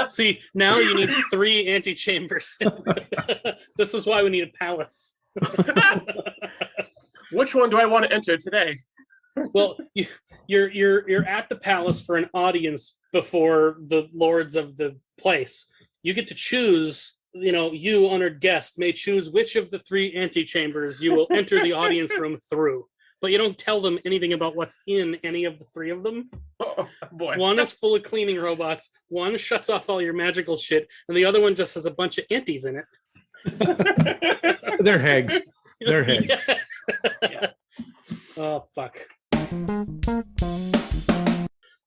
See, now you need 3 antechambers. This is why we need a palace. Which one do I want to enter today? Well, you're at the palace for an audience before the lords of the place. You get to choose. You, honored guest, may choose which of the 3 antechambers you will enter the audience room through. But you don't tell them anything about what's in any of the 3 of them. Oh, boy. One is full of cleaning robots, one shuts off all your magical shit, and the other one just has a bunch of anties in it. They're hags. They're hags. Yeah. Oh, fuck.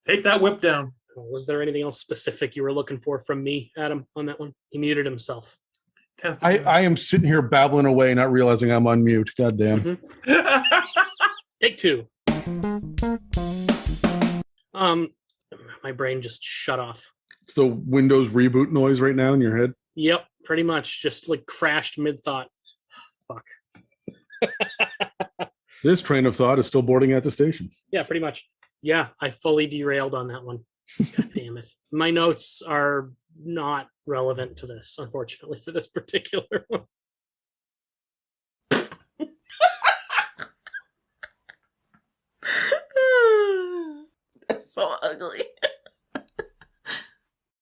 Take that whip down. Was there anything else specific you were looking for from me, Adam, on that one? He muted himself. I am sitting here babbling away, not realizing I'm on mute. God damn. Mm-hmm. Take 2. My brain just shut off. It's the Windows reboot noise right now in your head. Yep, pretty much. Just like crashed mid-thought. Fuck. This train of thought is still boarding at the station. Yeah, pretty much. Yeah, I fully derailed on that one. God damn it. My notes are not relevant to this, unfortunately, for this particular one. That's so ugly.